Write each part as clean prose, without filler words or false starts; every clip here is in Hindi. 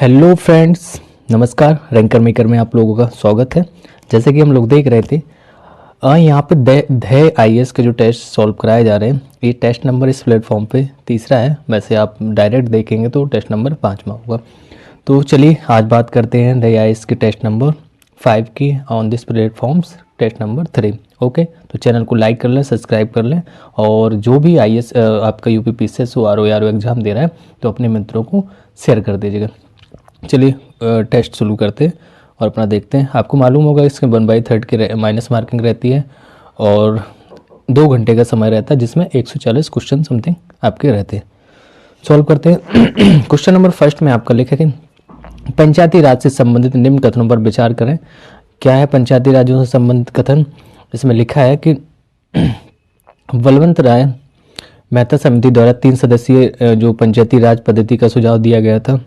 हेलो फ्रेंड्स, नमस्कार। रैंकर मेकर में आप लोगों का स्वागत है। जैसे कि हम लोग देख रहे थे यहाँ पे ध्यय आईएएस के जो टेस्ट सॉल्व कराए जा रहे हैं, ये टेस्ट नंबर इस प्लेटफॉर्म पे तीसरा है। वैसे आप डायरेक्ट देखेंगे तो टेस्ट नंबर 5वां होगा। तो चलिए आज बात करते हैं ध्यय आईएएस के टेस्ट नंबर 5 की on this platforms test number 3। Okay, तो चैनल को लाइक कर लें, सब्सक्राइब कर लें, और जो भी आईएएस आपका यूपी पीसीएस आरओ एग्जाम दे रहा है तो अपने मित्रों को शेयर कर दीजिएगा। चलिए टेस्ट शुरू करते हैं और अपना देखते हैं। आपको मालूम होगा इसके 1/3 की माइनस मार्किंग रहती है और 2 घंटे का समय रहता है, जिसमें 140 क्वेश्चन समथिंग आपके रहते हैं। सॉल्व करते हैं। क्वेश्चन नंबर फर्स्ट में आपका लिखा कि पंचायती राज से संबंधित निम्न कथनों पर विचार करें। क्या है पंचायती राज्यों से संबंधित कथन? इसमें लिखा है कि बलवंत राय मेहता समिति द्वारा 3 सदस्यीय जो पंचायती राज पद्धति का सुझाव दिया गया था।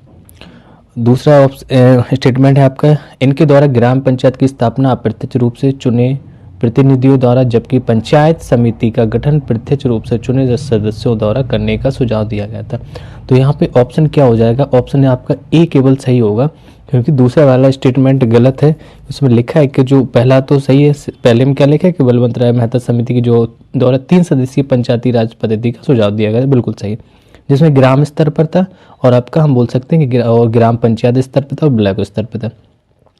दूसरा स्टेटमेंट है आपका, इनके द्वारा ग्राम पंचायत की स्थापना अप्रत्यक्ष रूप से चुने प्रतिनिधियों द्वारा, जबकि पंचायत समिति का गठन प्रत्यक्ष रूप से चुने सदस्यों द्वारा करने का सुझाव दिया गया था। तो यहाँ पे ऑप्शन क्या हो जाएगा? ऑप्शन आपका ए केवल सही होगा, क्योंकि दूसरा वाला स्टेटमेंट गलत है। उसमें लिखा है कि जो पहला तो सही है, पहले में क्या लिखा है कि बलवंत राय मेहता समिति की जो द्वारा 3 सदस्यीय पंचायती राज पद्धति का सुझाव दिया गया, बिल्कुल सही, जिसमें ग्राम स्तर पर था और आपका हम बोल सकते हैं कि ग्राम पंचायत स्तर पर था और ब्लॉक स्तर पर था।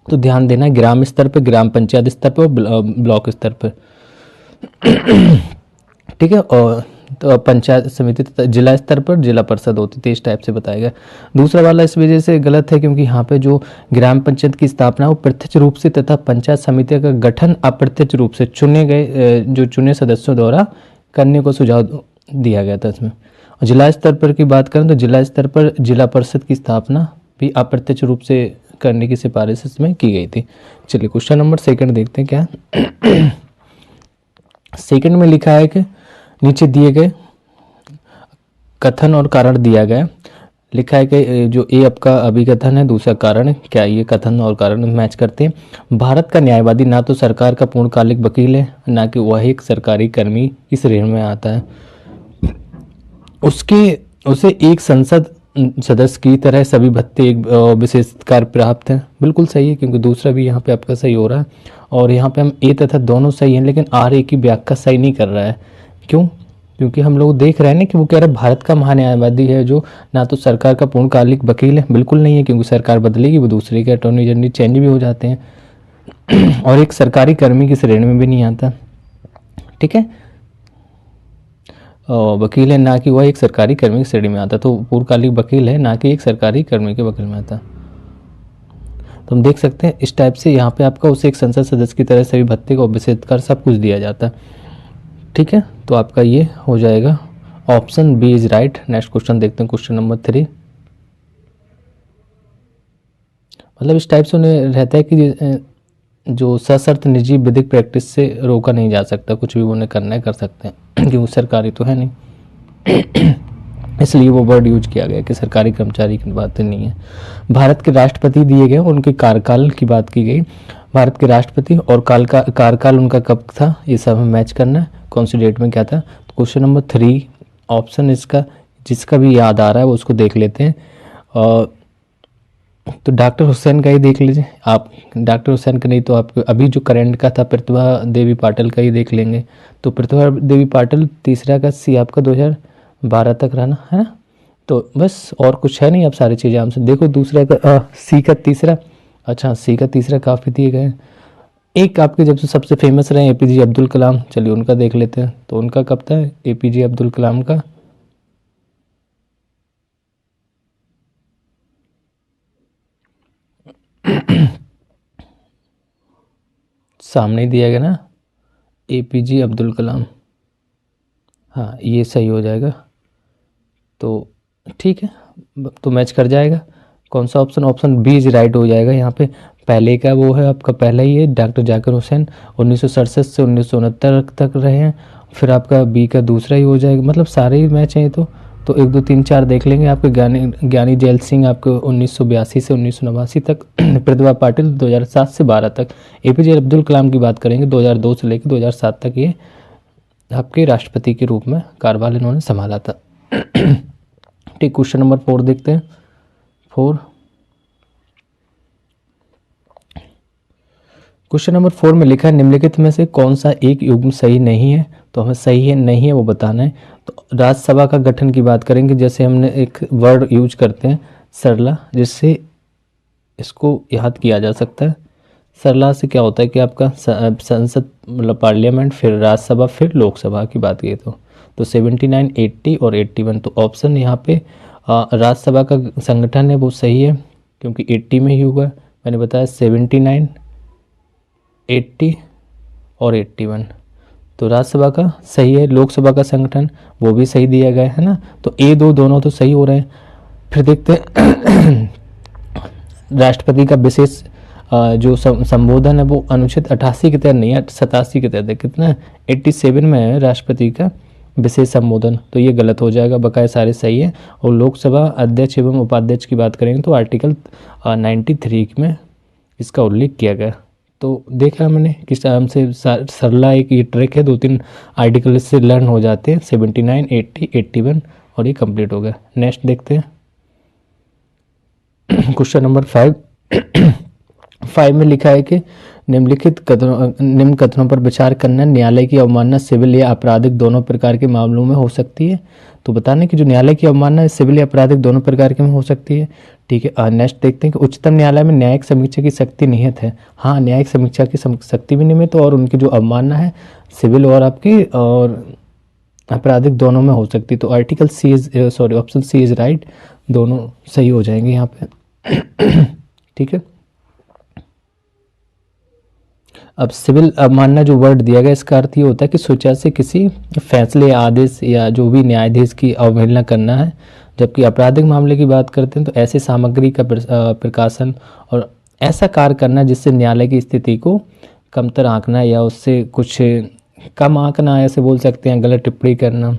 तो ध्यान देना, ग्राम स्तर पर, ग्राम पंचायत स्तर पर और ब्लॉक स्तर पर। ठीक है। और तो पंचायत समिति तथा जिला स्तर पर जिला परिषद होती थी, इस टाइप से बताएगा। दूसरा वाला इस वजह से गलत है क्योंकि यहाँ पे जो ग्राम पंचायत की स्थापना वो प्रत्यक्ष रूप से तथा पंचायत समिति का गठन अप्रत्यक्ष रूप से चुने गए जो चुने सदस्यों द्वारा करने को सुझाव दिया गया था इसमें। और जिला स्तर पर की बात करें तो जिला स्तर पर जिला परिषद की स्थापना भी अप्रत्यक्ष रूप से करने की सिफारिश इसमें की गई थी। चलिए क्वेश्चन नंबर सेकंड देखते हैं क्या। सेकंड में लिखा है कि नीचे दिए गए कथन और कारण दिया गया। लिखा है कि जो ए आपका अभिकथन है, दूसरा कारण है। क्या ये कथन और कारण मैच करते हैं? भारत का न्यायवादी ना तो सरकार का पूर्णकालिक वकील है, ना कि वह एक सरकारी कर्मी की श्रेणी में आता है। उसे एक संसद सदस्य की तरह सभी भत्ते एक विशेषाधिकार प्राप्त है। बिल्कुल सही है, क्योंकि दूसरा भी यहाँ पे आपका सही हो रहा है। और यहाँ पे हम ए तथा दोनों सही हैं, लेकिन आर ए की व्याख्या सही नहीं कर रहा है। क्यों? क्योंकि हम लोग देख रहे हैं ना कि वो कह रहा है भारत का महान्यायवादी है जो ना तो सरकार का पूर्णकालिक वकील है। बिल्कुल नहीं है, क्योंकि सरकार बदलेगी, वो दूसरे के अटॉर्नी जनरल चेंज भी हो जाते हैं। और एक सरकारी कर्मी की श्रेणी में भी नहीं आता। ठीक है, वकील है ना कि वह एक सरकारी कर्मी की श्रेणी में आता। तो पूर्णकालिक वकील है ना कि एक सरकारी कर्मी के वकील में आता। तो हम देख सकते हैं इस टाइप से यहाँ पे आपका उसे एक संसद सदस्य की तरह सभी भत्ते को विशेषाधिकार सब कुछ दिया जाता है। ठीक है, तो आपका ये हो जाएगा, option B is right. Next question देखते हैं, क्वेश्चन नंबर 3। मतलब इस टाइप से उन्हें रहता है कि जो सशर्त निजी विधिक प्रैक्टिस से रोका नहीं जा सकता, कुछ भी उन्हें करना है कर सकते हैं, क्योंकि सरकारी तो है नहीं। इसलिए वो वर्ड यूज किया गया कि सरकारी कर्मचारी की बात नहीं है। भारत के राष्ट्रपति दिए गए, उनके कार्यकाल की बात की गई। भारत के राष्ट्रपति और कार्यकाल उनका कब था, ये सब हमें मैच करना है। कौन सी डेट में क्या था? तो क्वेश्चन नंबर 3 ऑप्शन इसका जिसका भी याद आ रहा है वो उसको देख लेते हैं। तो डॉक्टर हुसैन का ही देख लीजिए आप। डॉक्टर हुसैन का नहीं तो आप अभी जो करंट का था प्रतिभा देवी पाटिल का ही देख लेंगे। तो प्रतिभा देवी पाटिल तीसरा का सी आपका 2012 तक रहना है ना। तो बस और कुछ है नहीं, आप सारी चीज़ें हमसे देखो। दूसरा का सी का तीसरा, अच्छा सी का तीसरा काफ़ी दिए गए। एक आपके जब से सबसे फेमस रहे एपीजे अब्दुल कलाम, चलिए उनका देख लेते हैं। तो उनका कब था एपीजे अब्दुल कलाम का? सामने ही दिया गया ना, एपीजे अब्दुल कलाम। हाँ, ये सही हो जाएगा। तो ठीक है, तो मैच कर जाएगा। कौन सा option? Option B is right हो जाएगा। यहाँ पे पहले का वो है आपका, पहला ही है डॉक्टर जाकिर हुसैन, 1967 से 1969 तक रहे हैं। फिर आपका बी का दूसरा ही हो जाएगा। मतलब सारे ही मैच हैं। तो 1 2 3 4 देख लेंगे। आपके ज्ञानी जैल सिंह आपको 1982 से 1989 तक। प्रतिभा पाटिल 2007 से 12 तक। एपीजे अब्दुल कलाम की बात करेंगे 2002 से लेकर 2007 तक ये आपके राष्ट्रपति के रूप में कार्यभार इन्होंने संभाला था। ठीक, क्वेश्चन नंबर 4 देखते हैं। 4 क्वेश्चन नंबर 4 में लिखा है निम्नलिखित में से कौन सा एक युग्म सही नहीं है, तो हमें सही है नहीं है वो बताना है। तो राज्यसभा का गठन की बात करेंगे, जैसे हमने एक वर्ड यूज करते हैं सरला, जिससे इसको याद किया जा सकता है। सरला से क्या होता है कि आपका संसद मतलब पार्लियामेंट, फिर राज्यसभा, फिर लोकसभा की बात की तो 79, 80 और 81। तो ऑप्शन यहाँ पे राज्यसभा का संगठन है वो सही है, क्योंकि 80 में ही हुआ। मैंने बताया 79, 80 और 81, तो राज्यसभा का सही है। लोकसभा का संगठन वो भी सही दिया गया है ना, तो ए दो दोनों तो सही हो रहे हैं। फिर देखते हैं राष्ट्रपति का विशेष जो संबोधन है वो अनुच्छेद 88 के तहत नहीं है, 87 के तहत है। कितना 87 में है राष्ट्रपति का विशेष संबोधन, तो ये गलत हो जाएगा, बकाया सारे सही है। और लोकसभा अध्यक्ष एवं उपाध्यक्ष की बात करेंगे तो आर्टिकल 93 में इसका उल्लेख किया गया। तो देखा मैंने किस टाइम से सरला एक ये ट्रिक है, 2-3 आर्टिकल से लर्न हो जाते हैं। 79, 80, 81 और ये कंप्लीट हो गया। नेक्स्ट देखते हैं क्वेश्चन नंबर 5 में लिखा है कि निम्न कथनों पर विचार करना, न्यायालय की अवमानना सिविल या आपराधिक दोनों प्रकार के मामलों में हो सकती है। तो बताने कि जो न्यायालय की अवमानना है सिविल या आपराधिक दोनों प्रकार के में हो सकती है। ठीक है, नेक्स्ट देखते हैं कि उच्चतम न्यायालय में न्यायिक समीक्षा की शक्ति निहित है। हाँ, न्यायिक समीक्षा की शक्ति भी निहित, और उनकी जो अवमानना है सिविल और आपकी और आपराधिक दोनों में हो सकती है। तो article C is sorry option C is right, दोनों सही हो जाएंगे यहाँ पे। ठीक है, अब सिविल अवमानना जो वर्ड दिया गया इसका अर्थ ये होता है कि स्वेच्छा से किसी फैसले या आदेश या जो भी न्यायाधीश की अवहेलना करना है। जबकि आपराधिक मामले की बात करते हैं तो ऐसी सामग्री का प्रकाशन और ऐसा कार्य करना जिससे न्यायालय की स्थिति को कमतर आंकना या उससे कुछ कम आंकना, ऐसे बोल सकते हैं, गलत टिप्पणी करना,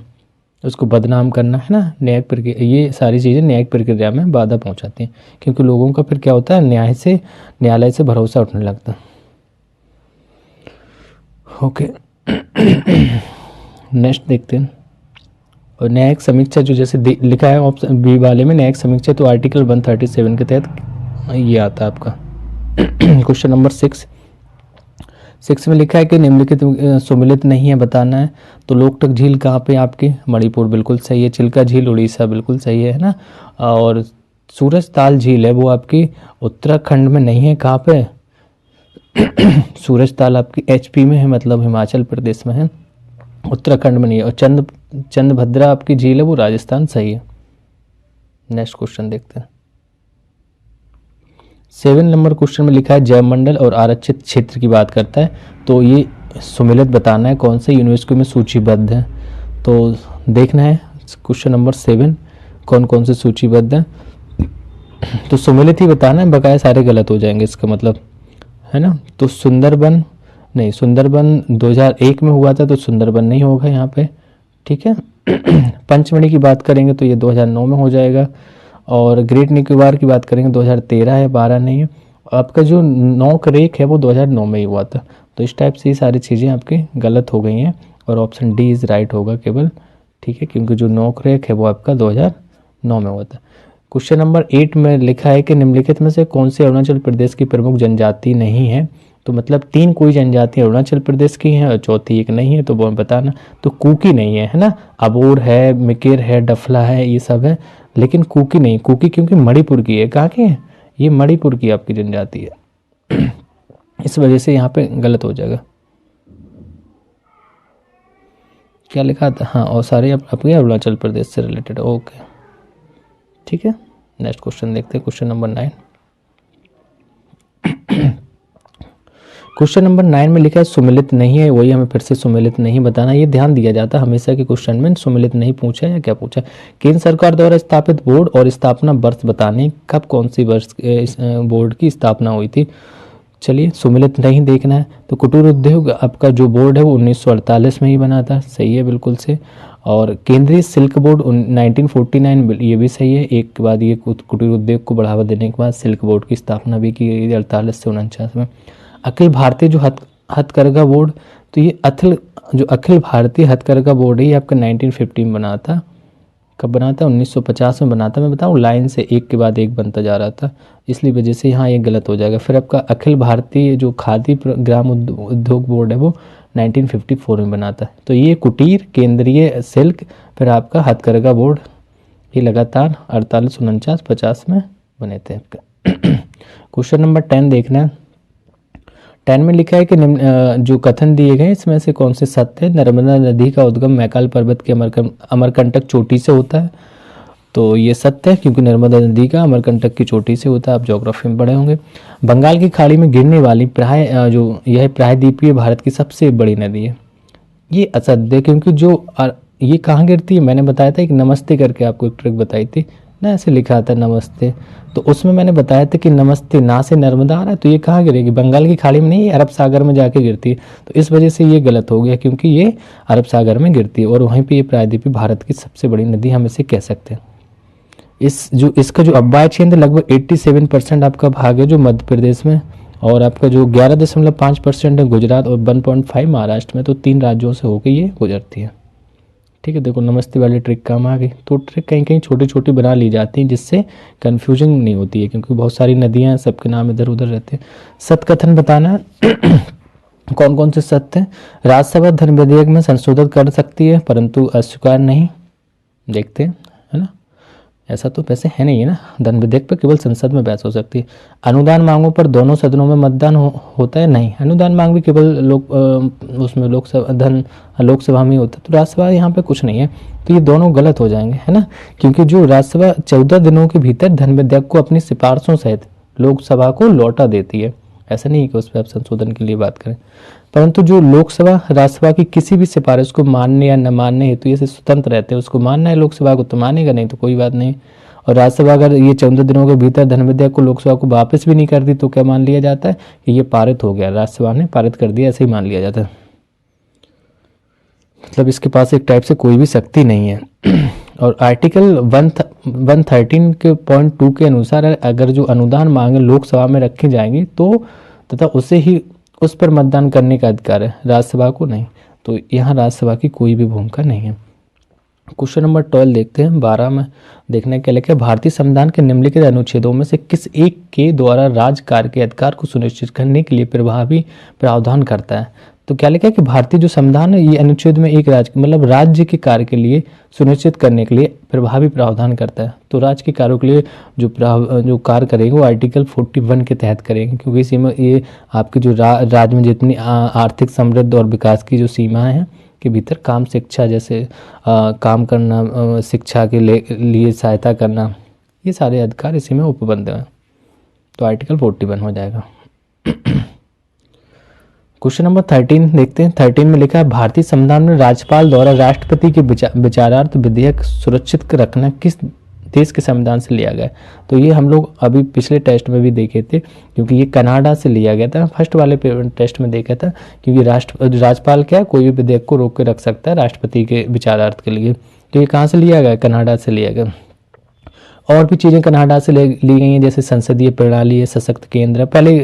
उसको बदनाम करना, है ना। न्यायिक प्रक्रिया, ये सारी चीज़ें न्यायिक प्रक्रिया में बाधा पहुंचाती हैं, क्योंकि लोगों का फिर क्या होता है न्यायालय से भरोसा उठने लगता है। ओके, नेक्स्ट देखते हैं। और न्यायिक समीक्षा जो जैसे लिखा है ऑप्शन बी वाले में न्यायिक समीक्षा, तो आर्टिकल 137 के तहत ये आता है आपका। क्वेश्चन नंबर 6 में लिखा है कि निम्नलिखित सुमेलित नहीं है, बताना है। तो लोकटक झील कहाँ पे आपकी, मणिपुर, बिल्कुल सही है। चिल्का झील उड़ीसा, बिल्कुल सही है ना। और सूरज ताल झील है वो आपकी उत्तराखंड में नहीं है, कहाँ पे सूरज ताल आपकी एचपी में है, मतलब हिमाचल प्रदेश में है, उत्तराखंड में नहीं है। और चंदभद्रा आपकी झील है वो राजस्थान, सही है। नेक्स्ट क्वेश्चन देखते हैं। 7 नंबर क्वेश्चन में लिखा है जैवमंडल और आरक्षित क्षेत्र की बात करता है। तो ये सुमेलित बताना है कौन से यूनेस्को में सूचीबद्ध है। तो देखना है क्वेश्चन नंबर 7 कौन कौन से सूचीबद्ध है, तो सुमेलित ही बताना है, बकाया सारे गलत हो जाएंगे इसका मतलब, है ना। तो सुंदरबन 2001 में हुआ था, तो सुंदरबन नहीं होगा यहाँ पे। ठीक है, पंचमढ़ी की बात करेंगे तो ये 2009 में हो जाएगा। और ग्रेट निकोबार की बात करेंगे 2013 है, 12 नहीं है। आपका जो नौक रेक है वो 2009 में ही हुआ था। तो इस टाइप से ये सारी चीज़ें आपकी गलत हो गई हैं, और ऑप्शन डी इज़ राइट होगा केवल। ठीक है, क्योंकि जो नौक रेक है वो आपका 2009 में हुआ था। क्वेश्चन नंबर 8 में लिखा है कि निम्नलिखित में से कौन सी अरुणाचल प्रदेश की प्रमुख जनजाति नहीं है। तो मतलब 3 कोई जनजाति अरुणाचल प्रदेश की हैं और चौथी एक नहीं है, तो वो बताना। तो कुकी नहीं है ना। अबोर है, मिकेर है, डफला है, ये सब है, लेकिन कुकी नहीं। कुकी क्योंकि मणिपुर की है। कहाँ की है ये, मणिपुर की आपकी जनजाति है। इस वजह से यहाँ पे गलत हो जाएगा। क्या लिखा था, हाँ, और सारे आपके अरुणाचल प्रदेश से रिलेटेड। ओके, ठीक है, नेक्स्ट क्वेश्चन देखते हैं। Question number 9। क्वेश्चन नंबर 9 में लिखा है सुमेलित नहीं है, वही हमें फिर से सुमेलित नहीं बताना। ये ध्यान दिया जाता है हमेशा के क्वेश्चन में, सुमेलित नहीं पूछा या क्या पूछा। केंद्र सरकार द्वारा स्थापित बोर्ड और स्थापना वर्ष बताने, कब कौन सी वर्ष बोर्ड की स्थापना हुई थी। चलिए, सुमेलित नहीं देखना है। तो कुटीर उद्योग आपका जो बोर्ड है वो 1948 में ही बना था, सही है बिल्कुल से। और केंद्रीय सिल्क बोर्ड 1949, ये भी सही है। एक के बाद ये कुटीर उद्योग को बढ़ावा देने के बाद सिल्क बोर्ड की स्थापना भी की गई 48 से 49 में। अखिल भारतीय जो हथकरघा बोर्ड, तो ये अखिल भारतीय हथकरघा बोर्ड है, ये आपका 1950 में बना था। कब बना था? 1950 में बना था। मैं बताऊँ, लाइन से एक के बाद एक बनता जा रहा था, इसलिए वजह से यहाँ ये गलत हो जाएगा। फिर आपका अखिल भारतीय जो खादी ग्राम उद्योग बोर्ड है वो 1954 में बना था। तो ये कुटीर, केंद्रीय सिल्क, फिर आपका हथकरघा बोर्ड, ये लगातार 48, 49, 50 में बने थे आपके। क्वेश्चन नंबर 10 देखना है। 10 में लिखा है कि जो कथन दिए गए इसमें से कौन से सत्य है? नर्मदा नदी का उद्गम मैकाल पर्वत के अमरकंटक चोटी से होता है। तो ये सत्य है, क्योंकि नर्मदा नदी का अमरकंटक की चोटी से होता है। आप ज्योग्राफी में पढ़े होंगे। बंगाल की खाड़ी में गिरने वाली जो यह प्रायद्वीपीय भारत की सबसे बड़ी नदी है। ये असत्य है, क्योंकि ये कहाँ गिरती है? मैंने बताया था, एक नमस्ते करके आपको एक ट्रिक बताई थी ना, ऐसे लिखा था नमस्ते, तो उसमें मैंने बताया था कि नमस्ते ना से नर्मदा आ रहा है, तो ये कहाँ गिरेगी? बंगाल की खाड़ी में नहीं, अरब सागर में जाके गिरती है। तो इस वजह से ये गलत हो गया, क्योंकि ये अरब सागर में गिरती है और वहीं पे ये प्रायद्वीपीय भारत की सबसे बड़ी नदी हम इसे कह सकते हैं। इसका जो अब्बाय क्षेत्र लगभग 87% आपका भाग है जो मध्य प्रदेश में, और आपका जो 11.5% है गुजरात, और 1.5 महाराष्ट्र में। तो 3 राज्यों से होकर ये गुजरती है। ठीक है, देखो नमस्ते वाली ट्रिक काम आ गई। तो ट्रिक कहीं कहीं छोटी छोटी बना ली जाती हैं, जिससे कन्फ्यूजन नहीं होती है, क्योंकि बहुत सारी नदियां हैं, सबके नाम इधर उधर रहते हैं। सत्य कथन बताना है। कौन कौन से सत्य हैं? राज्यसभा धन विधेयक में संशोधन कर सकती है, परंतु अस्वीकार नहीं। देखते हैं, है ना, ऐसा तो वैसे है नहीं है ना। धन विधेयक पर केवल संसद में बहस हो सकती है। अनुदान मांगों पर दोनों सदनों में मतदान होता है? नहीं, अनुदान मांग भी केवल उसमें लोकसभा में होता है। तो राज्यसभा यहाँ पे कुछ नहीं है, तो ये दोनों गलत हो जाएंगे, है ना, क्योंकि जो राज्यसभा 14 दिनों के भीतर धन विधेयक को अपनी सिफारिशों सहित लोकसभा को लौटा देती है। ऐसा नहीं है कि उस पर आप संशोधन के लिए बात करें, परंतु जो लोकसभा राज्यसभा की किसी भी सिफारिश को मानने या न मानने हेतु ये स्वतंत्र रहते हैं। उसको मानना है लोकसभा को तो मानेगा, नहीं तो कोई बात नहीं। और राज्यसभा अगर ये 14 दिनों के भीतर धन विधेयक को लोकसभा को वापस भी नहीं करती तो क्या मान लिया जाता है कि ये पारित हो गया, राज्यसभा ने पारित कर दिया, ऐसे ही मान लिया जाता है। मतलब इसके पास एक टाइप से कोई भी शक्ति नहीं है। और आर्टिकल 113 के पॉइंट 2 के अनुसार अगर जो अनुदान मांगे लोकसभा में रखी जाएंगी तो तथा उस पर मतदान करने का अधिकार है, राज्यसभा को नहीं। तो यहाँ राज्यसभा की कोई भी भूमिका नहीं है। क्वेश्चन नंबर 12 देखते हैं। 12 में देखने के लिए भारतीय संविधान के निम्नलिखित अनुच्छेदों में से किस एक के द्वारा राज्य कार्य के अधिकार को सुनिश्चित करने के लिए प्रभावी प्रावधान करता है? तो क्या लिखा है कि भारतीय जो संविधान है ये अनुच्छेद में एक राज्य के कार्य के लिए सुनिश्चित करने के लिए प्रभावी प्रावधान करता है। तो राज्य के कार्यों के लिए जो कार्य करेंगे वो आर्टिकल 41 के तहत करेंगे, क्योंकि इसी में ये आपके जो राज्य में जितनी आर्थिक समृद्ध और विकास की जो सीमाएं हैं के भीतर काम, शिक्षा जैसे काम करना, शिक्षा के लिए सहायता करना, ये सारे अधिकार इसी में उपबद्ध हैं। तो आर्टिकल 41 हो जाएगा। क्वेश्चन नंबर 13 देखते हैं। 13 में लिखा है भारतीय संविधान में राज्यपाल द्वारा राष्ट्रपति के विचारार्थ विधेयक सुरक्षित रखना किस देश के संविधान से लिया गया? तो ये हम लोग अभी पिछले टेस्ट में भी देखे थे, क्योंकि ये कनाडा से लिया गया था। फर्स्ट वाले टेस्ट में देखा था, क्योंकि राज्यपाल क्या कोई भी विधेयक को रोक के रख सकता है राष्ट्रपति के विचारार्थ के लिए। तो ये कहाँ से लिया गया? कनाडा से लिया गया। और भी चीज़ें कनाडा से ली गई हैं, जैसे संसदीय प्रणाली है, सशक्त केंद्र है। पहले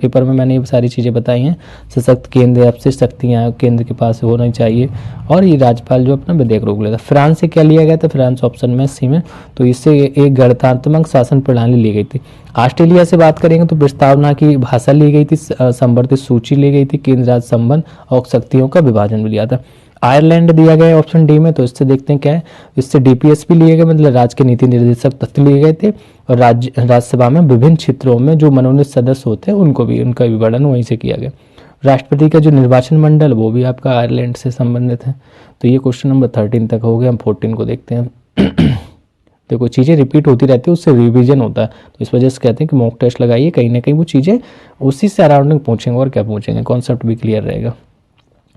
पेपर में मैंने ये सारी चीज़ें बताई हैं। सशक्त केंद्र, अपशिष्ट शक्तियाँ केंद्र के पास होना चाहिए, और ये राज्यपाल जो अपना विधेयक रोक लेता। फ्रांस से क्या लिया गया था? फ्रांस ऑप्शन में सी में, तो इससे एक गणतंत्रात्मक शासन प्रणाली ली गई थी। ऑस्ट्रेलिया से बात करेंगे तो प्रस्तावना की भाषा ली गई थी, संवर्धित सूची ली गई थी, केंद्र राज्य संबंध और शक्तियों का विभाजन भी लिया था। आयरलैंड दिया गया है ऑप्शन डी में, तो इससे देखते हैं क्या है। इससे डीपीएस भी लिए गए, मतलब राज्य के नीति निर्देशक तत्व लिए गए थे, और राज्यसभा में विभिन्न क्षेत्रों में जो मनोनीत सदस्य होते हैं उनका विवरण वहीं से किया गया। राष्ट्रपति का जो निर्वाचन मंडल वो भी आपका आयरलैंड से संबंधित है। तो ये क्वेश्चन नंबर 13 तक हो गया। हम 14 को देखते हैं। देखो चीज़ें रिपीट होती रहती है, उससे रिवीजन होता है, तो इस वजह से कहते हैं कि मॉक टेस्ट लगाइए, कहीं ना कहीं वो चीज़ें उसी से अराउंडिंग पूछेंगे और क्या पूछेंगे, कॉन्सेप्ट भी क्लियर रहेगा।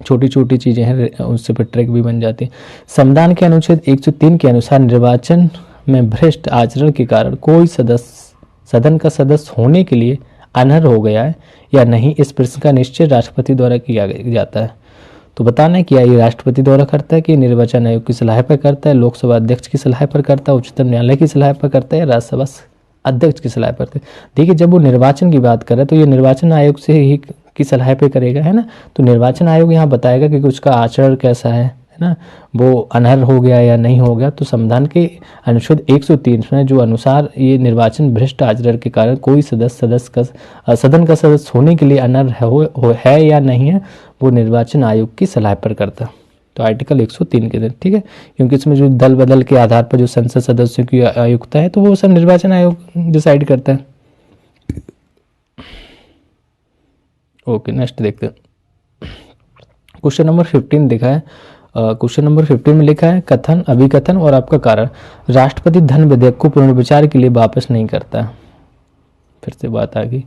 छोटी छोटी चीज़ें हैं, उससे पर ट्रैक भी बन जाती है। संविधान के अनुच्छेद 103 के अनुसार निर्वाचन में भ्रष्ट आचरण के कारण कोई सदन का सदस्य होने के लिए अनर्ह हो गया है या नहीं, इस प्रश्न का निश्चय राष्ट्रपति द्वारा किया जाता है। तो बताना है क्या ये राष्ट्रपति द्वारा करता है कि निर्वाचन आयोग की सलाह पर करता है, लोकसभा अध्यक्ष की सलाह पर करता है, उच्चतम न्यायालय की सलाह पर करता है, या राज्यसभा अध्यक्ष की सलाह पर? देखिए जब वो निर्वाचन की बात कर रहा है तो ये निर्वाचन आयोग से ही की सलाह पे करेगा, है ना। तो निर्वाचन आयोग यहाँ बताएगा कि उसका आचरण कैसा है ना, वो अनर्ह हो गया या नहीं हो गया, तो संविधान के अनुच्छेद 103 में जो अनुसार ये निर्वाचन भ्रष्ट आचरण के कारण कोई सदन का सदस्य होने के लिए अनर्ह है या नहीं है, वो निर्वाचन आयोग की सलाह पर करता है। तो आर्टिकल 103 के तहत, ठीक है, क्योंकि इसमें जो दल बदल के आधार पर जो संसद सदस्यों की आयुक्ता है, तो वो सब निर्वाचन आयोग डिसाइड करता है। ओके, नेक्स्ट देखते हैं। क्वेश्चन नंबर 15 लिखा है, क्वेश्चन नंबर 15 में लिखा है कथन, अभिकथन और आपका कारण, राष्ट्रपति धन विधेयक को पुनर्विचार के लिए वापस नहीं करता। फिर से बात आ गई,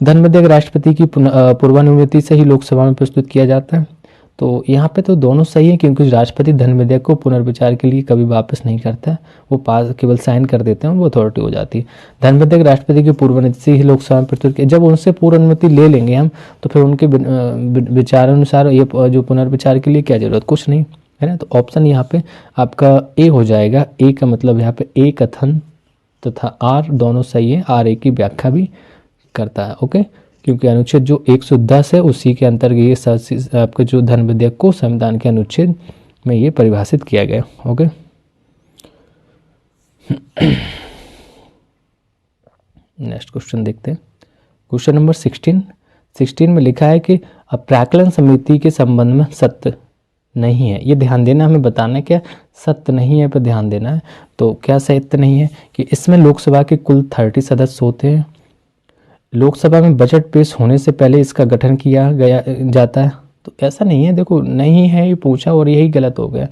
धन विधेयक राष्ट्रपति की पूर्वानुमति से ही लोकसभा में प्रस्तुत किया जाता है। तो यहाँ पे तो दोनों सही है, क्योंकि राष्ट्रपति धन विधेयक को पुनर्विचार के लिए कभी वापस नहीं करता है, वो पास केवल साइन कर देते हैं, वो अथॉरिटी हो जाती है। धन विधेयक राष्ट्रपति की पूर्वानुमति से ही लोकसभा में प्रस्तुत किया, जब उनसे पूर्व अनुमति ले लेंगे हम, तो फिर उनके विचारानुसार ये जो पुनर्विचार के लिए क्या जरूरत, कुछ नहीं है ना। तो ऑप्शन यहाँ पे आपका ए हो जाएगा। ए का मतलब यहाँ पे ए कथन तथा आर दोनों सही है, आर ए की व्याख्या भी करता है। ओके, क्योंकि अनुच्छेद जो 110 है उसी के अंतर्गत ये आपके जो धन विधेयक को संविधान के अनुच्छेद में ये परिभाषित किया गया। ओके, नेक्स्ट क्वेश्चन देखते हैं। क्वेश्चन नंबर 16 में लिखा है कि प्राक्कलन समिति के संबंध में सत्य नहीं है। ये ध्यान देना, हमें बताना है क्या सत्य नहीं है पर ध्यान देना है। तो क्या सत्य नहीं है कि इसमें लोकसभा के कुल 30 सदस्य होते हैं, लोकसभा में बजट पेश होने से पहले इसका गठन किया गया जाता है। तो ऐसा नहीं है, देखो नहीं है ये पूछा और यही गलत हो गया।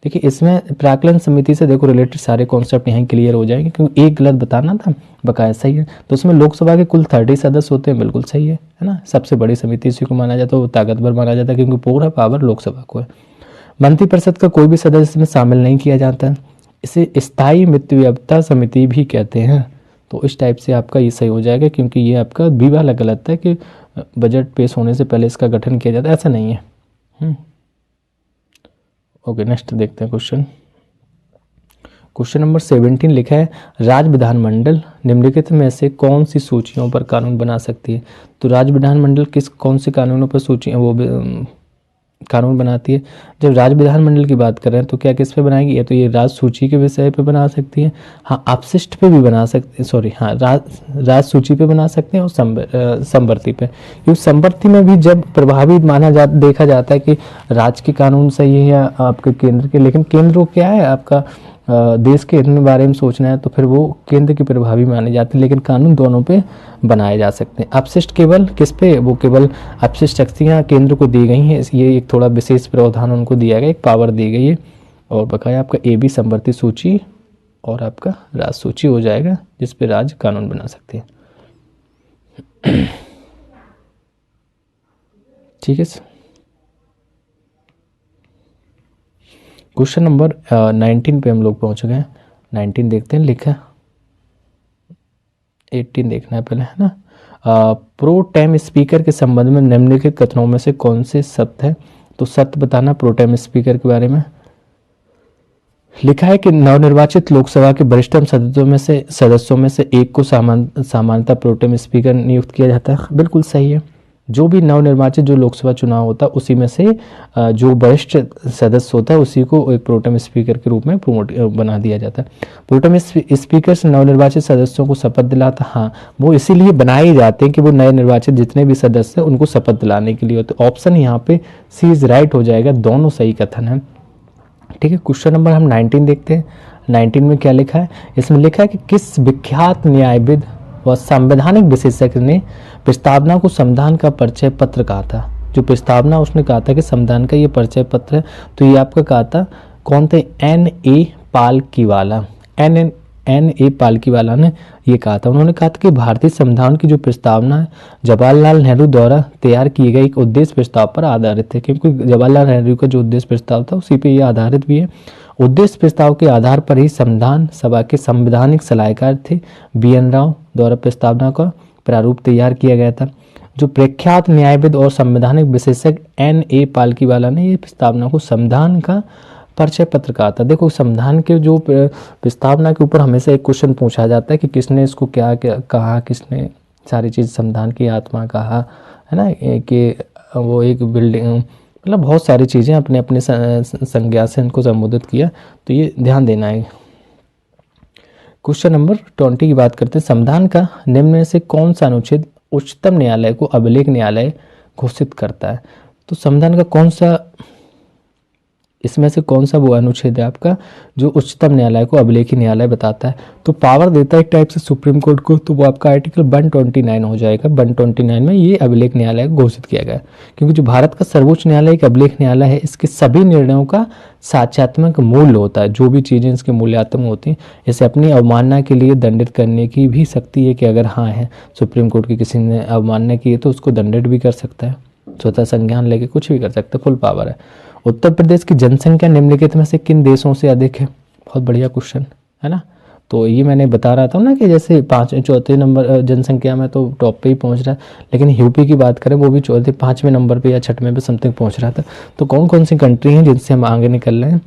देखिए इसमें प्राक्कलन समिति से देखो रिलेटेड सारे कॉन्सेप्ट यहाँ क्लियर हो जाएंगे, क्योंकि एक गलत बताना था, बकाया सही है। तो उसमें लोकसभा के कुल 30 सदस्य होते हैं, बिल्कुल सही है ना। सबसे बड़ी समिति इसी को माना जाता है, वो ताकतवर माना जाता है, क्योंकि पूरा पावर लोकसभा को है। मंत्रिपरिषद का कोई भी सदस्य इसमें शामिल नहीं किया जाता है, इसे स्थायी मितव्ययिता समिति भी कहते हैं। तो इस टाइप से आपका ये सही हो जाएगा, क्योंकि ये आपका बी वाला गलत है कि बजट पेश होने से पहले इसका गठन किया जाता है, ऐसा नहीं है। ओके, नेक्स्ट देखते हैं क्वेश्चन। क्वेश्चन नंबर 17 लिखा है राज्य विधानमंडल निम्नलिखित में से कौन सी सूचियों पर कानून बना सकती है। तो राज्य विधानमंडल कौन से कानूनों पर सूची वो कानून बनाती है। जब राज्य विधानमंडल की बात कर रहे हैं तो क्या किस पे बनाएगी, या तो ये राज सूची के विषय पे बना सकती है, हाँ अपशिष्ट पे भी बना सकते, सॉरी हाँ राज सूची पे बना सकते हैं, और संवर्ती पे। क्योंकि संवर्ती में भी जब प्रभावी देखा जाता है कि राज्य के कानून सही है या आपके केंद्र के, लेकिन केंद्र को क्या है आपका देश के हित में बारे में सोचना है, तो फिर वो केंद्र की प्रभावी माने जाते हैं, लेकिन कानून दोनों पे बनाए जा सकते हैं। अपशिष्ट केवल किस पे, वो केवल अपशिष्ट शक्तियाँ केंद्र को दी गई हैं, ये एक थोड़ा विशेष प्रावधान उनको दिया गया, एक पावर दी गई है। और बकाया आपका ए बी संवर्ती सूची और आपका राज सूची हो जाएगा, जिस पे राज्य कानून बना सकते हैं। ठीक है, क्वेश्चन नंबर 19 पे हम लोग पहुंच गए हैं। 19 देखते हैं, लिखा 18 देखना है पहले, है ना। प्रो टेम स्पीकर के संबंध में निम्नलिखित कथनों में से कौन से सत्य है। तो सत्य बताना प्रो टेम स्पीकर के बारे में। लिखा है कि नवनिर्वाचित लोकसभा के वरिष्ठतम सदस्यों में से एक को सामान्यतः प्रो टेम स्पीकर नियुक्त किया जाता है, बिल्कुल सही है। जो भी नवनिर्वाचित जो लोकसभा चुनाव होता है उसी में से जो वरिष्ठ सदस्य होता है उसी को एक प्रोटेम स्पीकर के रूप में बना दिया जाता है। प्रोटेम स्पीकर से नवनिर्वाचित सदस्यों को शपथ दिलाता, हाँ वो इसीलिए बनाए जाते हैं कि वो नए निर्वाचित जितने भी सदस्य हैं उनको शपथ दिलाने के लिए होते। ऑप्शन यहाँ पे सी इज राइट हो जाएगा, दोनों सही कथन है। ठीक है, क्वेश्चन नंबर हम 19 देखते हैं। 19 में क्या लिखा है, इसमें लिखा है कि किस विख्यात न्यायविद व संवैधानिक विशेषज्ञ ने प्रस्तावना को संविधान का परिचय पत्र कहा था। जो प्रस्तावना उसने कहा था कि संविधान का ये परिचय पत्र है, तो ये आपका कहा था कौन थे, N.A. पालकीवाला। N.A. पालकीवाला ने ये कहा था। उन्होंने कहा था कि भारतीय संविधान की जो प्रस्तावना है जवाहरलाल नेहरू द्वारा तैयार किए गए एक उद्देश्य प्रस्ताव पर आधारित है, क्योंकि जवाहरलाल नेहरू का जो उद्देश्य प्रस्ताव था उसी पे ये आधारित भी है। उद्देश्य प्रस्ताव के आधार पर ही संविधान सभा के संवैधानिक सलाहकार थे B.N. राव द्वारा प्रस्तावना का प्रारूप तैयार किया गया था। जो प्रख्यात न्यायविद और संवैधानिक विशेषज्ञ N.A. पालकीवाला ने ये प्रस्तावना को संविधान का परिचय पत्र कहा था। देखो संविधान के जो प्रस्तावना के ऊपर हमेशा एक क्वेश्चन पूछा जाता है कि किसने इसको क्या कहा, किसने सारी चीज़ संविधान की आत्मा कहा, है ना, कि वो एक बिल्डिंग मतलब बहुत सारी चीज़ें अपने अपने संज्ञा से इनको संबोधित किया, तो ये ध्यान देना है। क्वेश्चन नंबर 20 की बात करते हैं। संविधान का निम्न में से कौन सा अनुच्छेद उच्चतम न्यायालय को अभिलेख न्यायालय घोषित करता है? तो संविधान का कौन सा, इसमें से कौन सा वो अनुच्छेद है आपका जो उच्चतम न्यायालय को अभिलेखी न्यायालय बताता है? तो पावर देता है एक टाइप से सुप्रीम कोर्ट को, तो वो आपका आर्टिकल 129 हो जाएगा। 129 में ये अभिलेख न्यायालय घोषित किया गया, क्योंकि जो भारत का सर्वोच्च न्यायालय एक अभिलेख न्यायालय है, इसके सभी निर्णयों का साक्ष्यात्मक मूल्य होता है। जो भी चीज़ें इसके मूल्यात्मक होती हैं, इसे अपनी अवमानना के लिए दंडित करने की भी शक्ति है कि अगर हाँ है सुप्रीम कोर्ट की किसी ने अवमानना की है तो उसको दंडित भी कर सकता है, स्वतः संज्ञान लेके कुछ भी कर सकता है, फुल पावर है। उत्तर प्रदेश की जनसंख्या निम्नलिखित में से किन देशों से अधिक है? बहुत बढ़िया क्वेश्चन है ना। तो ये मैंने बता रहा था ना कि जैसे चौथे नंबर जनसंख्या में तो टॉप पे ही पहुंच रहा है, लेकिन यूपी की बात करें वो भी चौथे 5वें नंबर पे या 6वें पे समथिंग पहुंच रहा था। तो कौन कौन सी कंट्री हैं जिनसे हम आगे निकल रहे हैं?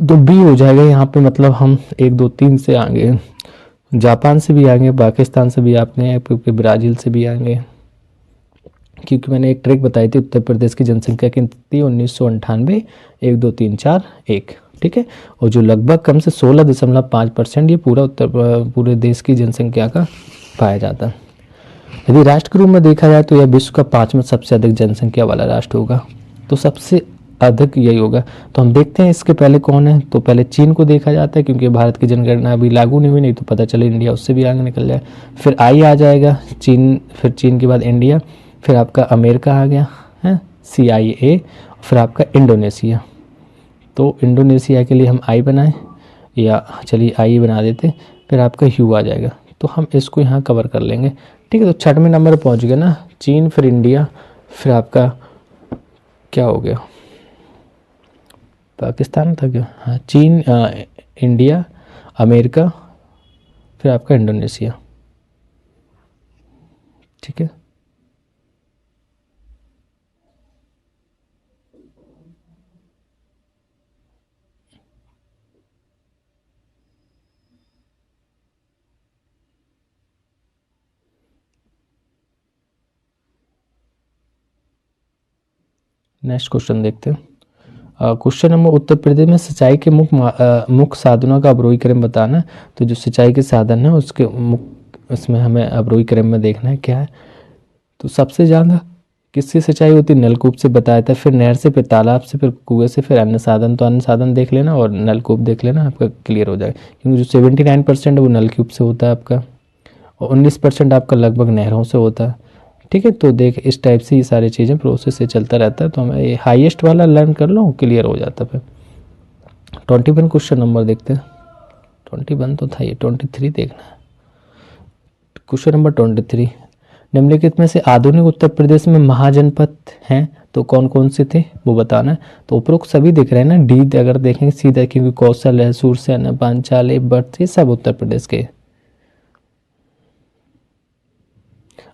तो बी हो जाएगा यहाँ पे, मतलब हम 1 2 3 से आगे, जापान से भी आएंगे, पाकिस्तान से भी आएंगे, क्योंकि ब्राज़ील से भी आएंगे, क्योंकि मैंने एक ट्रिक बताई थी उत्तर प्रदेश की जनसंख्या कितनी थी 1998, 1 2 3 4 1, ठीक है। और जो लगभग कम से 16.5% ये पूरे देश की जनसंख्या का पाया जाता है। यदि राष्ट्र के रूप में देखा जाए तो यह विश्व का 5वां सबसे अधिक जनसंख्या वाला राष्ट्र होगा, तो सबसे अधिक यही होगा। तो हम देखते हैं इसके पहले कौन है, तो पहले चीन को देखा जाता है, क्योंकि भारत की जनगणना अभी लागू नहीं हुई, नहीं तो पता चले इंडिया उससे भी आगे निकल जाए। फिर आई आ जाएगा चीन, फिर चीन के बाद इंडिया, फिर आपका अमेरिका आ गया है CIA, फिर आपका इंडोनेशिया। तो इंडोनेशिया के लिए हम आई बनाएं, या चलिए आई बना देते, फिर आपका यू आ जाएगा, तो हम इसको यहाँ कवर कर लेंगे, ठीक है। तो 6वें नंबर पर पहुँच गए ना, चीन, फिर इंडिया, फिर आपका क्या हो गया, पाकिस्तान था क्या, हाँ चीन, इंडिया, अमेरिका, फिर आपका इंडोनेशिया, ठीक है। नेक्स्ट क्वेश्चन देखते हैं। क्वेश्चन नंबर, उत्तर प्रदेश में सिंचाई के मुख्य साधनों का अवरोही क्रम बताना है। तो जो सिंचाई के साधन है उसके इसमें हमें अवरोही क्रम में देखना है क्या है। तो सबसे ज़्यादा किससे सिंचाई होती है? नलकूप से बताया था, फिर नहर से, फिर तालाब से, फिर कुएं से, फिर अन्य साधन। तो अन्य साधन देख लेना और नलकूप देख लेना, आपका क्लियर हो जाएगा, क्योंकि जो 79% है वो नलकूप से होता है आपका, और 19% आपका लगभग नहरों से होता है, ठीक है। तो देख इस टाइप से ये सारी चीज़ें प्रोसेस से चलता रहता है, तो हमें ये हाईएस्ट वाला लर्न कर लो, क्लियर हो जाता है। फिर 21 क्वेश्चन नंबर देखते हैं। 21 तो था, ये 23 देखना है। क्वेश्चन नंबर 23, निम्नलिखित में से आधुनिक उत्तर प्रदेश में महाजनपद हैं तो कौन कौन से थे वो बताना है। तो उपरोक्त सभी दिख रहे हैं ना, डी अगर देखेंगे सीधा, क्योंकि कौशल है, सूरसेन, पांचाल, बर्थ, ये सब उत्तर प्रदेश के।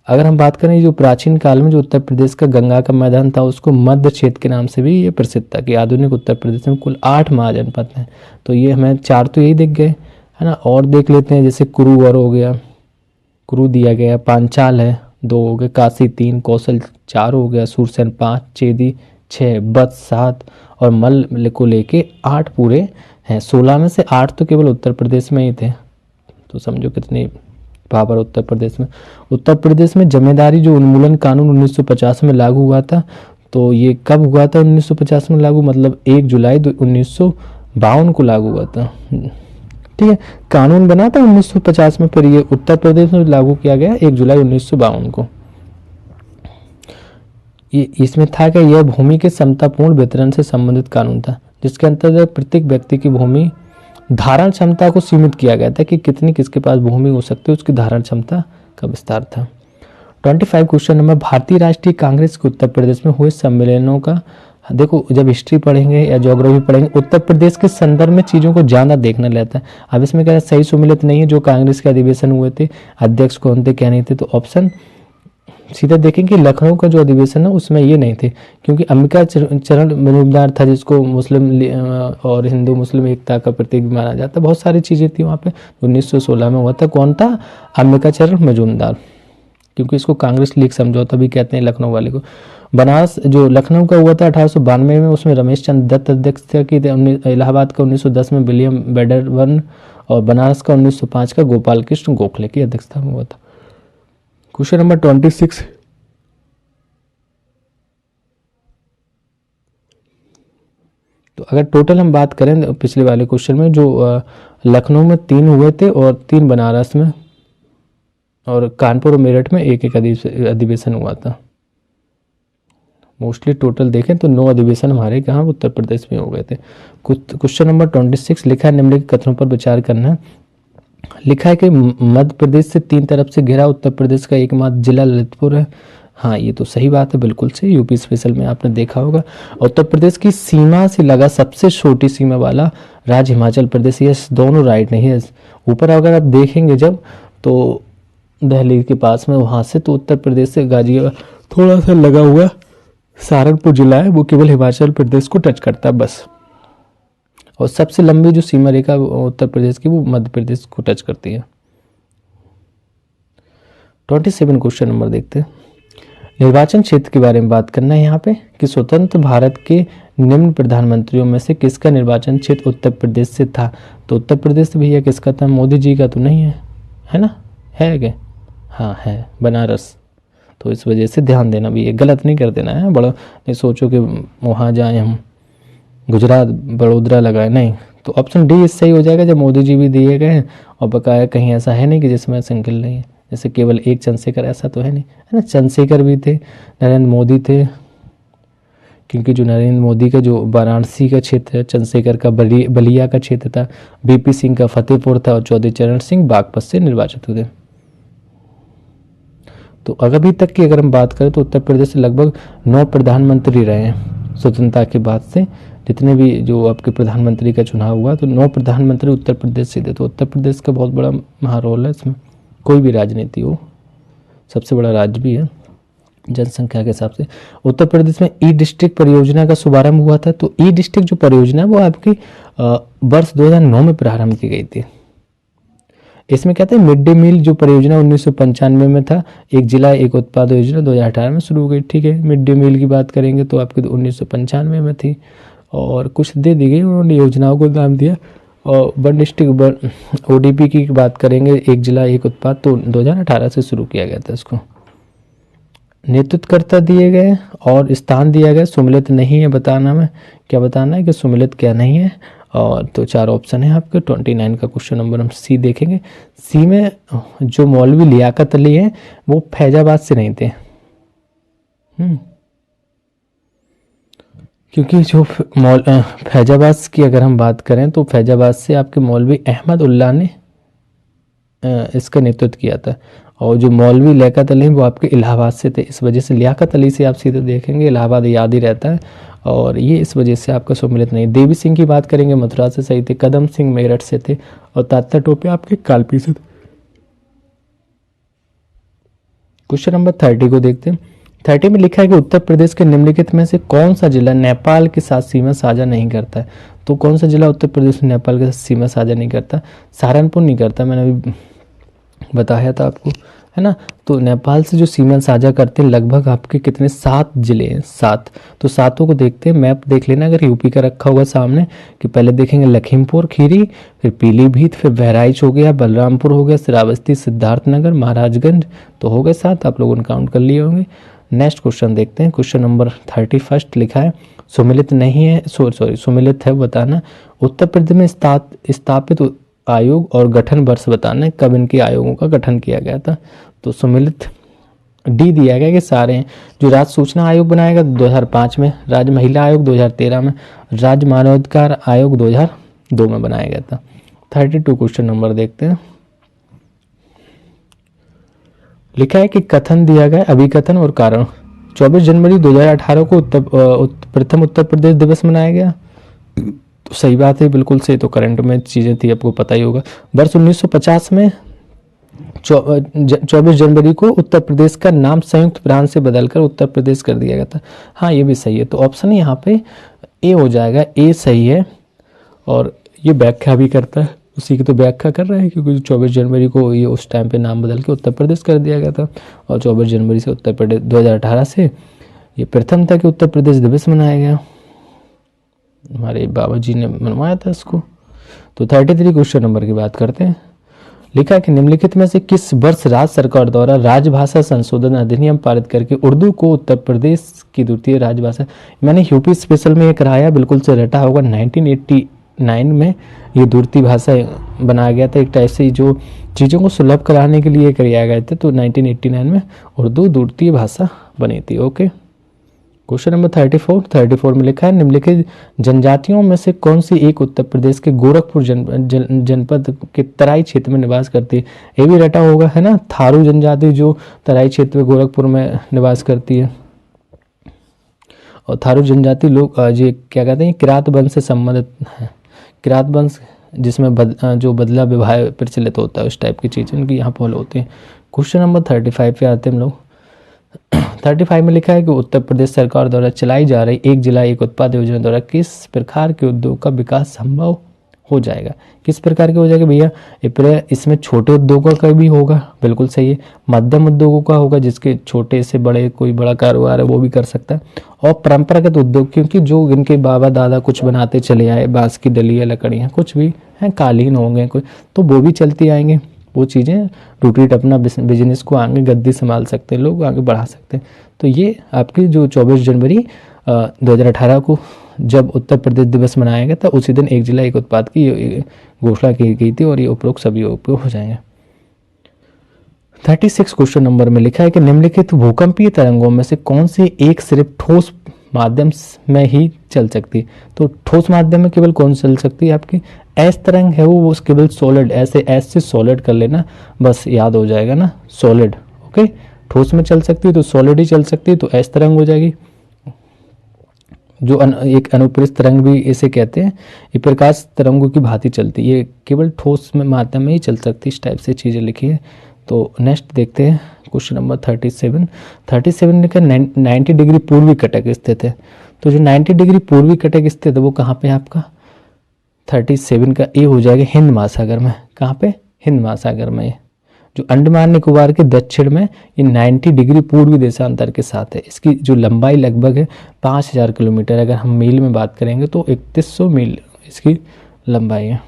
अगर हम बात करें जो प्राचीन काल में जो उत्तर प्रदेश का गंगा का मैदान था, उसको मध्य क्षेत्र के नाम से भी ये प्रसिद्ध था, कि आधुनिक उत्तर प्रदेश में कुल 8 महाजनपद हैं। तो ये हमें 4 तो यही दिख गए है ना, और देख लेते हैं, जैसे कुरुवर हो गया, कुरु दिया गया, पांचाल है 2 हो गए, काशी 3, कौशल 4 हो गया, सूरसेन 5, चेदी 6, बत्स 7, और मल्ल को लेके 8 पूरे हैं। 16 में से 8 तो केवल उत्तर प्रदेश में ही थे, तो समझो कितनी पावर उत्तर प्रदेश में। उत्तर प्रदेश में जमींदारी जो उन्मूलन कानून 1950 में लागू हुआ था, तो ये कब हुआ था 1950 में लागू, मतलब 1 जुलाई 1952 को लागू हुआ था, ठीक है। कानून बना था 1950 में, फिर ये उत्तर प्रदेश में लागू किया गया 1 जुलाई 1952 को। ये इसमें था कि यह भूमि के समतापूर्ण वितरण से संबंधित कानून था, जिसके अंतर्गत प्रत्येक व्यक्ति की भूमि धारण क्षमता को सीमित किया गया था, कि कितनी किसके पास भूमि हो सकती है, उसकी धारण क्षमता का विस्तार था। 25 क्वेश्चन नंबर, भारतीय राष्ट्रीय कांग्रेस के उत्तर प्रदेश में हुए सम्मेलनों का, देखो जब हिस्ट्री पढ़ेंगे या ज्योग्राफी पढ़ेंगे, उत्तर प्रदेश के संदर्भ में चीज़ों को ज़्यादा देखना रहता है। अब इसमें क्या सही सुमिलित नहीं है, जो कांग्रेस के अधिवेशन हुए थे, अध्यक्ष कौन थे क्या नहीं थे, तो ऑप्शन सीधा देखेंगे लखनऊ का जो अधिवेशन है उसमें ये नहीं थे, क्योंकि अंबिका चरण मजूमदार था, जिसको मुस्लिम और हिंदू मुस्लिम एकता का प्रतीक माना जाता है। बहुत सारी चीज़ें थी वहाँ पे। 1916 में हुआ था, कौन था? अंबिका चरण मजूमदार, क्योंकि इसको कांग्रेस लीग समझौता भी कहते हैं लखनऊ वाले को। बनारस जो लखनऊ का हुआ था 1892 में, उसमें रमेश चंद्र दत्त अध्यक्षता की थी। इलाहाबाद का 1910 में विलियम बेडरवन, और बनारस का 1905 का गोपाल कृष्ण गोखले की अध्यक्षता में हुआ था। क्वेश्चन नंबर 26, तो अगर टोटल हम बात करें तो पिछले वाले क्वेश्चन में जो लखनऊ में 3 हुए थे और 3 बनारस में, और कानपुर और मेरठ में एक एक अधिवेशन हुआ था। मोस्टली टोटल देखें तो 9 अधिवेशन हमारे कहाँ उत्तर प्रदेश में हो गए थे। क्वेश्चन नंबर 26 लिखा है निम्नलिखित कथनों पर विचार करना है। लिखा है कि मध्य प्रदेश से 3 तरफ से घिरा उत्तर प्रदेश का एकमात्र जिला ललितपुर है। हाँ, ये तो सही बात है, बिल्कुल सही। यूपी स्पेशल में आपने देखा होगा। उत्तर प्रदेश की सीमा से लगा सबसे छोटी सीमा वाला राज्य हिमाचल प्रदेश। ये दोनों राइट नहीं है। ऊपर अगर आप देखेंगे जब, तो दिल्ली के पास में वहाँ से, तो उत्तर प्रदेश से गाजियाबाद थोड़ा सा लगा हुआ सहारनपुर जिला है, वो केवल हिमाचल प्रदेश को टच करता है बस। और सबसे लंबी जो सीमा रेखा उत्तर प्रदेश की, वो मध्य प्रदेश को टच करती है। 27 क्वेश्चन नंबर देखते हैं। निर्वाचन क्षेत्र के बारे में बात करना है यहाँ पे कि स्वतंत्र भारत के निम्न प्रधानमंत्रियों में से किसका निर्वाचन क्षेत्र उत्तर प्रदेश से था। तो उत्तर प्रदेश से भैया किसका था? मोदी जी का तो नहीं है, है ना? है क्या? हाँ है, बनारस। तो इस वजह से ध्यान देना भी है, गलत नहीं कर देना है। बड़ा नहीं सोचो कि वहाँ जाएं हम, गुजरात बड़ोदरा लगाए, नहीं। तो ऑप्शन डी सही हो जाएगा जब मोदी जी भी दिए गए हैं, और बकाया कहीं ऐसा है नहीं कि जिसमें संकल नहीं है। जैसे केवल एक चंद्रशेखर, ऐसा तो है नहीं, है ना? चंद्रशेखर भी थे, नरेंद्र मोदी थे, क्योंकि जो नरेंद्र मोदी का जो वाराणसी का क्षेत्र है, चंद्रशेखर का बलिया का क्षेत्र था, बीपी सिंह का फतेहपुर था, और चौधरी चरण सिंह बागपत से निर्वाचित हुए थे। तो अभी तक की अगर हम बात करें तो उत्तर प्रदेश से लगभग 9 प्रधानमंत्री रहे हैं स्वतंत्रता के बाद से। जितने भी जो आपके प्रधानमंत्री का चुनाव हुआ, तो 9 प्रधानमंत्री उत्तर प्रदेश से थे। तो उत्तर प्रदेश का बहुत बड़ा महारोल है इसमें, कोई भी राजनीति हो। सबसे बड़ा राज्य भी है जनसंख्या के हिसाब से। उत्तर प्रदेश में ई डिस्ट्रिक्ट परियोजना का शुभारंभ हुआ था। तो ई डिस्ट्रिक्ट जो परियोजना है वो आपकी वर्ष 2009 में प्रारंभ की गई थी। इसमें क्या था, मिड डे मील जो परियोजना 1995 में था, एक जिला एक उत्पाद योजना 2018 में शुरू हो गई। ठीक है, मिड डे मील की बात करेंगे तो आपकी 1995 में थी, और कुछ दे दी गई, उन्होंने योजनाओं को नाम दिया। और वन डिस्ट्रिक्ट ODP की बात करेंगे, एक जिला एक उत्पाद, तो 2018 से शुरू किया गया था इसको। नेतृत्वकर्ता दिए गए और स्थान दिया गया, सुमिलित नहीं है बताना में। क्या बताना है कि सुमिलित क्या नहीं है। और तो 4 ऑप्शन है आपके। 29 का क्वेश्चन नंबर हम सी देखेंगे। सी में जो मौलवी लियाकत अली है वो फैजाबाद से नहीं थे। क्योंकि जो फैजाबाद की अगर हम बात करें तो फैजाबाद से आपके मौलवी अहमद उल्लाह ने इसका नेतृत्व किया था। और जो मौलवी लियाकत अली वो आपके इलाहाबाद से थे। इस वजह से लियाकत अली से आप सीधे देखेंगे, इलाहाबाद याद ही रहता है, और ये इस वजह से आपका सम्मिलित नहीं। देवी सिंह की बात करेंगे, मथुरा से सही थे। कदम सिंह मेरठ से थे, और तात्या टोपे आपके कालपी से थे। क्वेश्चन नंबर 30 को देखते हैं। 30 में लिखा है कि उत्तर प्रदेश के निम्नलिखित में से कौन सा जिला नेपाल के साथ सीमा साझा नहीं करता है। तो कौन सा जिला उत्तर प्रदेश में नेपाल के साथ सीमा साझा नहीं करता? सहारनपुर नहीं करता, मैंने अभी बताया था आपको, है ना। तो नेपाल से जो सीमा साझा करते हैं लगभग आपके कितने, 7 जिले हैं, 7। तो 7 को देखते हैं। मैप देख लेना अगर यूपी का रखा हुआ सामने, कि पहले देखेंगे लखीमपुर खीरी, फिर पीलीभीत, फिर बहराइच हो गया, बलरामपुर हो गया, श्रावस्ती, सिद्धार्थनगर, महाराजगंज, तो हो गए 7। आप लोगों ने काउंट कर लिए होंगे। नेक्स्ट क्वेश्चन देखते हैं। क्वेश्चन नंबर 31 लिखा है, सुमिलित नहीं है, सॉरी सुमिलित है बताना। उत्तर प्रदेश में स्थापित आयोग और गठन वर्ष बताना है, कब इनके आयोगों का गठन किया गया था। तो सुमिलित डी दिया गया कि सारे हैं। जो राज्य सूचना आयोग बनाया गया 2005 में, राज्य महिला आयोग 2013 में, राज्य मानवाधिकार आयोग 2002 में बनाया गया था। 32 क्वेश्चन नंबर देखते हैं। लिखा है कि कथन दिया गया, अभिकथन और कारण। 24 जनवरी 2018 को प्रथम उत्तर प्रदेश दिवस मनाया गया। तो सही बात है, बिल्कुल सही। तो करंट में चीज़ें थी, आपको पता ही होगा। वर्ष 1950 में 24 जनवरी को उत्तर प्रदेश का नाम संयुक्त प्रांत से बदलकर उत्तर प्रदेश कर दिया गया था। हाँ, ये भी सही है। तो ऑप्शन यहाँ पे ए हो जाएगा, ए सही है, और ये व्याख्या भी करता है। उसी की तो व्याख्या कर रहा है, क्योंकि 24 जनवरी को ये उस टाइम पे नाम बदल के उत्तर प्रदेश कर दिया गया था, और 24 जनवरी से उत्तर प्रदेश 2018 से ये प्रथम था कि उत्तर प्रदेश दिवस मनाया गया। हमारे बाबा जी ने मनवाया था इसको। तो 33 क्वेश्चन नंबर की बात करते हैं। लिखा है कि निम्नलिखित में से किस वर्ष राज्य सरकार द्वारा राजभाषा संशोधन अधिनियम पारित करके उर्दू को उत्तर प्रदेश की द्वितीय राजभाषा, मैंने यूपी स्पेशल में ये कराया, बिल्कुल से रटा होगा। 1989 में ये द्वितीय भाषा बनाया गया था। एक टाइप से जो चीज़ों को सुलभ कराने के लिए कराया गया था, तो 1989 में उर्दू द्वितीय भाषा बनी थी। ओके, क्वेश्चन नंबर 34 में लिखा है निम्नलिखित जनजातियों में से कौन सी एक उत्तर प्रदेश के गोरखपुर जनपद के तराई क्षेत्र में निवास करती है। ये भी रटा होगा, है ना। थारू जनजाति जो तराई क्षेत्र में गोरखपुर में निवास करती है, और थारू जनजाति लोग ये क्या कहते हैं, किरात वंश से संबंधित है। किरात वंश जिसमें जो बदला विवाह प्रचलित होता है, उस टाइप की चीज़ें उनकी यहाँ फॉलो होती है। क्वेश्चन नंबर 35 पे आते हैं हम लोग। 35 में लिखा है कि उत्तर प्रदेश सरकार द्वारा चलाई जा रही एक जिला एक उत्पाद योजना द्वारा किस प्रकार के उद्योग का विकास संभव हो जाएगा। किस प्रकार के हो जाएगा भैया, इसमें छोटे उद्योगों का भी होगा, बिल्कुल सही है। मध्यम उद्योगों का होगा, जिसके छोटे से बड़े कोई बड़ा कारोबार है वो भी कर सकता है। और परंपरागत उद्योग, क्योंकि जो इनके बाबा दादा कुछ बनाते चले आए, बांस की डलियाँ, लकड़ियाँ, कुछ भी हैं, कालीन होंगे कोई, तो वो भी चलती आएंगे। वो चीज़ें रूटीट अपना बिजनेस को आगे गद्दी संभाल सकते हैं, लोग आगे बढ़ा सकते हैं। तो ये आपकी जो 24 जनवरी 2018 को जब उत्तर प्रदेश दिवस मनाया गया था, उसी दिन एक जिला एक उत्पाद की घोषणा की गई थी, और ये उपरोक्त सभी उपयोग हो जाएंगे। 36 क्वेश्चन नंबर में लिखा है कि निम्नलिखित भूकंपीय तरंगों में से कौन सी एक सिर्फ ठोस माध्यम में ही चल सकती है। तो ठोस माध्यम में केवल कौन चल सकती है, आपकी एस तरंग है वो केवल सॉलिड, ऐसे एस से सॉलिड कर लेना, बस याद हो जाएगा ना, सॉलिड। ओके, ठोस में चल सकती है तो सॉलिड ही चल सकती है, तो एस तरंग हो जाएगी। जो एक अनुप्रस्थ तरंग भी इसे कहते हैं, ये प्रकाश तरंगों की भांति चलती है, ये केवल ठोस में माध्यम में ही चल सकती है। इस टाइप से चीज़ें लिखी है। तो नेक्स्ट देखते हैं क्वेश्चन नंबर 37 लिखा 90 डिग्री पूर्वी कटक स्थित है। तो जो 90 डिग्री पूर्वी कटक स्थित है वो कहाँ पे है आपका, 37 का ए हो जाएगा हिंद महासागर में। कहाँ पे, हिंद महासागर में। जो अंडमान निकोबार के दक्षिण में ये 90 डिग्री पूर्वी देशांतर के साथ है। इसकी जो लंबाई लगभग है 5000 किलोमीटर, अगर हम मील में बात करेंगे तो 3100 मील इसकी लंबाई है।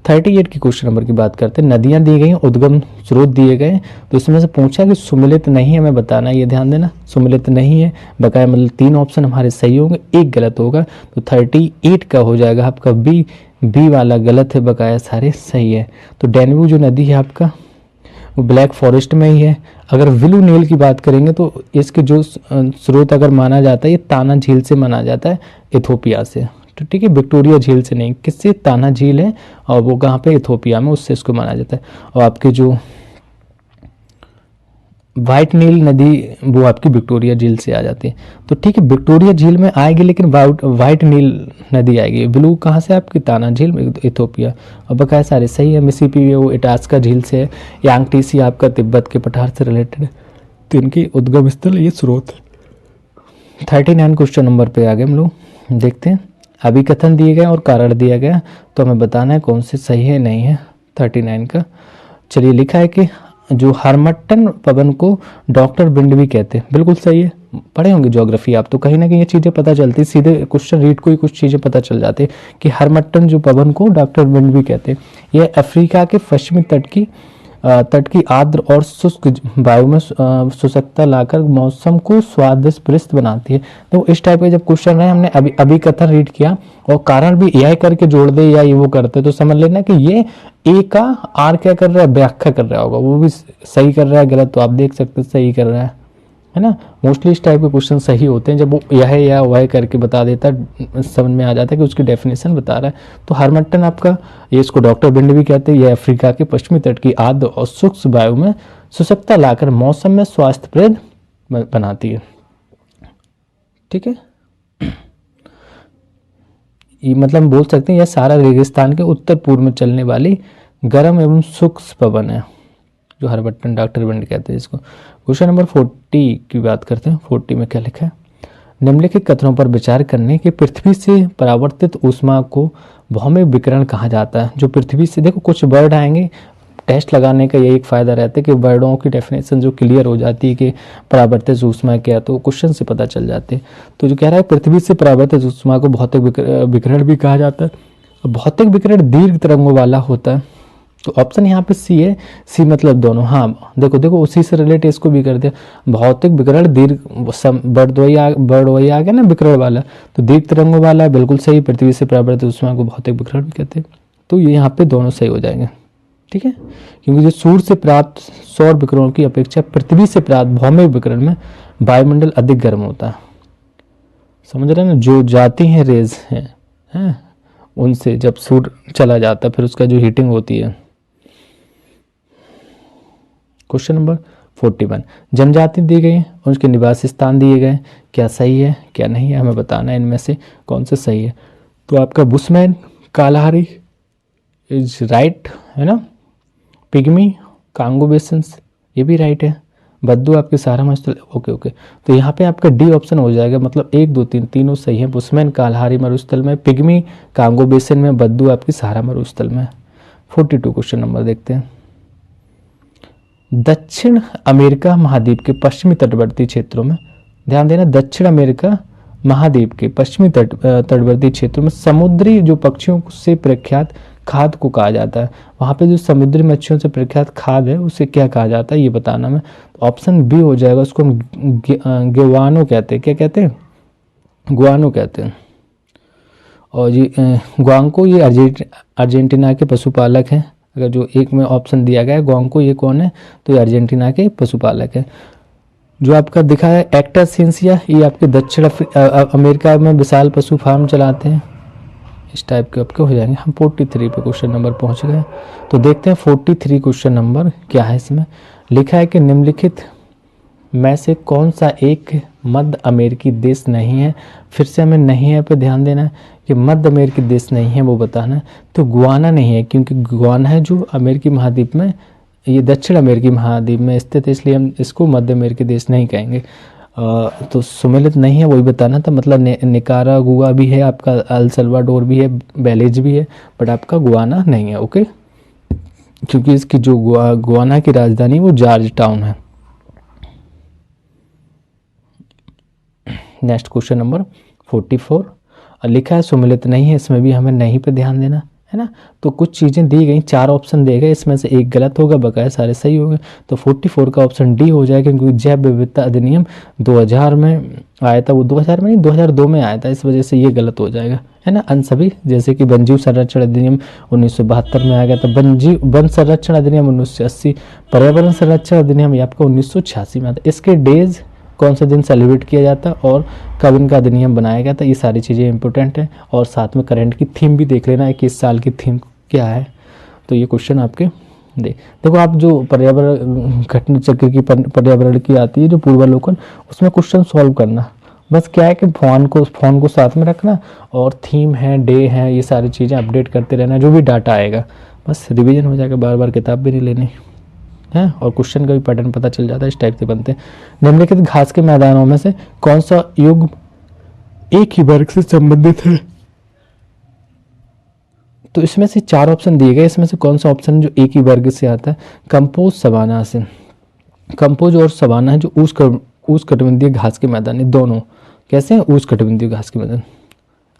38 की क्वेश्चन नंबर की बात करते हैं। नदियां दी गई, उद्गम स्रोत दिए गए, तो इसमें से पूछा कि सुमिलित नहीं है, हमें बताना, ये ध्यान देना, सुमिलित नहीं है बकाया, मतलब 3 ऑप्शन हमारे सही होंगे, एक गलत होगा। तो 38 का हो जाएगा आपका बी वाला गलत है, बकाया सारे सही है। तो डैन्यूब जो नदी है आपका वो ब्लैक फॉरेस्ट में ही है। अगर ब्लू नील की बात करेंगे तो इसके जो स्रोत अगर माना जाता है, ये ताना झील से माना जाता है, इथोपिया से। तो ठीक है, विक्टोरिया झील से नहीं, किससे, ताना झील है, और वो कहाँ पे, इथोपिया में, उससे इसको माना जाता है। और आपके जो वाइट नील नदी वो आपकी विक्टोरिया झील से आ जाती है। तो ठीक है, विक्टोरिया झील में आएगी, लेकिन वाइट नील नदी आएगी। ब्लू कहाँ से, आपकी ताना झील में, इथोपिया। और बकाया सारे सही है। मिसिसिपी वो इटास्का झील से है। यांगटीसी आपका तिब्बत के पठार से रिलेटेड है, तो इनकी उद्गम स्थल ये स्रोत है। 39 क्वेश्चन नंबर पे आ गए हम लोग, देखते हैं। अभिकथन दिए गए और कारण दिया गया, तो हमें बताना है कौन से सही है नहीं है 39 का। चलिए, लिखा है कि जो हरमट्टन पवन को डॉक्टर विंड भी कहते हैं, बिल्कुल सही है। पढ़े होंगे ज्योग्राफी आप, तो कहीं ना कहीं ये चीज़ें पता चलती, सीधे क्वेश्चन रीड को ही कुछ चीज़ें पता चल जाती कि हरमट्टन जो पवन को डॉक्टर विंड भी कहते हैं, यह अफ्रीका के पश्चिमी तट की आर्द्र और शुष्क वायु में शुष्कता लाकर मौसम को स्वादिष्ट बनाती है। तो इस टाइप के जब क्वेश्चन रहे, हमने अभी कथन रीड किया और कारण भी एआई करके जोड़ दे या ये वो करते, तो समझ लेना कि ये ए का आर क्या कर रहा है, व्याख्या कर रहा होगा, वो भी सही कर रहा है गलत, तो आप देख सकते हैं सही कर रहा है ना। मोस्टली इस टाइप के क्वेश्चन सही होते हैं जब वो यह है या वह करके बता देता है, समझ में आ जाता है कि उसकी डेफिनेशन बता रहा है। तो हरमट्टन आपका, ये इसको डॉक्टर विंड भी कहते हैं, यह अफ्रीका के पश्चिमी तट की आर्द्र और शुष्क वायु में शुष्कता लाकर मौसम में स्वास्थ्यप्रद बनाती है। ठीक है, ये मतलब बोल सकते हैं यह सारा रेगिस्तान के उत्तर पूर्व में चलने वाली गर्म एवं शुष्क पवन है, जो हरमट्टन डॉक्टर विंड कहते हैं इसको। क्वेश्चन नंबर 40 की बात करते हैं। 40 में क्या लिखा है, निम्नलिखित कथनों पर विचार करने कि पृथ्वी से परावर्तित ऊष्मा को भौमिक विकिरण कहा जाता है। जो पृथ्वी से, देखो कुछ वर्ड आएंगे, टेस्ट लगाने का ये एक फ़ायदा रहता है कि वर्डों की डेफिनेशन जो क्लियर हो जाती है कि परावर्तित ऊष्मा क्या, तो क्वेश्चन से पता चल जाते हैं। तो जो कह रहा है पृथ्वी से परावर्तित ऊष्मा को भौतिक विकिरण भी कहा जाता है। भौतिक विकिरण दीर्घ तरंगों वाला होता है। तो ऑप्शन यहाँ पे सी है, सी मतलब दोनों। हाँ देखो देखो, उसी से रिलेट इसको भी कर दिया। भौतिक विकिरण दीर्घ, वर्ड वही आ गया ना विकिरण वाला, तो दीर्घ तरंगों वाला बिल्कुल सही। पृथ्वी से परावर्तित ऊष्मा को भौतिक विकिरण भी कहते हैं। तो ये यहाँ पे दोनों सही हो जाएंगे, ठीक है। क्योंकि जो सूर्य से प्राप्त सौर विकिरणों की अपेक्षा पृथ्वी से प्राप्त भौमिक विकिरण में वायुमंडल अधिक गर्म होता है। समझ रहे हैं ना, जो जाती हैं रेज हैं उनसे जब सूर्य चला जाता है फिर उसका जो हीटिंग होती है। क्वेश्चन नंबर 41, जनजाति दी गई है, उनके निवास स्थान दिए गए, क्या सही है क्या नहीं है, हमें बताना है इनमें से कौन से सही है। तो आपका बुशमैन, कालाहारी इज राइट है ना, पिग्मी, कांगो बेसिन्स ये भी राइट है, बद्दू आपके सहारा मरुस्थल, ओके ओके। तो यहाँ पे आपका डी ऑप्शन हो जाएगा, मतलब 1 2 3 तीनों सही है। बुशमैन कालाहारी मरुस्थल में, पिग्मी कांगो बेसिन में, बद्दू आपकी सहारा मरुस्थल में। 42 क्वेश्चन नंबर देखते हैं। दक्षिण अमेरिका महाद्वीप के पश्चिमी तटवर्ती क्षेत्रों में, ध्यान देना, दक्षिण अमेरिका महाद्वीप के पश्चिमी तटवर्ती क्षेत्रों में समुद्री जो पक्षियों से प्रख्यात खाद्य को कहा जाता है। वहाँ पे जो समुद्री मच्छियों से प्रख्यात खाद्य है उसे क्या कहा जाता है ये बताना में। ऑप्शन बी हो जाएगा, उसको हम ग्वानो कहते हैं। क्या कहते हैं? ग्वानो कहते हैं। और ये ग्वांको ये अर्जेंटीना के पशुपालक हैं। अगर जो एक में ऑप्शन दिया गया है ग्वांको, ये कौन है? तो ये अर्जेंटीना के पशुपालक है। जो आपका दिखा है एक्टर सिंसिया, ये आपके दक्षिण अमेरिका में विशाल पशु फार्म चलाते हैं। इस टाइप के आपके हो जाएंगे। हम 43 पे क्वेश्चन नंबर पहुंच गए। तो देखते हैं 43 क्वेश्चन नंबर क्या है। इसमें लिखा है कि निम्नलिखित में से कौन सा एक मध्य अमेरिकी देश नहीं है। फिर से हमें नहीं है पे ध्यान देना है कि मध्य अमेरिकी देश नहीं है वो बताना है। तो गुआना नहीं है, क्योंकि गुआना है जो अमेरिकी महाद्वीप में, ये दक्षिण अमेरिकी महाद्वीप में स्थित है, इसलिए हम इसको मध्य अमेरिकी देश नहीं कहेंगे। तो सुमेलित नहीं है वही बताना था। मतलब निकारागुआ भी है आपका, अल सल्वाडोर भी है, बेलीज भी है, बट आपका गुआना नहीं है। ओके, क्योंकि इसकी जो गुआना की राजधानी वो जॉर्ज टाउन है। नेक्स्ट क्वेश्चन नंबर 44 लिखा है सुमेलित नहीं है, इसमें भी हमें नहीं पे ध्यान देना है ना। तो कुछ चीज़ें दी गई, 4 ऑप्शन दिए गए, इसमें से एक गलत होगा, बकाया सारे सही होंगे। तो 44 का ऑप्शन डी हो जाएगा, क्योंकि जैव विविधता अधिनियम 2000 में आया था, वो 2000 में नहीं 2002 में आया था, इस वजह से ये गलत हो जाएगा है ना। अन्य सभी जैसे कि वन्यजीव संरक्षण अधिनियम 1972 में आ गया था, वन संरक्षण अधिनियम 1980, पर्यावरण संरक्षण अधिनियम ये आपका 1986 में आता है। इसके डेज कौन सा दिन सेलिब्रेट किया जाता है और कब इनका अधिनियम बनाया गया था, ये सारी चीज़ें इंपॉर्टेंट है। और साथ में करंट की थीम भी देख लेना है कि इस साल की थीम क्या है। तो ये क्वेश्चन आपके देखो, आप जो पर्यावरण घटना चक्र की पर्यावरण की आती है जो पूर्वावलोकन, उसमें क्वेश्चन सॉल्व करना। बस क्या है कि फोन को साथ में रखना, और थीम है, डे है, ये सारी चीज़ें अपडेट करते रहना, जो भी डाटा आएगा बस रिवीजन हो जाएगा, बार बार किताब भी नहीं लेनी है। और क्वेश्चन का भी पैटर्न पता चल जाता है, इस टाइप से बनते हैं। निम्नलिखित घास के मैदानों में से कौन सा युग एक ही वर्ग से संबंधित है? तो इसमें से 4 ऑप्शन दिए गए, इसमें से कौन सा ऑप्शन जो एक ही वर्ग से आता है? कंपोज सवाना से। कंपोज और सवाना है जो उष्णकटिबंधीय घास के मैदान है, दोनों कैसे हैं? उष्णकटिबंधीय घास के मैदान,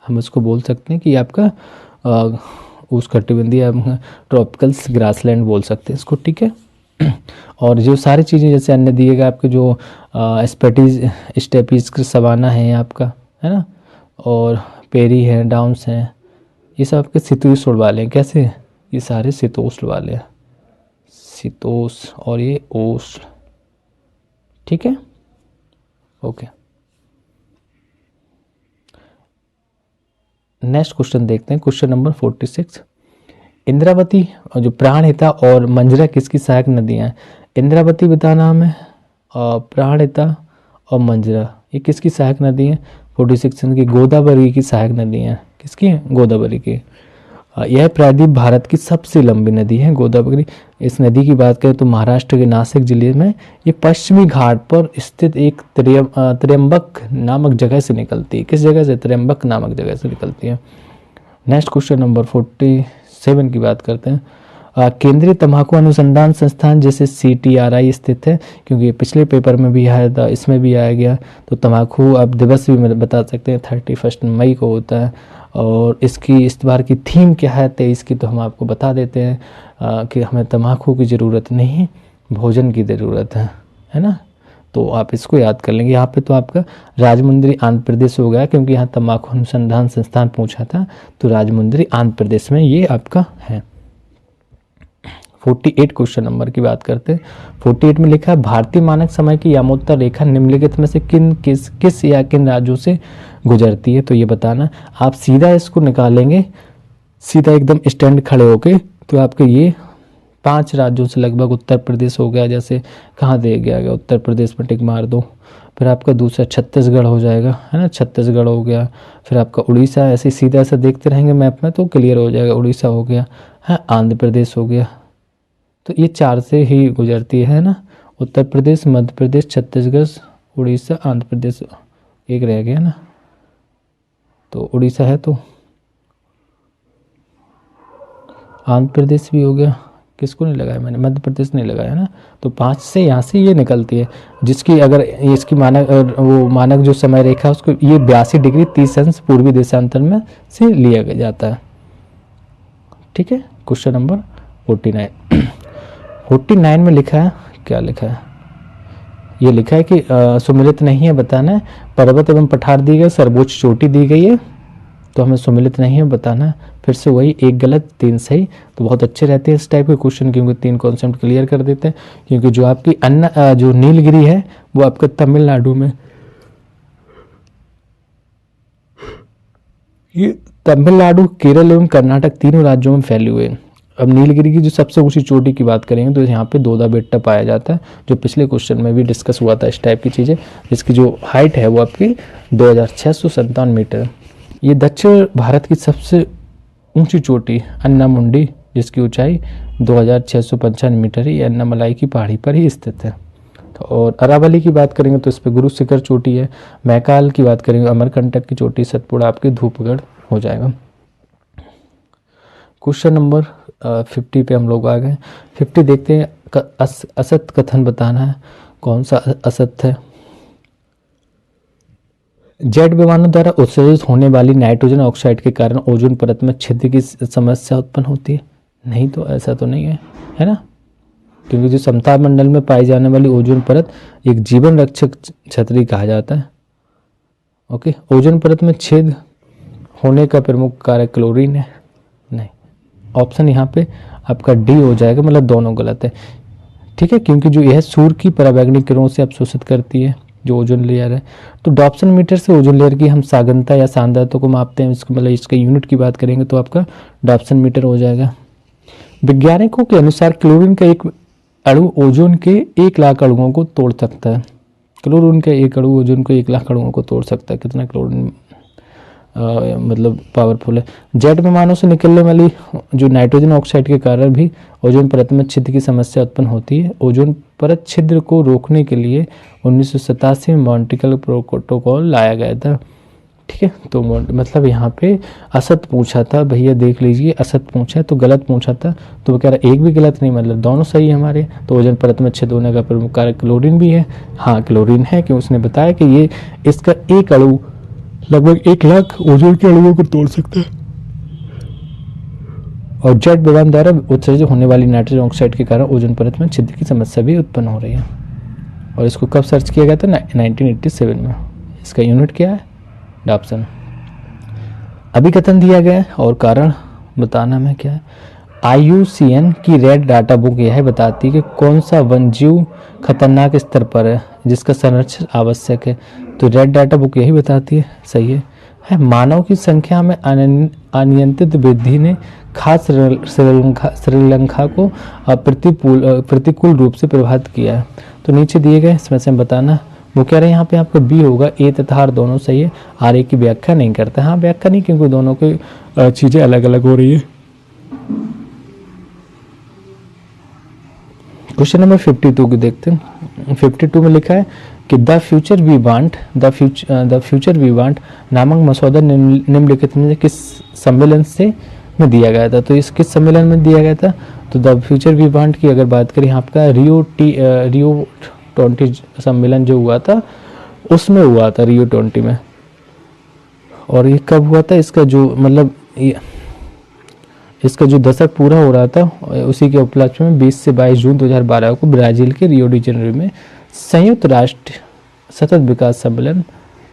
हम इसको बोल सकते हैं कि आपका उष्णकटिबंधीय ट्रॉपिकल ग्रासलैंड बोल सकते हैं इसको, ठीक है। और जो सारी चीज़ें जैसे अन्य दिएगा आपके जो स्टेपीज सवाना है आपका, है ना, और पेरी है, डाउन्स हैं, ये सब आपके शीतोष्ण वाले हैं। कैसे? ये सारे शीतोष्ण वाले हैं, शीतोष्ण और ये ओष्ण, ठीक है। ओके, नेक्स्ट क्वेश्चन देखते हैं, क्वेश्चन नंबर 46। इंद्रावती और जो प्राणहिता और मंजरा किसकी सहायक नदियाँ हैं? इंद्रावती बताना हमें, प्राणहिता और मंजरा ये किसकी सहायक नदी है? 46 की गोदावरी की सहायक नदी है। किसकी है? गोदावरी की। यह प्रायद्वीप भारत की सबसे लंबी नदी है गोदावरी। इस नदी की बात करें तो महाराष्ट्र के नासिक जिले में ये पश्चिमी घाट पर स्थित एक त्र्यंबक नामक जगह से निकलती है। किस जगह से? त्र्यंबक नामक जगह से निकलती है। नेक्स्ट क्वेश्चन नंबर 47 की बात करते हैं। केंद्रीय तंबाकू अनुसंधान संस्थान जैसे CTRI स्थित है, क्योंकि ये पिछले पेपर में भी आया था, इसमें भी आया गया। तो तंबाकू आप दिवस भी बता सकते हैं, 31 मई को होता है। और इसकी इस बार की थीम क्या है 23 की, तो हम आपको बता देते हैं कि हमें तंबाकू की ज़रूरत नहीं, भोजन की ज़रूरत है ना। तो आप इसको याद कर लेंगे। यहाँ पे तो आपका राजमुंद्री आंध्र प्रदेश हो गया, क्योंकि यहाँ तंबाकू अनुसंधान संस्थान पूछा था, तो राजमुंद्री आंध्र प्रदेश में ये आपका है। 48 क्वेश्चन नंबर की बात करते हैं। 48 में लिखा है भारतीय मानक समय की यामोत्तर रेखा निम्नलिखित में से किस या किन राज्यों से गुजरती है? तो ये बताना। आप सीधा इसको निकालेंगे, सीधा एकदम स्टैंड खड़े होके, तो आपके ये 5 राज्यों से लगभग उत्तर प्रदेश हो गया। जैसे कहाँ दे गया उत्तर प्रदेश में टिक मार दो। फिर आपका दूसरा छत्तीसगढ़ हो जाएगा, है ना, छत्तीसगढ़ हो गया। फिर आपका उड़ीसा, ऐसे सीधा ऐसा देखते रहेंगे मैप में तो क्लियर हो जाएगा। उड़ीसा हो गया है, आंध्र प्रदेश हो गया। तो ये 4 से ही गुजरती है ना, उत्तर प्रदेश, मध्य प्रदेश, छत्तीसगढ़, उड़ीसा, आंध्र प्रदेश। एक रह गया ना, तो उड़ीसा है, तो आंध्र प्रदेश भी हो गया। किसको नहीं लगाया मैंने? मध्य प्रदेश नहीं लगाया ना। तो 5 से यहाँ से ये निकलती है, जिसकी अगर इसकी मानक जो समय रेखा है उसको ये 82 डिग्री 30 अंश पूर्वी देशांतर में से लिया जाता है। ठीक है। क्वेश्चन नंबर 49 में लिखा है, क्या लिखा है? ये लिखा है कि सुमिलित नहीं है, बताना है। पर्वत एवं पठार दी गई, सर्वोच्च चोटी दी गई है, तो हमें सुमिलित नहीं है बताना है। फिर से वही, 1 गलत 3 सही। तो बहुत अच्छे रहते हैं इस टाइप के क्वेश्चन, क्योंकि 3 कॉन्सेप्ट क्लियर कर देते हैं। क्योंकि जो आपकी जो नीलगिरी है वो आपका तमिलनाडु में, ये तमिलनाडु, केरल एवं कर्नाटक तीनों राज्यों में फैले हुए हैं। अब नीलगिरी की जो सबसे ऊंची चोटी की बात करेंगे तो यहाँ पे दोदा बेट्टा पाया जाता है, जो पिछले क्वेश्चन में भी डिस्कस हुआ था इस टाइप की चीज़ें। जिसकी जो हाइट है वो आपकी 2657 मीटर। ये दक्षिण भारत की सबसे ऊंची चोटी अन्नामुंडी, जिसकी ऊंचाई 2655 मीटर है, ये अन्नामलाई की पहाड़ी पर ही स्थित है। और अरावली की बात करेंगे तो इस पर गुरु शिखर चोटी है। मैकाल की बात करेंगे, अमरकंटक की चोटी, सतपुड़ा आपके धूपगढ़ हो जाएगा। क्वेश्चन नंबर 50 पे हम लोग आ गए। 50 देखते हैं, असत कथन बताना है। कौन सा असत है? जेट विमानों द्वारा उत्सर्जित होने वाली नाइट्रोजन ऑक्साइड के कारण ओजोन परत में छिद्र की समस्या उत्पन्न होती है। नहीं, तो ऐसा तो नहीं है ना, क्योंकि जो समताप मंडल में पाई जाने वाली ओजोन परत एक जीवन रक्षक छतरी कहा जाता है। ओके, ओजोन परत में छेद होने का प्रमुख कारक क्लोरीन है। नहीं, ऑप्शन यहाँ पे आपका डी हो जाएगा, मतलब दोनों गलत है। ठीक है, क्योंकि जो यह सूर्य की पराबैंगनी किरणों से अवशोषित करती है, जो ओजोन लेयर है। तो डॉप्सन मीटर से ओजोन लेयर की हम सागनता या सांद्रता को मापते हैं। इसको मतलब इसके यूनिट की बात करेंगे तो आपका डॉप्सन मीटर हो जाएगा। वैज्ञानिकों के अनुसार क्लोरीन का एक अणु ओजोन के 1 लाख अणुओं को तोड़ सकता है। क्लोरीन का एक अणु ओजोन को 1 लाख अणुओं को तोड़ सकता है। कितना क्लोरीन मतलब पावरफुल है। जेट विमानों से निकलने वाली जो नाइट्रोजन ऑक्साइड के कारण भी ओजोन परत में छिद्र की समस्या उत्पन्न होती है। ओजोन परत छिद्र को रोकने के लिए 1987 में मॉन्ट्रियल प्रोटोकॉल लाया गया था। ठीक है, तो मतलब यहाँ पे असत पूछा था भैया, देख लीजिए, असत पूछा है तो गलत पूछा था, तो वो कह रहा एक भी गलत नहीं, मतलब दोनों सही है हमारे। तो ओजोन परत में छिद्र होने का प्रमुख कारक क्लोरीन भी है। हाँ, क्लोरीन है, क्योंकि उसने बताया कि ये इसका एक अणु लगभग 1 लाख ओजोन के अणुओं को तोड़ सकता है। और जेट विमान द्वारा उत्सर्जित होने वाली नाइट्रोजन ऑक्साइड के कारण ओजोन परत में छिद्र की समस्या भी उत्पन्न हो रही है। और इसको कब सर्च किया गया था? 1987 में। इसका यूनिट क्या है? डॉप्सन। अभिकथन दिया गया है और कारण बताना में क्या है। IUCN की रेड डाटा बुक यह बताती है कि कौन सा वन्यजीव खतरनाक स्तर पर है, जिसका संरक्षण आवश्यक है। तो रेड डाटा बुक यही बताती है, सही है। मानव की संख्या में अनियंत्रित वृद्धि ने खास श्रीलंका को प्रतिकूल रूप से प्रभावित किया है। तो नीचे दिए गए इसमें से बताना। वो कह रहे हैं यहाँ पे आपका बी होगा, ए तथा आर दोनों सही है। आर ए की व्याख्या नहीं करता। हाँ, व्याख्या नहीं, क्योंकि दोनों की चीज़ें अलग अलग हो रही है। क्वेश्चन नंबर 52 को देखते हैं। 52 में लिखा है कि द फ्यूचर वी वांट नामक मसौदा निम्नलिखित में से किस सम्मेलन से में दिया गया था। तो इस किस सम्मेलन में दिया गया था? तो द फ्यूचर वी वांट की अगर बात करें आपका रियो 20 सम्मेलन जो हुआ था उसमें हुआ था, रियो 20 में। और ये कब हुआ था? इसका जो मतलब इसका जो दशक पूरा हो रहा था उसी के उपलक्ष्य में 20 से 22 जून 2012 को ब्राज़ील के रियो डी जेनेरो में संयुक्त राष्ट्र सतत विकास सम्मेलन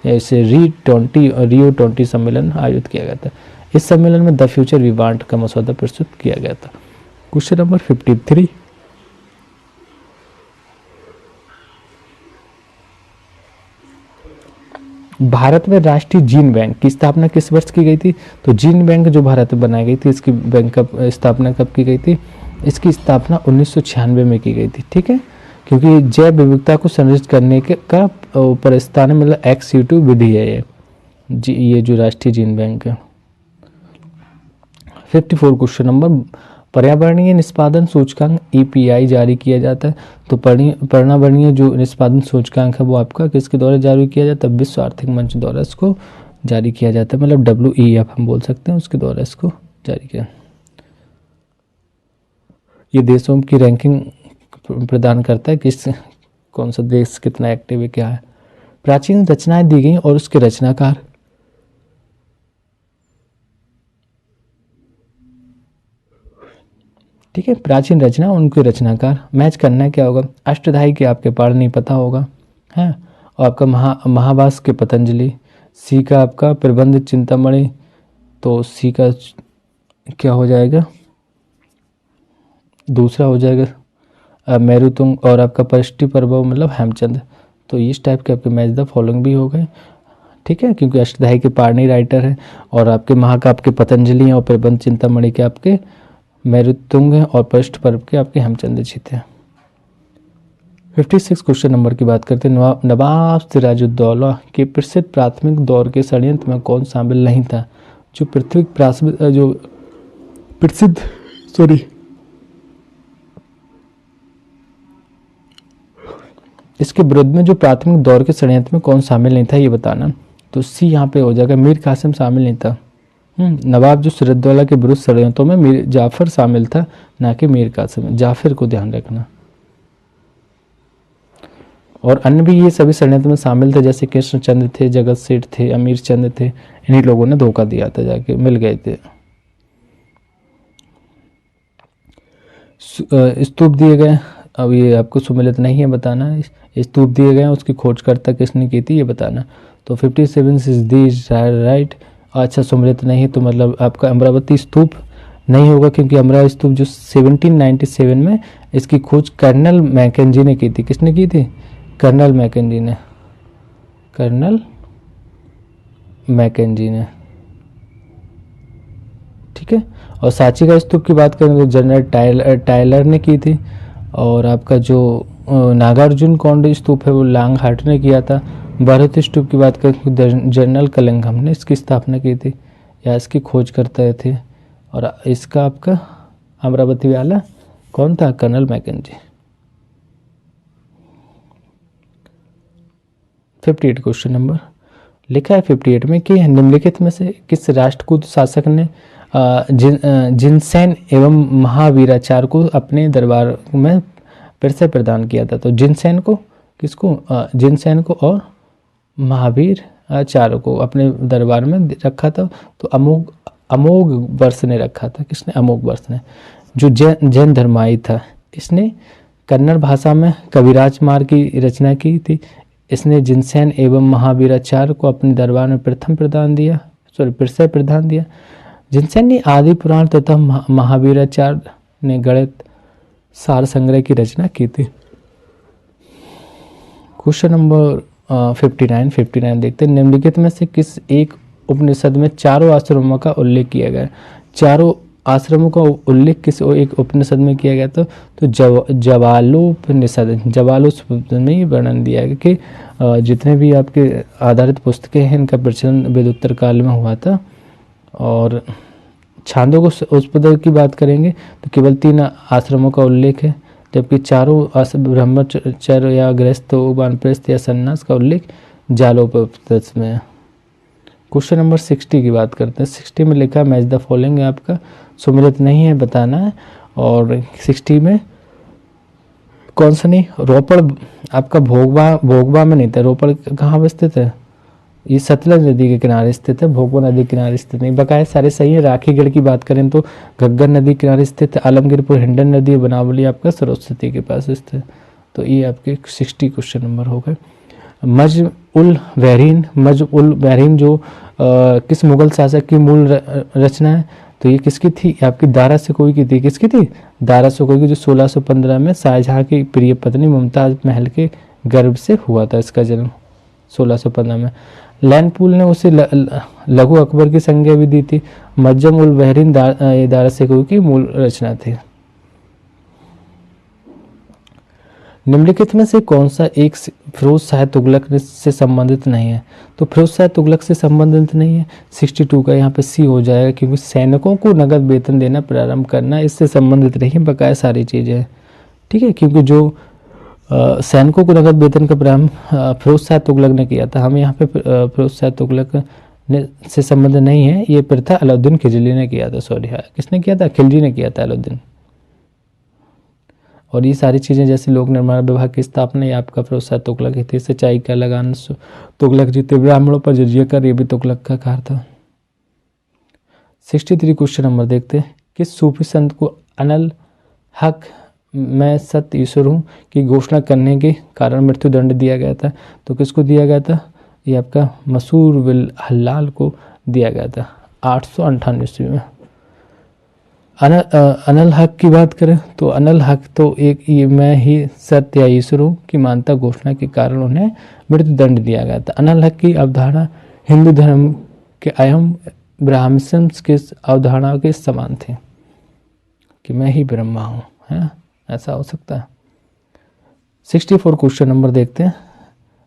इसे रियो 20 सम्मेलन आयोजित किया गया था। इस सम्मेलन में द फ्यूचर वी वांट का मसौदा प्रस्तुत किया गया था। क्वेश्चन नंबर 53, भारत में राष्ट्रीय जीन बैंक की स्थापना किस वर्ष की गई थी? तो जीन बैंक जो भारत में बनाई गई थी, इसकी बैंक का स्थापना कब की गई थी? इसकी स्थापना 1996 में की गई थी। ठीक है, क्योंकि जैव विविधता को संरक्षित करने के का प्रस्तावना मतलब एक्स-U2 विधि है ये जो राष्ट्रीय जीन बैंक है। 54 क्वेश्चन नंबर, पर्यावरणीय निष्पादन सूचकांक EPI जारी किया जाता है। तो पर्यावरणीय जो निष्पादन सूचकांक है वो आपका किसके द्वारा जारी किया जाता है? विश्व आर्थिक मंच द्वारा इसको जारी किया जाता है, मतलब WEF हम बोल सकते हैं, उसके द्वारा इसको जारी किया। ये देशों की रैंकिंग प्रदान करता है किस कौन सा देश कितना एक्टिव है, क्या है। प्राचीन रचनाएं दी गई और उसके रचनाकार। ठीक है, प्राचीन रचना उनके रचनाकार। मैच करना क्या होगा? अष्टधाई के आपके पार नहीं पता होगा है, और आपका महाभास के पतंजलि। सी का आपका प्रबंध चिंतामणि, तो सी का क्या हो जाएगा? दूसरा हो जाएगा मेरुतुंग, और आपका परिष्टि पर्व मतलब हेमचंद। तो इस टाइप के आपके मैच द फॉलोइंग भी हो गए। ठीक है, क्योंकि अष्टधाई के पारणी राइटर है, और आपके महाकाव्य के पतंजलि हैं, और प्रबंध चिंतामणि के आपके मेरुतुंग हैं, और परिष्ट पर्व के आपके हेमचंद जीते हैं। 56 क्वेश्चन नंबर की बात करते हैं। नवाब सिराजुद्दौला के प्रसिद्ध प्राथमिक दौर के षड्यंत्र में कौन शामिल नहीं था? जो इसके विरुद्ध में जो प्राथमिक दौर के षड्यंत्र में कौन शामिल नहीं था ये बताना। तो सी यहाँ पे हो जाएगा, मीर कासिम शामिल नहीं था। नवाब जो सिराजुद्दौला के विरुद्ध षड्यंत्रों में मीर जाफर शामिल था, ना कि मीर कासिम। जाफर को ध्यान रखना। और अन्य भी ये सभी षड्यंत्र में शामिल थे, जैसे कृष्णचंद्र थे, जगत सेठ थे, अमीर चंद थे। इन्हीं लोगों ने धोखा दिया था, जाके मिल गए थे। स्तूप दिए गए, अब ये आपको सुमेलित नहीं है बताना। स्तूप दिए गए, उसकी खोजकर्ता किसने की थी ये बताना। तो 57 इज दी राइट। अच्छा, सुमेलित नहीं है तो मतलब आपका अमरावती स्तूप नहीं होगा, क्योंकि अमरावती स्तूप जो 1797 में इसकी खोज कर्नल मैकेंजी ने की थी। किसने की थी? कर्नल मैकेंजी ने। ठीक है, और सांची का स्तूप की बात करें तो जनरल टायलर ने की थी। और आपका जो नागार्जुन कोंड स्तूप है वो लांगहार्ट ने किया था। भरत स्तूप की बात करें तो जनरल कलिंघम ने इसकी स्थापना की थी, या इसकी खोज करते थे। और इसका आपका अमरावती वाला कौन था? Colonel McKenzie. 58 क्वेश्चन नंबर लिखा है 58 में कि निम्नलिखित में से किस राष्ट्रकूट शासक ने जिनसेन एवं महावीराचार्य को अपने दरबार में परिचय प्रदान किया था? तो जिनसेन को किसको? जिनसेन को और महावीर आचार्य को अपने दरबार में रखा था। तो अमोघ वर्ष ने रखा था। किसने? अमोघ वर्ष ने, जो जैन धर्माई था। इसने कन्नड़ भाषा में कविराज मार्ग की रचना की थी। इसने जिनसेन एवं महावीराचार्य को अपने दरबार में परिचय प्रदान दिया। जिनसेन ने आदि पुराण तथा महावीराचार्य ने गणित सार संग्रह की रचना की थी। क्वेश्चन नंबर 59 देखते हैं। निम्नलिखित में से किस एक उपनिषद में चारों आश्रमों का उल्लेख किया गया? चारों आश्रमों का उल्लेख किस एक उपनिषद में किया गया? तो जवालोपनिषद में ही वर्णन दिया गया कि जितने भी आपके आधारित पुस्तकें हैं इनका प्रचलन वेदोत्तर काल में हुआ था। और छांदों को उस पद की बात करेंगे तो केवल 3 आश्रमों का उल्लेख है। जबकि चारों ब्रह्मचर्य या गृहस्थ वानप्रस्थ या सन्यास का उल्लेख जालोपनिषद में है। क्वेश्चन नंबर 60 की बात करते हैं। 60 में लिखा मैच द फॉलोइंग, आपका सुमिलित नहीं है, बताना है। और 60 में कौन सा नहीं, रोपड़ आपका भोगवा में नहीं था। रोपड़ कहाँ पर स्थित है? ये सतलज नदी के किनारे स्थित है, भोगवा नदी के किनारे स्थित नहीं। बकाया सारे सही है। राखीगढ़ की बात करें तो घग्गर नदी किनारे स्थित है। आलमगीरपुर हिंडन नदी, बनावली आपका सरस्वती के पास स्थित है। तो ये आपके 60 क्वेश्चन नंबर हो गए। मज उल बहरीन जो किस मुगल शासक की मूल रचना है? तो ये किसकी थी? आपकी दारा सिकोई की थी। किसकी थी? दारा सिकोई की, जो 1615 में शाहजहां की प्रिय पत्नी मुमताज महल के गर्भ से हुआ था इसका जन्म 1615 में। लैंडपूल ने उसे लघु अकबर की संज्ञा भी दी थी। मज्जम उल बहरीन दारा सिकोई की मूल रचना थी। निम्नलिखित में से कौन सा एक फिरोज शाह तुगलक से संबंधित नहीं है? तो फिरोज शाह तुगलक से संबंधित नहीं है। 62 का यहाँ पे सी हो जाएगा, क्योंकि सैनिकों को नगद वेतन देना प्रारंभ करना इससे संबंधित नहीं है। बकाया सारी चीज़ें, ठीक है, क्योंकि जो सैनिकों को नगद वेतन का प्रारंभ फिरोज शाह तुगलक ने किया था। हम यहाँ पे फिरोज शाह तुगलक ने से संबंध नहीं है। ये प्रथा अलाउद्दीन खिलजी ने किया था। सॉरी, किसने किया था? खिलजी ने किया था, अलाउद्दीन। और ये सारी चीज़ें जैसे लोक निर्माण विभाग की स्थापना, ये आपका फिरोज शाह तुगलक ही थी। सिंचाई का लगान तुगलक जी थे। ब्राह्मणों पर जजिया कर, ये भी तुगलक का कार्य था। 63 क्वेश्चन नंबर देखते हैं। किस सूफी संत को अनल हक मैं सत्य ईश्वर हूँ की घोषणा करने के कारण मृत्यु दंड दिया गया था? तो किसको दिया गया था? ये आपका मसूर बिल हल्लाल को दिया गया था 858 ईस्वी में। अनल हक की बात करें तो अनल हक तो एक ये मैं ही सत्य या ईश्वर हूँ की मानता घोषणा के कारण उन्हें मृत्यु दंड दिया गया था। अनल हक की अवधारणा हिंदू धर्म के अहम ब्राह्मण्स के अवधारणा के समान थे कि मैं ही ब्रह्मा हूँ, है ऐसा हो सकता है। 64 क्वेश्चन नंबर देखते हैं।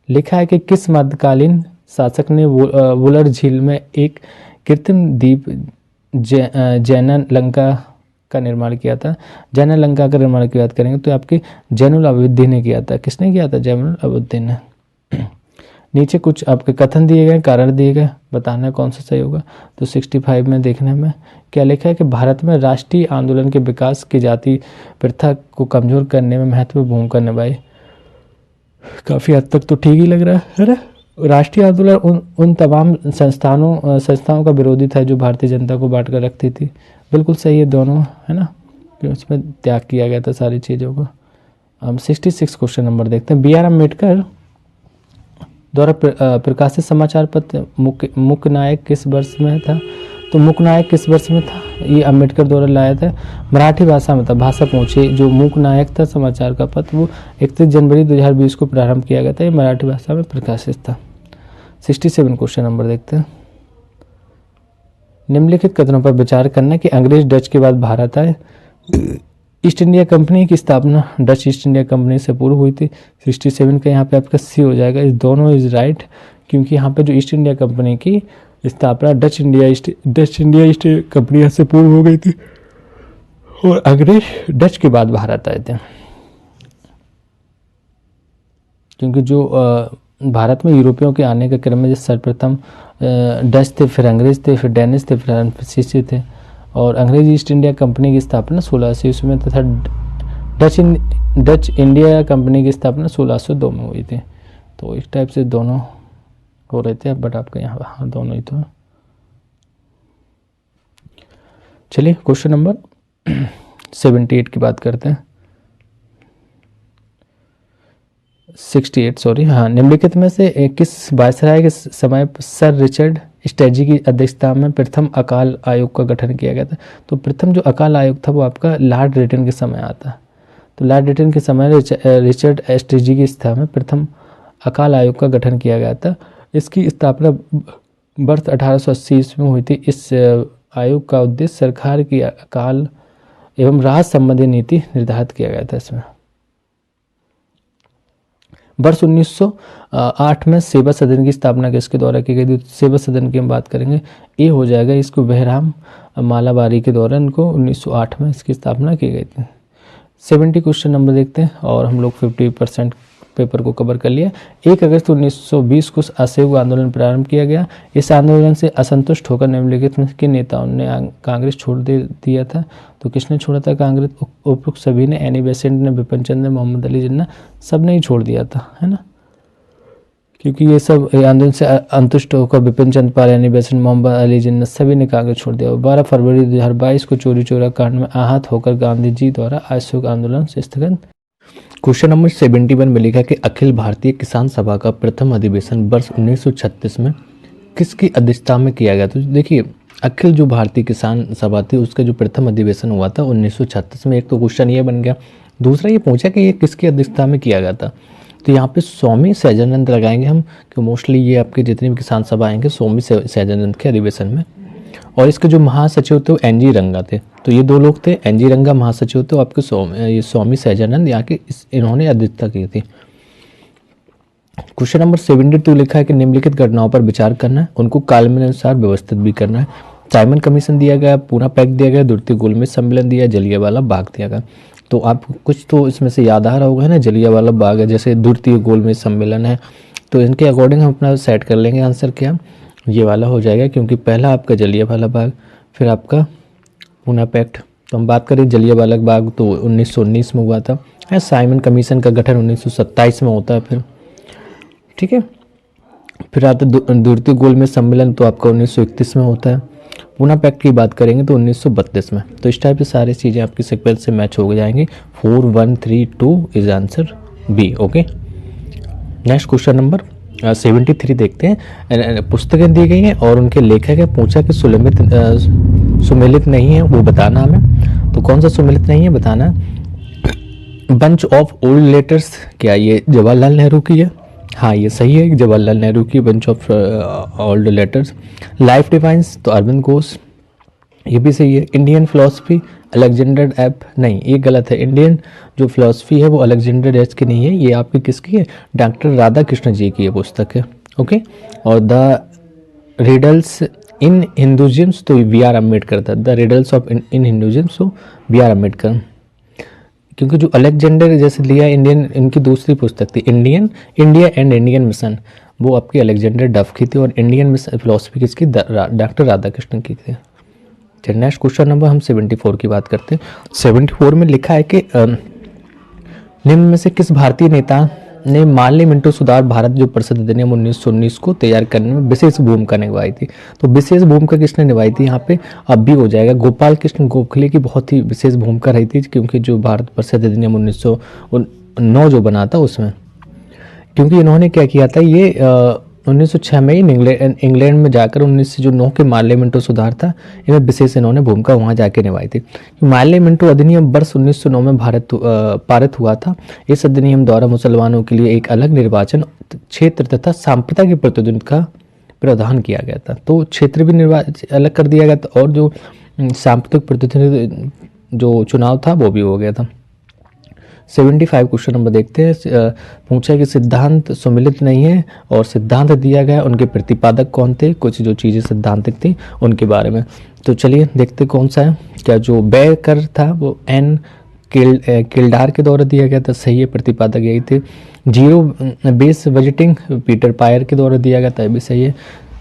लिखा है कि किस मध्यकालीन शासक ने वुलर झील में एक कृत्रिम द्वीप जैना लंका का निर्माण किया था? जैना लंका का निर्माण की बात करेंगे तो आपके जैनुल अबदीन ने किया था। किसने किया था? जैनुल अबदीन ने। नीचे कुछ आपके कथन दिए गए, कारण दिए गए, बताना कौन सा सही होगा। तो 65 में देखने में क्या लिखा है कि भारत में राष्ट्रीय आंदोलन के विकास की जाति प्रथा को कमजोर करने में महत्वपूर्ण भूमिका निभाई। काफ़ी हद तक तो ठीक ही लग रहा है ना। राष्ट्रीय आंदोलन उन तमाम संस्थाओं का विरोधी था जो भारतीय जनता को बांट कर रखती थी। बिल्कुल सही है दोनों, है ना, कि उसमें त्याग किया गया था सारी चीज़ों को। हम 66 क्वेश्चन नंबर देखते हैं। B.R. अम्बेडकर द्वारा प्रकाशित समाचार पत्र मुख्य नायक किस वर्ष में था? तो मुख्य नायक किस वर्ष में था? ये अम्बेडकर द्वारा लाया था, मराठी भाषा में था। भाषा पहुँचे जो मुख्य नायक था समाचार का पत्र, वो 31 जनवरी 2020 को प्रारंभ किया गया था। ये मराठी भाषा में प्रकाशित था। 67 क्वेश्चन नंबर देखते हैं। निम्नलिखित कथनों पर विचार करना कि अंग्रेज डच के बाद भारत आए। ईस्ट इंडिया कंपनी की स्थापना डच ईस्ट इंडिया कंपनी से पूर्व हुई थी। 67 का यहाँ पे आपका सी हो जाएगा। इस दोनों इज राइट, क्योंकि यहाँ पे जो ईस्ट इंडिया कंपनी की स्थापना डच इंडिया ईस्ट कंपनी से पूर्व हो गई थी और अंग्रेज डच के बाद भारत आए थे। क्योंकि जो भारत में यूरोपियों के आने के क्रम में सर्वप्रथम डच थे, फिर अंग्रेज थे, फिर डेनिश थे, फिर फ्रांसीसी थे। और अंग्रेज ईस्ट इंडिया कंपनी की स्थापना 1680 ईस्वी में तथा डच इंडिया कंपनी की स्थापना 1602 में हुई थी। तो इस टाइप से दोनों हो रहे थे, बट आपका यहाँ दोनों ही तो। चलिए क्वेश्चन नंबर 78 की बात करते हैं। 68 सॉरी, हाँ। निम्नलिखित में से किस वायसराय के समय सर रिचर्ड स्टैजी की अध्यक्षता में प्रथम अकाल आयोग का गठन किया गया था? तो प्रथम जो अकाल आयोग था वो आपका लॉर्ड रिटन के समय आता। तो लॉर्ड रिटन के समय रिचर्ड स्टैजी की स्थापना में प्रथम अकाल आयोग का गठन किया गया था। इसकी स्थापना वर्ष 1880 ईस्वी में हुई थी। इस आयोग का उद्देश्य सरकार की अकाल एवं राहत संबंधी नीति निर्धारित किया गया था। इसमें वर्ष 1908 में सेवा सदन की स्थापना किसके द्वारा की गई थी? सेवा सदन की हम बात करेंगे, ये हो जाएगा। इसको बहराम मालाबारी के द्वारा इनको 1908 में इसकी स्थापना की गई थी। 70 क्वेश्चन नंबर देखते हैं और हम लोग 50% पेपर को कवर कर लिया। 1 अगस्त 1920 को असहयोग आंदोलन प्रारंभ किया गया। इस आंदोलन से असंतुष्ट होकर निम्नलिखित में के नेताओं ने कांग्रेस छोड़ दिया था। तो किसने छोड़ा था कांग्रेस? उपरोक्त सभी ने, एनी बेसेंट ने, बिपिन चंद्र, मोहम्मद अली जिन्ना, सब ने ही छोड़ दिया था, है ना, क्योंकि ये सब आंदोलन से अंतुष्ट होकर बिपिन चंद्र पाल, एनी बेसेंट, मोहम्मद अली जिन्ना सभी ने कांग्रेस छोड़ दिया। 12 फरवरी 2022 को चोरी चोरा कांड में आहत होकर गांधी जी द्वारा असहयोग आंदोलन से स्थगन। क्वेश्चन नंबर 71 में लिखा कि अखिल भारतीय किसान सभा का प्रथम अधिवेशन वर्ष 1936 में किसकी अध्यक्षता में किया गया? तो देखिए, अखिल जो भारतीय किसान सभा थी उसका जो प्रथम अधिवेशन हुआ था 1936 में। एक तो क्वेश्चन ये बन गया। दूसरा ये पूछा कि ये किसकी अध्यक्षता में किया गया था। तो यहाँ पे स्वामी सहजानंद लगाएंगे हम, कि मोस्टली ये आपके जितने भी किसान सभा आएंगे स्वामी सहजानंद के अधिवेशन में। और इसके जो महासचिव थे वो एन.जी. रंगा थे। तो ये 2 लोग थे, एन.जी. रंगा महासचिव थे, आपके ये स्वामी सहजानंद यहाँ के इन्होंने अध्यक्षता की थी। क्वेश्चन नंबर 72 लिखा है कि निम्नलिखित घटनाओं पर विचार करना है, उनको कालानुसार व्यवस्थित भी करना है। साइमन कमीशन दिया गया, पूना पैक्ट दिया गया, द्वितीय गोलमेज सम्मेलन दिया, जलियांवाला बाग दिया गया। तो आप कुछ तो इसमें से याद आ रहा होगा ना, जलियांवाला बाग है, जैसे द्वितीय गोलमेज सम्मेलन है। तो इनके अकॉर्डिंग हम अपना सेट कर लेंगे आंसर क्या, ये वाला हो जाएगा, क्योंकि पहला आपका जलियांवाला बाग, फिर आपका पूना पैक्ट। तो हम बात करें जलियांवाला बाग तो 1919 में हुआ था। साइमन कमीशन का गठन 1927 में होता है फिर, ठीक है। फिर आता द्वितीय गोलमेज सम्मेलन तो आपका 1931 में होता है। पूना पैक्ट की बात करेंगे तो 1932 में। तो इस टाइप से सारी चीज़ें आपकी सीक्वेंस से मैच हो जाएंगी। 4 1 3 2 is answer B. Okay, next question number 73 देखते हैं। पुस्तकें दी गई हैं और उनके लेखक है, पूछा कि सुमेलित नहीं है वो बताना हमें। तो कौन सा सुमेलित नहीं है बताना है। बंच ऑफ ओल्ड लेटर्स, क्या ये जवाहरलाल नेहरू की है? हाँ, ये सही है, जवाहरलाल नेहरू की bunch of old letters. Life divines तो अरविंद घोष, ये भी सही है। इंडियन फिलोसफी अलेक्जेंडर एप, नहीं ये गलत है। इंडियन जो फिलोसफी है वो अलेक्जेंडर एच की नहीं है, ये आपकी किसकी है? डॉक्टर राधा कृष्ण जी की ये पुस्तक है। ओके, और द रिडल्स इन हिंदुइज्म तो वी आर अम्बेडकर था। The riddles of in Hinduism तो वी आर अम्बेडकर, क्योंकि जो अलेक्जेंडर जैसे लिया इंडियन, इनकी दूसरी पुस्तक थी इंडिया एंड इंडियन मिशन, वो आपकी अलेक्जेंडर डफ की थी। और इंडियन मिशन फिलोसफी किसकी? डॉक्टर राधा कृष्ण की थी। चलिए नेक्स्ट क्वेश्चन नंबर हम 74 की बात करते हैं। 74 में लिखा है कि निम्न में से किस भारतीय नेता ने मार्ली मिंटो सुधार भारत जो परिषद अधिनियम 1919 को तैयार करने में विशेष भूमिका निभाई थी? तो विशेष भूमिका किसने निभाई थी यहाँ पे? अब भी हो जाएगा, गोपाल कृष्ण गोखले की बहुत ही विशेष भूमिका रही थी, क्योंकि जो भारत परिषद अधिनियम 1909 जो बना था उसमें, क्योंकि इन्होंने क्या किया था, ये 1906 में ही इंग्लैंड में जाकर 1909 के मार्ले मिंटो सुधार था, इनमें विशेष इन्होंने भूमिका वहाँ जाके निभाई थी। मार्ले मिंटो अधिनियम वर्ष 1909 में पारित हुआ था। इस अधिनियम द्वारा मुसलमानों के लिए एक अलग निर्वाचन क्षेत्र तथा सांप्रदायिक के प्रतिनिधित्व का प्रावधान किया गया था। तो क्षेत्र भी अलग कर दिया गया था और जो सांप्रदायिक प्रतिनिधित्व जो चुनाव था वो भी हो गया था। 75 क्वेश्चन नंबर देखते हैं। पूछा कि सिद्धांत सम्मिलित नहीं है और सिद्धांत दिया गया, उनके प्रतिपादक कौन थे? कुछ जो चीज़ें सिद्धांतिक थी उनके बारे में। तो चलिए देखते कौन सा है। क्या जो बेकर था वो एन किल्डार के द्वारा दिया गया था, सही है, प्रतिपादक यही थे। Zero base budgeting Peter Pyhrr के द्वारा दिया गया था, भी सही है।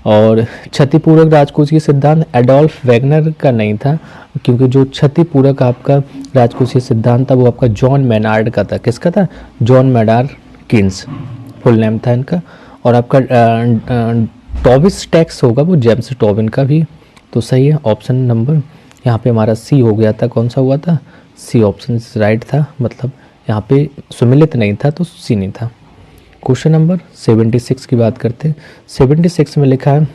और क्षतिपूरक राजकोषीय सिद्धांत एडोल्फ वैगनर का नहीं था, क्योंकि जो क्षतिपूरक आपका राजकोषीय सिद्धांत था वो आपका जॉन मैनार्ड का था। किसका था? John Maynard Keynes full name था इनका। और आपका टॉबिस टैक्स होगा वो जेम्स टॉबिन का भी, तो सही है। ऑप्शन नंबर यहाँ पे हमारा सी हो गया था। कौन सा हुआ था? सी ऑप्शन राइट था, मतलब यहाँ पे सुमिलित नहीं था तो सी नहीं था। क्वेश्चन नंबर 76 की बात करते हैं। 76 में लिखा है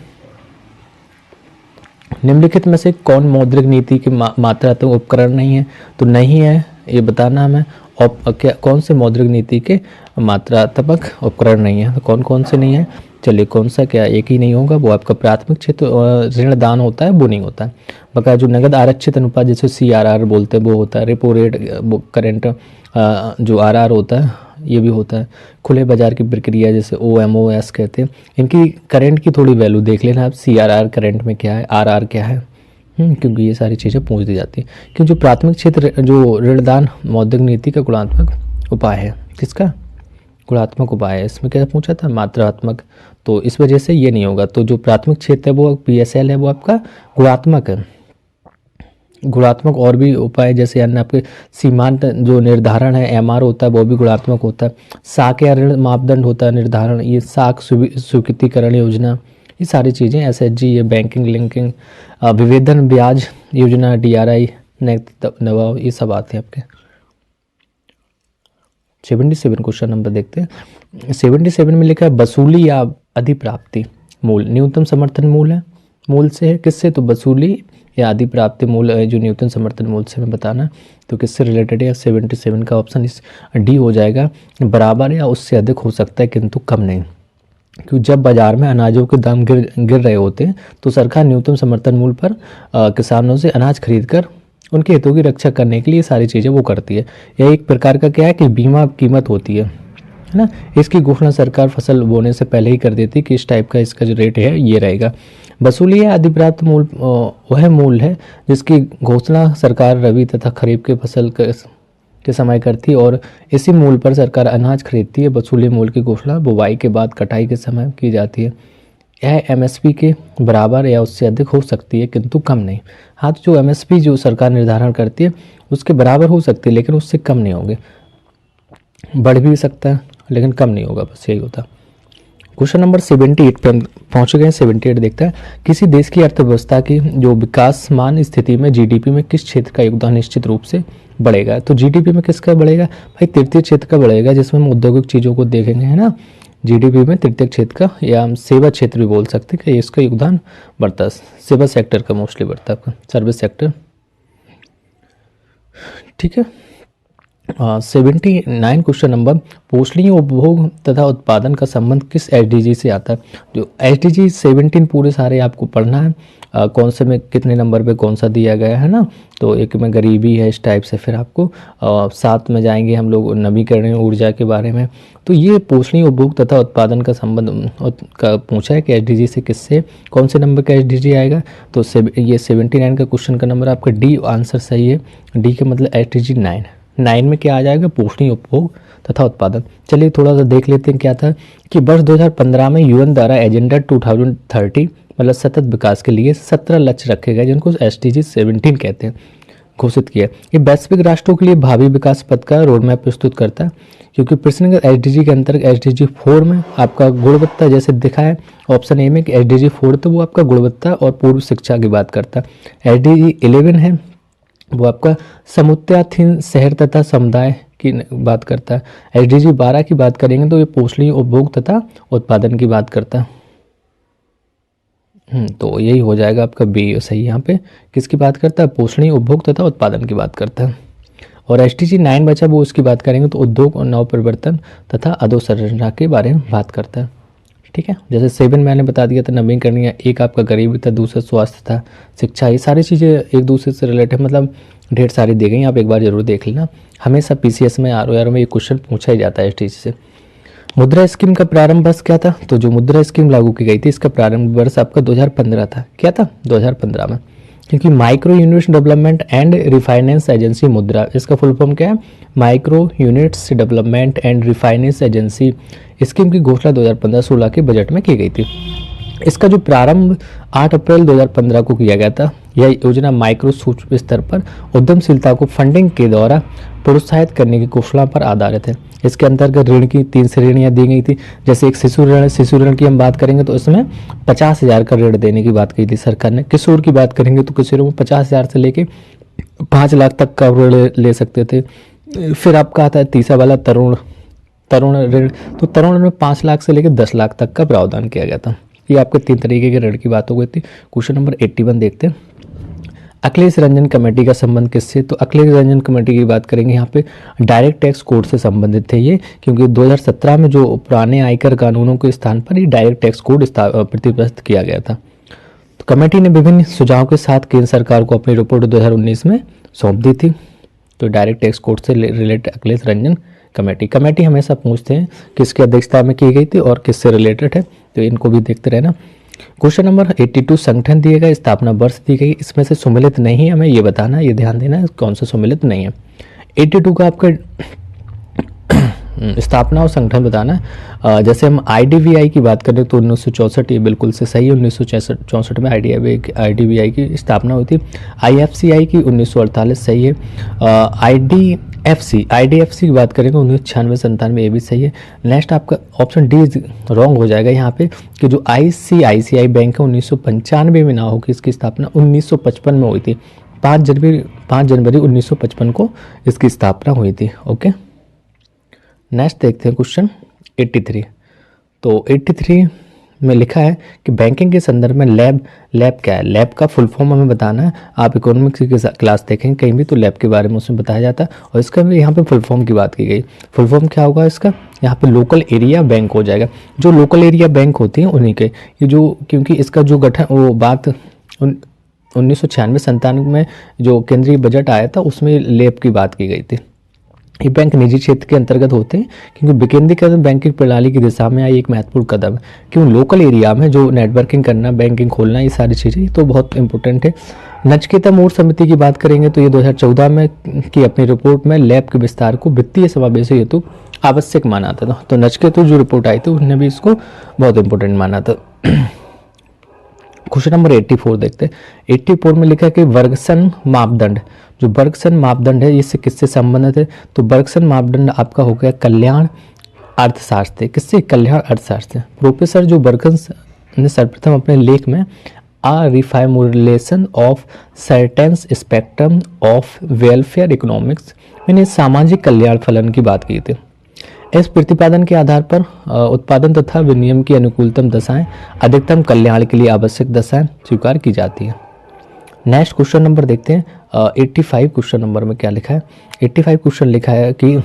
निम्नलिखित में से कौन मौद्रिक नीति की मात्रात्मक उपकरण नहीं है? तो नहीं है ये बताना हमें। क्या कौन से मौद्रिक नीति के मात्रात्मक उपकरण नहीं है? तो कौन कौन से नहीं है? चलिए कौन सा, क्या एक ही नहीं होगा, वो आपका प्राथमिक क्षेत्र ऋण दान होता है, वो नहीं होता है। बकाया जो नगद आरक्षित अनुपात जिसे CRR बोलते हैं वो होता है। रेपो रेट करेंट जो RR होता है ये भी होता है। खुले बाजार की प्रक्रिया जैसे OMOS कहते हैं, इनकी करंट की थोड़ी वैल्यू देख लेना आप। CRR करंट में क्या है, RR क्या है, क्योंकि ये सारी चीज़ें पूछ दी जाती हैं कि जो प्राथमिक क्षेत्र जो ऋणदान मौद्रिक नीति का गुणात्मक उपाय है, किसका गुणात्मक उपाय है, इसमें क्या पूछा था, मात्रात्मक, तो इस वजह से ये नहीं होगा। तो जो प्राथमिक क्षेत्र है वो PSL है, वो आपका गुणात्मक है। गुणात्मक और भी उपाय जैसे अन्य आपके सीमांत जो निर्धारण है MR होता है, वो भी गुणात्मक होता है। साख या ऋण मापदंड होता है निर्धारण, ये साख स्वीकृतिकरण योजना, ये सारी चीज़ें SHG, ये बैंकिंग लिंकिंग, विभेदन ब्याज योजना, DRI, नैतिक दबाव, ये सब आते हैं आपके। 77 क्वेश्चन नंबर देखते हैं। 77 में लिखा है वसूली या अधिप्राप्ति मूल न्यूनतम समर्थन मूल है, मूल से है, किससे, तो वसूली या अधिप्राप्ति मूल जो न्यूनतम समर्थन मूल से हमें बताना, तो किससे रिलेटेड है। 77 का ऑप्शन इस D हो जाएगा, बराबर या उससे अधिक हो सकता है किंतु कम नहीं। क्योंकि जब बाजार में अनाजों के दाम गिर रहे होते हैं तो सरकार न्यूनतम समर्थन मूल्य पर किसानों से अनाज खरीद कर उनके हितों की रक्षा करने के लिए सारी चीज़ें वो करती है। यह एक प्रकार का क्या है कि बीमा कीमत होती है ना। इसकी घोषणा सरकार फसल बोने से पहले ही कर देती है कि इस टाइप का इसका जो रेट है ये रहेगा। वसूली या अधिप्राप्त मूल वह मूल है जिसकी घोषणा सरकार रबी तथा खरीफ के फसल के समय करती है और इसी मूल पर सरकार अनाज खरीदती है। वसूली मूल की घोषणा बुवाई के बाद कटाई के समय की जाती है। यह MSP के बराबर या उससे अधिक हो सकती है किंतु कम नहीं। हाँ, तो जो MSP जो सरकार निर्धारण करती है उसके बराबर हो सकती है लेकिन उससे कम नहीं होंगे, बढ़ भी सकता है लेकिन कम नहीं होगा, बस यही होता। क्वेश्चन नंबर 78 पर पहुँच गए हैं। 78 देखता है किसी देश की अर्थव्यवस्था की जो विकासमान स्थिति में GDP में किस क्षेत्र का योगदान निश्चित रूप से बढ़ेगा। तो GDP में किसका बढ़ेगा भाई, तृतीय क्षेत्र का बढ़ेगा, जिसमें हम औद्योगिक चीज़ों को देखेंगे, है ना। GDP में तृतीय क्षेत्र का या हम सेवा क्षेत्र भी बोल सकते हैं कि इसका योगदान बढ़ता है। सेवा सेक्टर का मोस्टली बढ़ता है आपका, सर्विस सेक्टर, ठीक है। 79 क्वेश्चन नंबर पोषणीय उपभोग तथा उत्पादन का संबंध किस SDG से आता है। जो SDG 17 पूरे सारे आपको पढ़ना है, कौन से में कितने नंबर पे कौन सा दिया गया है ना। तो एक में गरीबी है इस टाइप से, फिर आपको साथ में जाएंगे हम लोग नवीकरणीय ऊर्जा के बारे में। तो ये पोषणीय उपभोग तथा उत्पादन का संबंध का पूछा है कि SDG से किससे कौन से नंबर का SDG आएगा। तो ये 79 का क्वेश्चन का नंबर आपका D आंसर सही है। D का मतलब SDG 9 में क्या आ जाएगा, पोषणीय उपभोग तथा उत्पादन। चलिए थोड़ा सा देख लेते हैं क्या था कि वर्ष 2015 में UN द्वारा एजेंडा 2030 मतलब सतत विकास के लिए 17 लक्ष्य रखे गए जिनको SDG 17 कहते हैं, घोषित किया। ये वैश्विक राष्ट्रों के लिए भावी विकास पथ का रोड मैप प्रस्तुत करता है, क्योंकि प्रश्न SDG के अंतर्गत SDG 4 में आपका गुणवत्ता जैसे दिखा है ऑप्शन ए में कि SDG 4 तो वो आपका गुणवत्ता और पूर्व शिक्षा की बात करता है। SDG 11 है वो आपका समुदायाधीन शहर तथा समुदाय की बात करता है। SDG 12 की बात करेंगे तो ये पोषणीय उपभोग तथा उत्पादन की बात करता है। तो यही हो जाएगा आपका B सही। यहाँ पे किसकी बात करता है, पोषणीय उपभोग तथा उत्पादन की बात करता है। और SDG 9 बचा वो उसकी बात करेंगे तो उद्योग और नव परिवर्तन तथा अधोसंरचना के बारे में बात करता है, ठीक है। जैसे 7 मैंने बता दिया था नवीकरणीय, एक आपका गरीबी था, दूसरा स्वास्थ्य था, शिक्षा, ये सारी चीज़ें एक दूसरे से रिलेटेड मतलब ढेर सारी दी गई, आप एक बार जरूर देख लेना। हमेशा PCS में ROR में ये क्वेश्चन पूछा ही जाता है SDG से। मुद्रा स्कीम का प्रारंभ वर्ष क्या था, तो जो मुद्रा स्कीम लागू की गई थी इसका प्रारंभ वर्ष आपका 2015 था। क्या था 2015 में, क्योंकि micro units development and refinance agency मुद्रा, इसका फुल फॉर्म क्या है, micro units development and refinance agency scheme की घोषणा 2015-16 के बजट में की गई थी। इसका जो प्रारंभ 8 अप्रैल 2015 को किया गया था। यह योजना माइक्रो सूक्ष्म स्तर पर उद्यमशीलता को फंडिंग के द्वारा प्रोत्साहित करने की घोषणा पर आधारित है। इसके अंतर्गत ऋण की 3 श्रेणियां दी गई थी। जैसे एक शिशु ऋण की हम बात करेंगे तो इसमें 50,000 का ऋण देने की बात की थी सरकार ने। किशोर की बात करेंगे तो किशोरों में 50,000 से लेके 5 लाख तक का ऋण ले सकते थे। फिर आपका आता है तीसरा वाला तरुण ऋण, तो तरुण ऋण में 5 लाख से लेकर 10 लाख तक का प्रावधान किया गया था। ये आपके 3 तरीके के ऋण की बात हो गई थी। क्वेश्चन नंबर 81 देखते हैं। अखिलेश रंजन कमेटी का संबंध किससे, तो अखिलेश रंजन कमेटी की बात करेंगे यहाँ पे डायरेक्ट टैक्स कोड से संबंधित थे ये, क्योंकि 2017 में जो पुराने आयकर कानूनों के स्थान पर ये डायरेक्ट टैक्स कोड प्रतिबद्ध किया गया था। तो कमेटी ने विभिन्न सुझावों के साथ केंद्र सरकार को अपनी रिपोर्ट 2019 में सौंप दी थी। तो डायरेक्ट टैक्स कोड से रिलेटेड अखिलेश रंजन कमेटी हमेशा पूछते हैं किसकी अध्यक्षता में की गई थी और किससे रिलेटेड है, तो इनको भी देखते रहना। क्वेश्चन नंबर 82 संगठन दिए गए, स्थापना वर्ष दी गई, इसमें से सम्मिलित नहीं है, हमें ये बताना, ये ध्यान देना है कौन सा सम्मिलित नहीं है। 82 का आपका स्थापना और संगठन बताना है। जैसे हम आईडीबीआई की बात करें तो 1964, ये बिल्कुल से सही है, 1964 में आईडीबीआई की स्थापना हुई थी। आईएफसीआई की 1948 सही है। आईडीएफसी की बात करें तो 1996-97, ये भी सही है। नेक्स्ट आपका ऑप्शन डी रॉन्ग हो जाएगा यहाँ पे कि जो आईसीआईसीआई बैंक है 1995 में ना होगी, इसकी स्थापना 1955 में हुई थी। 5 जनवरी 1955 को इसकी स्थापना हुई थी। ओके, नेक्स्ट देखते हैं क्वेश्चन 83। तो 83 में लिखा है कि बैंकिंग के संदर्भ में लैब क्या है। लैब का फुल फॉर्म हमें बताना है। आप इकोनॉमिक्स की क्लास देखेंगे कहीं भी तो लैब के बारे में उसमें बताया जाता है, और इसका भी यहाँ पे फुल फॉर्म की बात की गई। फुल फॉर्म क्या होगा इसका, यहाँ पे लोकल एरिया बैंक हो जाएगा। जो लोकल एरिया बैंक होती हैं उन्हीं के ये जो, क्योंकि इसका जो गठन वो बात 1996-97 में जो केंद्रीय बजट आया था उसमें लैब की बात की गई थी। ये बैंक निजी क्षेत्र के अंतर्गत होते हैं क्योंकि विकेंद्रीकरण बैंकिंग प्रणाली की दिशा में आई एक महत्वपूर्ण कदम है। क्यों लोकल एरिया में जो नेटवर्किंग करना, बैंकिंग खोलना, ये सारी चीज़ें तो बहुत इंपॉर्टेंट है। नचिकेता मूर समिति की बात करेंगे तो ये 2014 में की अपनी रिपोर्ट में लैब के विस्तार को वित्तीय समावेश हेतु आवश्यक माना था। तो नचिकेता जो रिपोर्ट आई थी उन्होंने भी इसको बहुत इंपॉर्टेंट माना था। क्वेश्चन नंबर 84 देखते हैं। 84 में लिखा है कि बर्गसन मापदंड, जो बर्गसन मापदंड है इससे किससे संबंधित है। तो बर्गसन मापदंड आपका हो गया कल्याण अर्थशास्त्र। किससे, कल्याण अर्थशास्त्र। प्रोफेसर जो बर्गसन ने सर्वप्रथम अपने लेख में a reformulation of certain spectrum of welfare economics मैंने सामाजिक कल्याण फलन की बात की थी। इस प्रतिपादन के आधार पर उत्पादन तथा विनिमय की अनुकूलतम दशाएं, अधिकतम कल्याण के लिए आवश्यक दशाएं स्वीकार की जाती हैं। नेक्स्ट क्वेश्चन नंबर देखते हैं 85 क्वेश्चन नंबर में क्या लिखा है। 85 क्वेश्चन लिखा है कि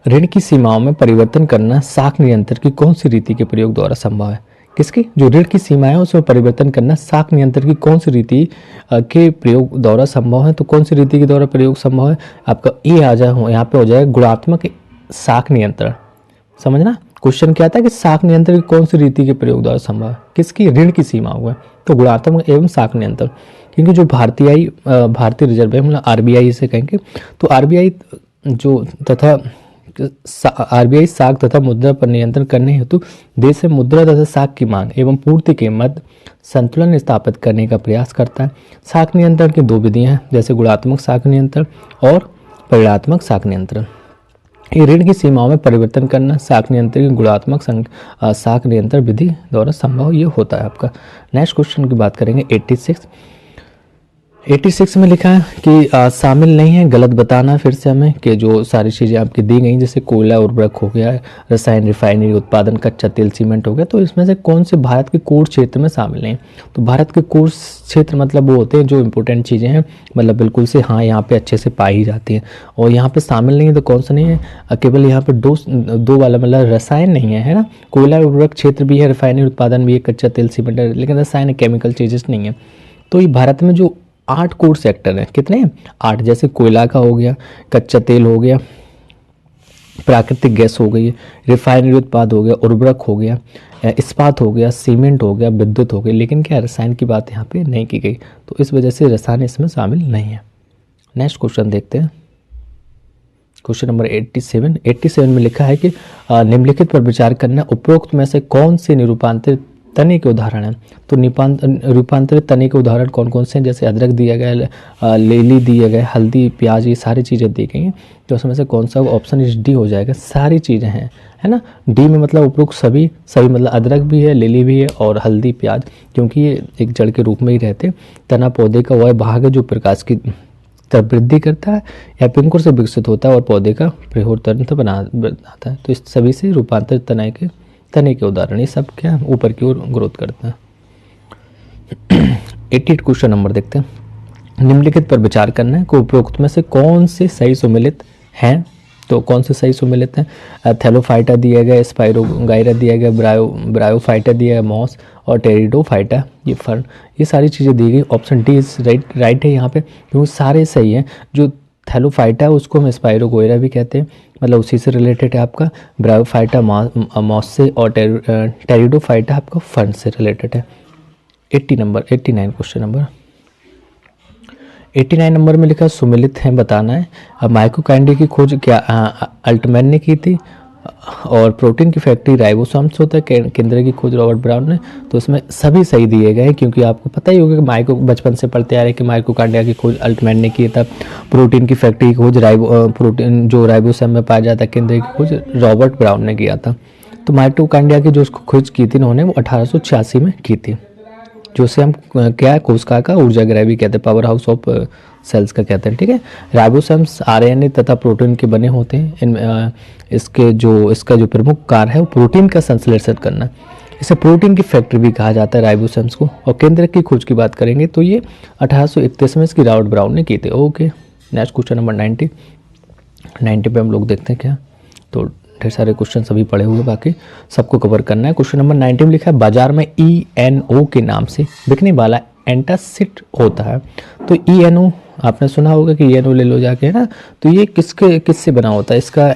ऋण की सीमाओं में परिवर्तन करना साख नियंत्रण की कौन सी रीति के प्रयोग द्वारा संभव है। किसकी, जो ऋण की सीमाएं उसमें परिवर्तन करना साख नियंत्रण की कौन सी रीति के प्रयोग द्वारा संभव है। तो कौन सी रीति के द्वारा प्रयोग संभव है, आपका ये आ जाए यहाँ पे हो जाएगा गुणात्मक साख नियंत्रण। समझना, क्वेश्चन क्या था कि साख नियंत्रण की कौन सी रीति के प्रयोग द्वारा संभव है, किसकी, ऋण की सीमा हुआ तो गुणात्मक एवं साख नियंत्रण। क्योंकि जो भारतीय रिजर्व बैंक मतलब आरबीआई इसे कहेंगे, तो आरबीआई जो तथा आरबीआई साख तथा मुद्रा पर नियंत्रण करने हेतु देश में मुद्रा तथा साख की मांग एवं पूर्ति के मध्य संतुलन स्थापित करने का प्रयास करता है। साख नियंत्रण की दो विधियां हैं, जैसे गुणात्मक साख नियंत्रण और परिणात्मक साख नियंत्रण। ये ऋण की सीमाओं में परिवर्तन करना साख नियंत्रण की गुणात्मक साख नियंत्रण विधि द्वारा संभव ये होता है आपका। नेक्स्ट क्वेश्चन की बात करेंगे 86 में लिखा है कि शामिल नहीं है, गलत बताना फिर से हमें कि जो सारी चीज़ें आपकी दी गई जैसे कोयला उर्वरक हो गया, रसायन रिफाइनरी उत्पादन, कच्चा तेल सीमेंट हो गया, तो इसमें से कौन से भारत के कोर क्षेत्र में शामिल नहीं। तो भारत के कोर क्षेत्र मतलब वो होते हैं जो इंपॉर्टेंट चीज़ें हैं, मतलब बिल्कुल से हाँ यहाँ पे अच्छे से पाई ही जाती हैं, और यहाँ पे शामिल नहीं है तो कौन सा नहीं है, केवल यहाँ पे दो वाला मतलब रसायन नहीं है ना। कोयला उर्वरक क्षेत्र भी है, रिफाइनरी उत्पादन भी है, कच्चा तेल सीमेंट है, लेकिन रसायन केमिकल चीजेस नहीं है। तो ये भारत में जो 8 कोर सेक्टर हैं, कितने हैं 8, जैसे कोयला का हो गया, कच्चा तेल हो गया, प्राकृतिक गैस हो गई, रिफाइनरी उत्पाद हो गया, उर्वरक हो गया, इस्पात हो गया, सीमेंट हो गया, विद्युत हो गई, लेकिन क्या रसायन की बात यहाँ पे नहीं की गई, तो इस वजह से रसायन इसमें शामिल नहीं है। नेक्स्ट क्वेश्चन देखते हैं, क्वेश्चन नंबर 87 में लिखा है कि निम्नलिखित पर विचार करना, उपरोक्त में से कौन से निरूपांतरित तने के उदाहरण हैं। तो रूपांतरित तने के उदाहरण कौन कौन से हैं, जैसे अदरक दिया गया, लेली दिया गया, हल्दी, प्याज, ये सारी चीज़ें दी गई हैं। तो उसमें से कौन सा ऑप्शन इस डी हो जाएगा, सारी चीज़ें हैं, है ना। डी में मतलब उपरोक्त सभी मतलब अदरक भी है, लेली भी है और हल्दी, प्याज, क्योंकि ये एक जड़ के रूप में ही रहते। तना पौधे का वह भाग है जो प्रकाश की वृद्धि करता है या पिंकुर से विकसित होता है और पौधे का प्रहोर तंत्र बनाता है। तो इस सभी से रूपांतरित तने के उदाहरण, ये सब क्या ऊपर की ओर ग्रोथ करते हैं। 88 क्वेश्चन नंबर देखते हैं, निम्नलिखित पर विचार करना है कि उपरोक्त में से कौन से सही सुमेलित हैं। तो कौन से सही सुमेलित हैं, थैलोफाइटा दिया गया, स्पाइरोगाइरा दिया गया, ब्रायोफाइटा दिया गया, मॉस और टेरिडोफाइटा, ये फर्न, ये सारी चीज़ें दी गई। ऑप्शन डी इज राइट है यहाँ पे, क्योंकि सारे सही हैं। जो थैलोफाइटा उसको हम स्पाइरोगोइरा भी कहते हैं, मतलब उसी से रिलेटेड है आपका। ब्रायोफाइटा मॉस से, और टेरिडोफाइटा आपका फर्न से रिलेटेड है। 89 क्वेश्चन नंबर 89 नंबर में लिखा सुमेलित है बताना है। अब माइटोकॉन्ड्रिया की खोज क्या अल्टमैन ने की थी, और प्रोटीन की फैक्ट्री राइबोसोम्स होता है, केंद्र की खोज रॉबर्ट ब्राउन ने। तो इसमें सभी सही दिए गए हैं, क्योंकि आपको पता ही होगा कि बचपन से पढ़ते आ रहे हैं कि माइटोकॉन्ड्रिया की खोज अल्टमैन ने की था। प्रोटीन की फैक्ट्री की खोज प्रोटीन जो राइबोसोम में पाया जाता है केंद्र की खोज रॉबर्ट ब्राउन ने किया था। तो माइटोकॉन्ड्रिया की जो उसको खोज की थी उन्होंने वो 1886 में की थी, जो से हम क्या है कोशिका का ऊर्जा गृह भी कहते हैं, पावर हाउस ऑफ सेल्स का कहते हैं। ठीक है, राइबोसोम्स आरएनए तथा प्रोटीन के बने होते हैं। इसका जो प्रमुख कार्य है वो प्रोटीन का संश्लेषण करना। इसे प्रोटीन की फैक्ट्री भी कहा जाता है राइबोसोम्स को। और केंद्र की खोज की बात करेंगे तो ये 1831 में इसकी रॉबर्ट ब्राउन ने की थी। ओके, नेक्स्ट क्वेश्चन नंबर 90 पे हम लोग देखते हैं क्या। तो ढेर सारे क्वेश्चन सभी पढ़े हुए, बाकी सबको कवर करना है। क्वेश्चन नंबर 90 में लिखा है बाजार में ENO के नाम से बिकने वाला एंटासिड होता है। तो ENO आपने सुना होगा कि ENO ले लो जाके, है ना। तो ये किससे बना होता है, इसका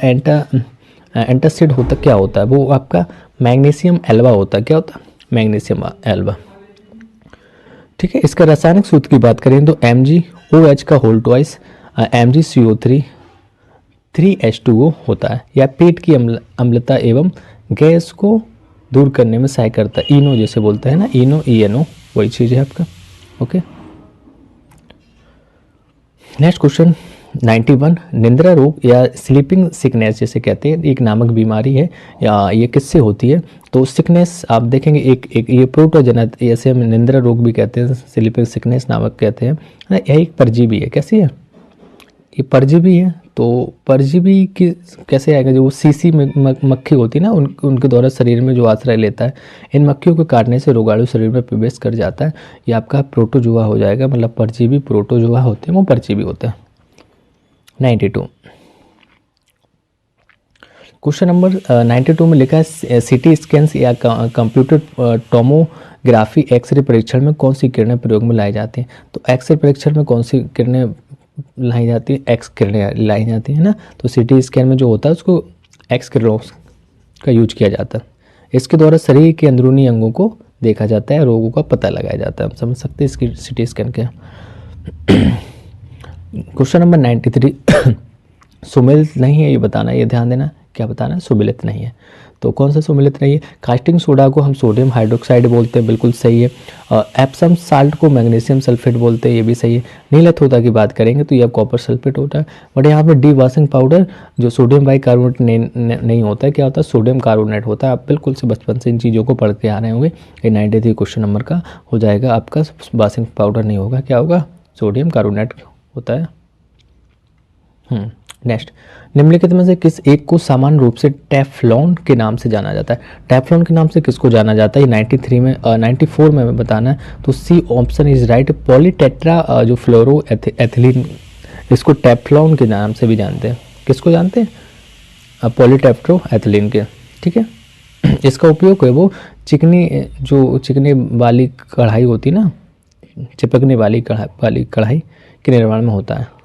एंटासिड होता क्या होता है, वो आपका मैग्नीशियम एल्वा होता है। क्या होता है, मैग्नीशियम एल्वा। ठीक है, इसका रासायनिक सूत्र की बात करें तो MgOH का होल ट्वाइस MgCO3 3H2O होता है, या पेट की अम्लता एवं गैस को दूर करने में सहाय करता है। इनो जैसे बोलते हैं ना, इनो ENO वही चीज़ है आपका। ओके, नेक्स्ट क्वेश्चन 91 निद्रा रोग या स्लीपिंग सिकनेस जैसे कहते हैं, एक नामक बीमारी है, या ये किससे होती है। तो सिकनेस आप देखेंगे एक ये प्रोटोजनत, ऐसे हम निद्रा रोग भी कहते हैं, स्लीपिंग सिकनेस नामक कहते हैं। यह एक परजीवी है। कैसी है, ये परजीवी है। तो परजीवी की कैसे आएगा, जो सीसी में मक्खी होती है ना, उनके द्वारा शरीर में जो आश्रय लेता है, इन मक्खियों को काटने से रोगाणु शरीर में प्रवेश कर जाता है। ये आपका प्रोटोजुआ हो जाएगा, मतलब परजीवी प्रोटोजुआ होते हैं, वो परजीवी होते हैं। 92 क्वेश्चन नंबर 92 में लिखा है CT स्कैन या कंप्यूटर टोमोग्राफी एक्सरे परीक्षण में कौन सी किरणें प्रयोग में लाई जाती हैं। तो एक्सरे परीक्षण में कौन सी किरणें लाई जाती है, एक्स किरणें लाई जाती है ना। तो CT स्कैन में जो होता है उसको एक्स किरणों का यूज किया जाता है। इसके द्वारा शरीर के अंदरूनी अंगों को देखा जाता है, रोगों का पता लगाया जाता है। हम समझ सकते हैं इसकी CT स्कैन क्या। क्वेश्चन नंबर 93 सुमेलित नहीं है, ये बताना, ये ध्यान देना, क्या बताना है, सुमेलित नहीं है। तो कौन सा सुमेलित नहीं है, कास्टिंग सोडा को हम सोडियम हाइड्रोक्साइड बोलते हैं, बिल्कुल सही है। एप्सम साल्ट को मैग्नीशियम सल्फेट बोलते हैं, ये भी सही है। नीलत होता की बात करेंगे तो ये कॉपर सल्फेट होता है। बट यहाँ पे डी वॉशिंग पाउडर जो सोडियम बाइकार्बोनेट नहीं होता है, क्या होता है, सोडियम कार्बोनेट होता है। आप बिल्कुल से बचपन से इन चीज़ों को पढ़ के आ रहे होंगे। ये 93 क्वेश्चन नंबर का हो जाएगा आपका, वॉशिंग पाउडर नहीं होगा, क्या होगा, सोडियम कार्बोनेट होता है। नेक्स्ट, निम्नलिखित में से किस एक को सामान्य रूप से टेफ्लॉन के नाम से जाना जाता है। टेफ्लॉन के नाम से किसको जाना जाता है, 94 में बताना है। तो C option is right. Polytetra जो फ्लोरो एथिलीन, इसको टेफ्लॉन के नाम से भी जानते हैं। किसको जानते हैं, पॉलीटेट्रो एथिलीन के। ठीक है, इसका उपयोग है वो चिकनी वाली कढ़ाई होती ना, चिपकने वाली कढ़ाई के निर्माण में होता है।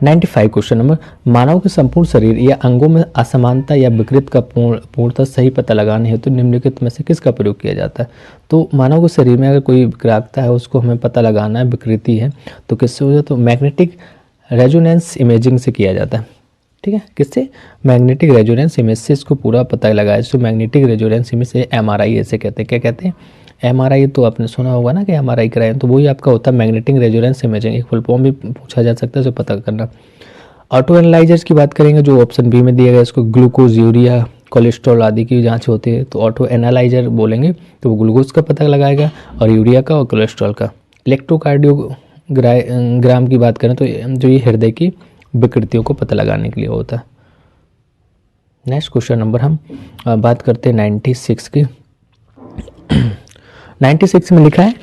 95 क्वेश्चन नंबर, मानव के संपूर्ण शरीर या अंगों में असमानता या विकृत का पूर्णतः सही पता लगाने हेतु निम्नलिखित में से किसका प्रयोग किया जाता है। तो मानव के शरीर में अगर कोई विकरागता है, उसको हमें पता लगाना है, विकृति है, तो किससे हो जाए, तो मैग्नेटिक रेजोनेंस इमेजिंग से किया जाता है। ठीक है, किससे, मैग्नेटिक रेजोनेंस इमेज से इसको पूरा पता लगाया। तो मैग्नेटिक रेजोनेंस इमेज से MRI ऐसे कहते हैं। क्या कहते हैं, MRI। तो आपने सुना होगा ना कि MRI कराएं, तो वही आपका होता है मैग्नेटिक रेजोनेंस इमेजिंग। एक फुल फॉर्म भी पूछा जा सकता है, उसे पता करना। ऑटो एनालाइजर्स की बात करेंगे, जो ऑप्शन बी में दिया गया, इसको ग्लूकोज, यूरिया, कोलेस्ट्रॉल आदि की जांच होती है। तो ऑटो एनालाइजर बोलेंगे तो वो ग्लूकोज का पता लगाएगा, और यूरिया का और कोलेस्ट्रॉल का। इलेक्ट्रोकार्डियोग्राम की बात करें तो जो ये हृदय की विकृतियों को पता लगाने के लिए होता है। नेक्स्ट क्वेश्चन नंबर हम बात करते हैं 96 की। 96 में लिखा है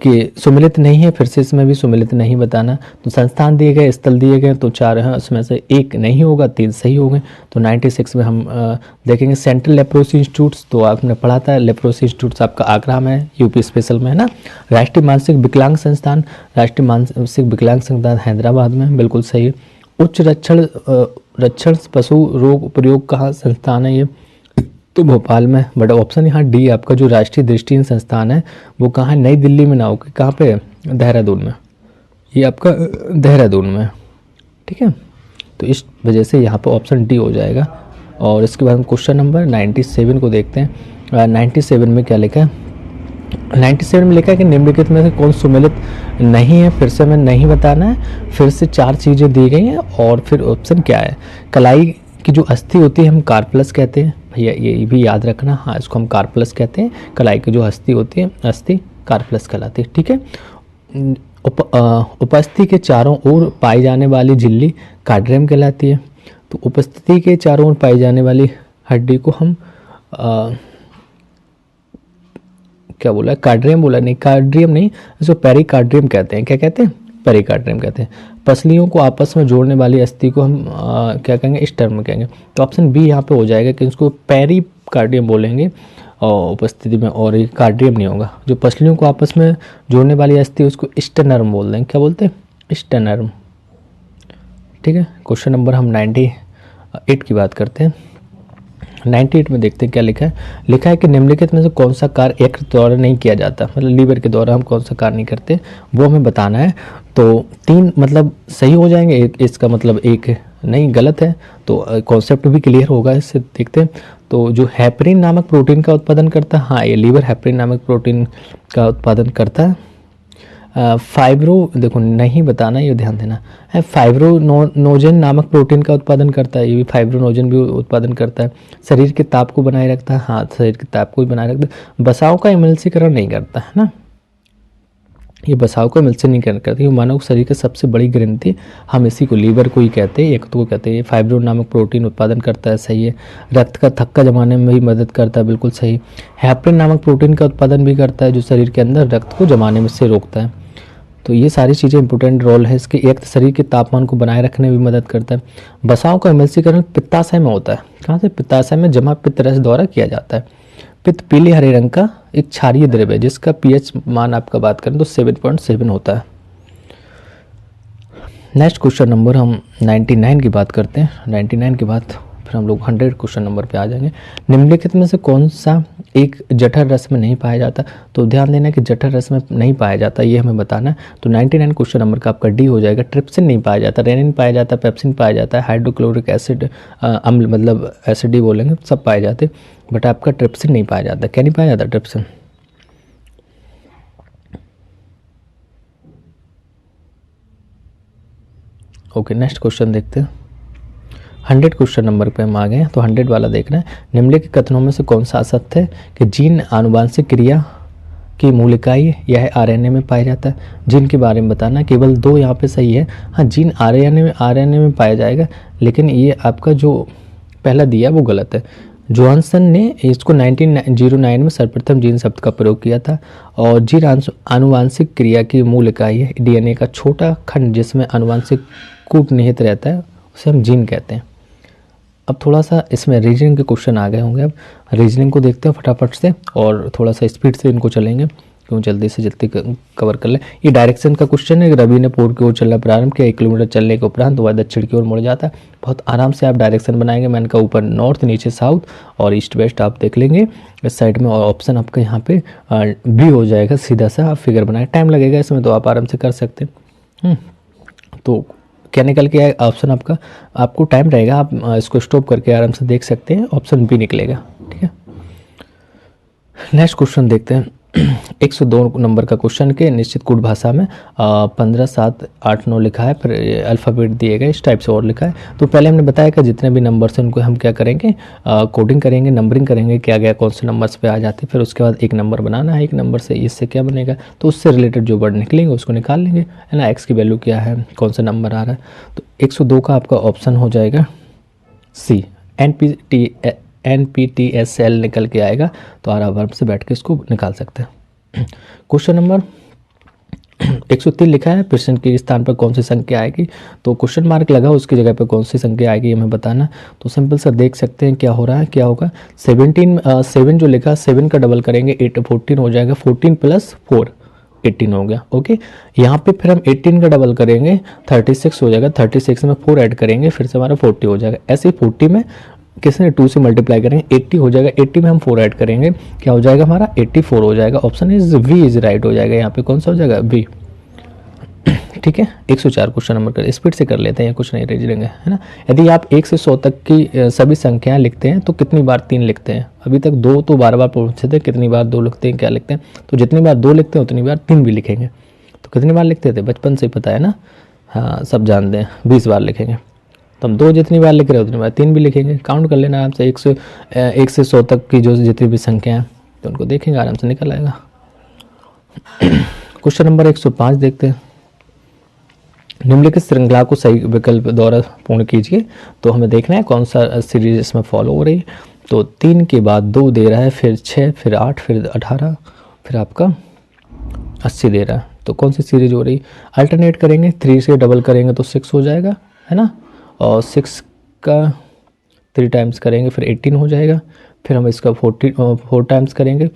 कि सुमेलित नहीं है, फिर से इसमें भी सुमेलित नहीं बताना। तो संस्थान दिए गए, स्थल दिए गए, तो 4 हैं, उसमें से 1 नहीं होगा, 3 सही हो गए। तो 96 में हम देखेंगे सेंट्रल लेप्रोसी इंस्टीट्यूट्स, तो आपने पढ़ा था लेप्रोसी इंस्टीट्यूट्स आपका आगरा में है, यूपी स्पेशल में है ना। राष्ट्रीय मानसिक विकलांग संस्थान, राष्ट्रीय मानसिक विकलांग संस्थान हैदराबाद में, बिल्कुल सही है। उच्च रक्षण पशु रोग प्रयोग कहाँ संस्थान है ये, तो भोपाल में। बट ऑप्शन यहाँ डी आपका जो राष्ट्रीय दृष्टिहीन संस्थान है वो कहाँ है, नई दिल्ली में ना हो, कहाँ पे, देहरादून में, ये आपका देहरादून में, ठीक है। तो इस वजह से यहाँ पर ऑप्शन डी हो जाएगा। और इसके बाद हम क्वेश्चन नंबर 97 को देखते हैं। 97 में क्या लिखा है, 97 में लिखा है कि निम्नलिखित में से कौन सुमेलित नहीं है। फिर से हमें नहीं बताना है, फिर से 4 चीज़ें दी गई हैं और फिर ऑप्शन क्या है। कलाई की जो अस्थि होती है हम कार्पलस कहते हैं, भैया ये भी याद रखना, हाँ इसको हम कार्पलस कहते हैं। कलाई की जो अस्थि होती है, अस्थि कार्पलस कहलाती है, ठीक है। उपस्थिति के चारों ओर पाई जाने वाली झिल्ली कार्डियम कहलाती है। तो उपस्थिति के चारों ओर पाई जाने वाली हड्डी को हम क्या बोला, कार्डियम बोला, नहीं कार्डियम नहीं, इसको पेरिकार्डियम कहते हैं। क्या कहते हैं, पेरिकार्डियम कहते हैं। पसलियों को आपस में जोड़ने वाली अस्थि को हम क्या कहेंगे, स्टर्म कहेंगे। तो ऑप्शन बी यहाँ पे हो जाएगा कि इसको पेरिकार्डियम बोलेंगे और उपस्थिति में, और ये कार्डियम नहीं होगा। जो पसलियों को आपस में जोड़ने वाली अस्थि उसको स्टेनर्म बोल देंगे। क्या बोलते हैं, स्टेनर्म, ठीक है। क्वेश्चन नंबर हम 98 की बात करते हैं। 98 में देखते हैं क्या लिखा है। लिखा है कि निम्नलिखित में से कौन सा कार्य यकृत द्वारा नहीं किया जाता, मतलब लीवर के द्वारा हम कौन सा कार्य नहीं करते, वो हमें बताना है। तो 3 मतलब सही हो जाएंगे, इसका मतलब 1 नहीं, गलत है। तो कॉन्सेप्ट भी क्लियर होगा, इससे देखते हैं। तो जो हेपरिन नामक प्रोटीन का उत्पादन करता है, हाँ ये लीवर हेपरिन नामक प्रोटीन का उत्पादन करता है। फाइब्रो, देखो नहीं बताना, ये ध्यान देना है। फाइब्रोनोजन नामक प्रोटीन का उत्पादन करता है, ये भी फाइब्रोनोजन भी उत्पादन करता है। शरीर के ताप को बनाए रखता है, हाँ शरीर के ताप को भी बनाए रखता है। बसाव का एमल्सीकरण नहीं करता है ना, ये बसाव को एमल्सी नहीं करता। ये मानव शरीर की सबसे बड़ी ग्रंथि, हम इसी को लीवर को ही कहते हैं, यकृत को कहते हैं। ये फाइब्रोन नामक प्रोटीन उत्पादन करता है, सही है। रक्त का थक्का जमाने में भी मदद करता है, बिल्कुल सही। हेपरिन नामक प्रोटीन का उत्पादन भी करता है, जो शरीर के अंदर रक्त को जमाने में से रोकता है। तो ये सारी चीज़ें इंपॉर्टेंट रोल है इसके। एक शरीर के तापमान को बनाए रखने में भी मदद करता है। बसाव का एमल्सीकरण पित्ताशय में होता है, कहाँ से, पित्ताशय में जमा पित्त रस द्वारा किया जाता है। पित्त पीले हरे रंग का एक क्षारीय द्रव्य है, जिसका पीएच मान आपका बात करें तो 7.7 होता है। नेक्स्ट क्वेश्चन नंबर हम 99 की बात करते हैं। 99 के बाद फिर हम लोग 100 क्वेश्चन नंबर पे आ जाएंगे। निम्नलिखित में से कौन सा एक जठर रस में नहीं पाया जाता, तो ध्यान देना कि जठर रस में नहीं पाया जाता, ये हमें बताना है। तो 99 क्वेश्चन नंबर का आपका डी हो जाएगा। ट्रिप्सिन नहीं पाया जाता, रेनिन पाया जाता, पेप्सिन पाया जाता है, हाइड्रोक्लोरिक एसिड अम्ल मतलब एसिड ही बोलेंगे, सब पाए जाते, बट आपका ट्रिप्सिन नहीं पाया जाता। क्या नहीं पाया जाता, ट्रिप्सिन। ओके नेक्स्ट क्वेश्चन देखते हैं। 100 क्वेश्चन नंबर पे हम आ गए हैं, तो 100 वाला देखना है। निम्नलिखित कथनों में से कौन सा असत्य है कि जीन आनुवांशिक क्रिया की मूल इकाई यह आरएनए में पाया जाता है। जीन के बारे में बताना, केवल 2 यहाँ पे सही है। हाँ जीन आरएनए में पाया जाएगा, लेकिन ये आपका जो पहला दिया वो गलत है। जोहानसन ने इसको 1909 में सर्वप्रथम जीन शब्द का प्रयोग किया था। और जीन आनुवांशिक क्रिया की मूल इकाई है डीएनए का छोटा खंड जिसमें आनुवांशिक कूट निहित रहता है, उसे हम जीन कहते हैं। अब थोड़ा सा इसमें रीजनिंग के क्वेश्चन आ गए होंगे। अब रीजनिंग को देखते हैं फटाफट से, और थोड़ा सा स्पीड से इनको चलेंगे, क्यों जल्दी से जल्दी कवर कर लें। ये डायरेक्शन का क्वेश्चन है। रवि ने पूर्व की ओर चलना प्रारंभ किया, 1 किलोमीटर चलने के उपरांत वह दक्षिण की ओर मुड़ जाता है। बहुत आराम से आप डायरेक्शन बनाएंगे। मैंने कहा ऊपर नॉर्थ, नीचे साउथ और ईस्ट वेस्ट आप देख लेंगे इस साइड में। और ऑप्शन आपका यहाँ पे बी हो जाएगा, सीधा सा आप फिगर बनाए। टाइम लगेगा इसमें, तो आप आराम से कर सकते हैं। तो क्या निकल के आए ऑप्शन आपका, आपको टाइम रहेगा, आप इसको स्टॉप करके आराम से देख सकते हैं, ऑप्शन बी निकलेगा, ठीक है। नेक्स्ट क्वेश्चन देखते हैं। 102 नंबर का क्वेश्चन के निश्चित कूट भाषा में 15, 7, 8, 9 लिखा है, फिर अल्फ़ाबेट दिए गए इस टाइप से और लिखा है। तो पहले हमने बताया कि जितने भी नंबर्स हैं उनको हम क्या करेंगे, कोडिंग करेंगे, नंबरिंग करेंगे, क्या गया कौन से नंबर्स पे आ जाते हैं। फिर उसके बाद एक नंबर बनाना है, एक नंबर से इससे क्या बनेगा, तो उससे रिलेटेड जो वर्ड निकलेंगे उसको निकाल लेंगे, है ना। एक्स की वैल्यू क्या है, कौन सा नंबर आ रहा है। तो 102 का आपका ऑप्शन हो जाएगा सी, NPTSL निकल के आएगा। तो आराम से बैठ के इसको निकाल सकते हैं। क्वेश्चन नंबर 103 लिखा है, प्रश्न के स्थान पर कौन सी संख्या आएगी, तो क्वेश्चन मार्क लगा उसकी जगह पर कौन सी संख्या आएगी हमें बताना। तो सिंपल सा देख सकते हैं क्या हो रहा है, क्या होगा 7 जो लिखा 7 का डबल करेंगे 14 हो जाएगा, 14 + 4 18 हो गया। ओके, यहाँ पे फिर हम 18 का डबल करेंगे 36 हो जाएगा, 36 में 4 ऐड करेंगे फिर से हमारा 40 हो जाएगा। ऐसे ही 40 में किसने 2 से मल्टीप्लाई करेंगे 80 हो जाएगा, 80 में हम 4 ऐड करेंगे क्या हो जाएगा हमारा 84 हो जाएगा। Option is B is right हो जाएगा, यहाँ पे कौन सा हो जाएगा बी। ठीक है, 104 क्वेश्चन नंबर कर स्पीड से कर लेते हैं, कुछ नहीं रेज लेंगे, है ना। यदि आप 1 से 100 तक की सभी संख्याएं लिखते हैं तो कितनी बार 3 लिखते हैं। अभी तक 2 तो बार बार पूछे थे, कितनी बार 2 लिखते हैं क्या लिखते हैं, तो जितनी बार 2 लिखते हैं उतनी बार 3 भी लिखेंगे। तो कितनी बार लिखते थे बचपन से ही पता है ना, हाँ सब जानते हैं 20 बार लिखेंगे। तो हम 2 जितनी बार लिख रहे हैं उतनी बार 3 भी लिखेंगे। काउंट कर लेना आराम से 1 से 100 तक की जो जितनी भी संख्या है तो उनको देखेंगे आराम से निकल आएगा। क्वेश्चन नंबर 105 देखते हैं। निम्नलिखित श्रृंखला को सही विकल्प द्वारा पूर्ण कीजिए। तो हमें देखना है कौन सा सीरीज इसमें फॉलो हो रही है। तो 3 के बाद 2 दे रहा है, फिर 6, फिर 8, फिर 18, फिर आपका 80 दे रहा है। तो कौन सी सीरीज हो रही है, अल्टरनेट करेंगे, 3 से डबल करेंगे तो 6 हो जाएगा, है ना, और 6 का 3 टाइम्स करेंगे फिर 18 हो जाएगा। फिर हम इसका 4 टाइम्स करेंगे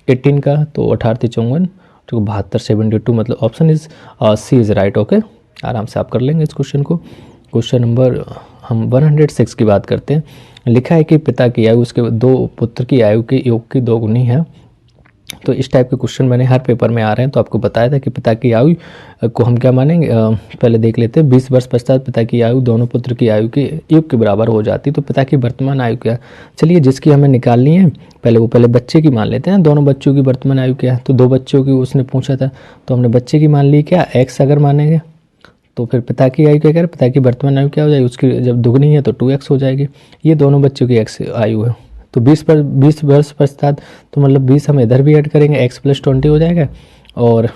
18 का तो 18 54 तो 72 72, मतलब option is C is right. Okay, आराम से आप कर लेंगे इस क्वेश्चन को। क्वेश्चन नंबर हम 106 की बात करते हैं। लिखा है कि पिता की आयु उसके 2 पुत्र की आयु के योग की 2 गुनी है। तो इस टाइप के क्वेश्चन मैंने हर पेपर में आ रहे हैं, तो आपको बताया था कि पिता की आयु को हम क्या मानेंगे, पहले देख लेते हैं। 20 वर्ष पश्चात पिता की आयु दोनों पुत्र की आयु के योग के बराबर हो जाती। तो पिता की वर्तमान आयु क्या, चलिए जिसकी हमें निकालनी है पहले बच्चे की मान लेते हैं। दोनों बच्चों की वर्तमान आयु क्या है, तो 2 बच्चों की उसने पूछा था तो हमने बच्चे की मान ली क्या, x अगर मानेंगे तो फिर पिता की आयु क्या करें, पिता की वर्तमान आयु क्या हो जाएगी, उसकी जब दुगनी है तो 2x हो जाएगी। ये दोनों बच्चों की x आयु है। तो 20 वर्ष पश्चात तो मतलब 20 हम इधर भी ऐड करेंगे, x + 20 हो जाएगा और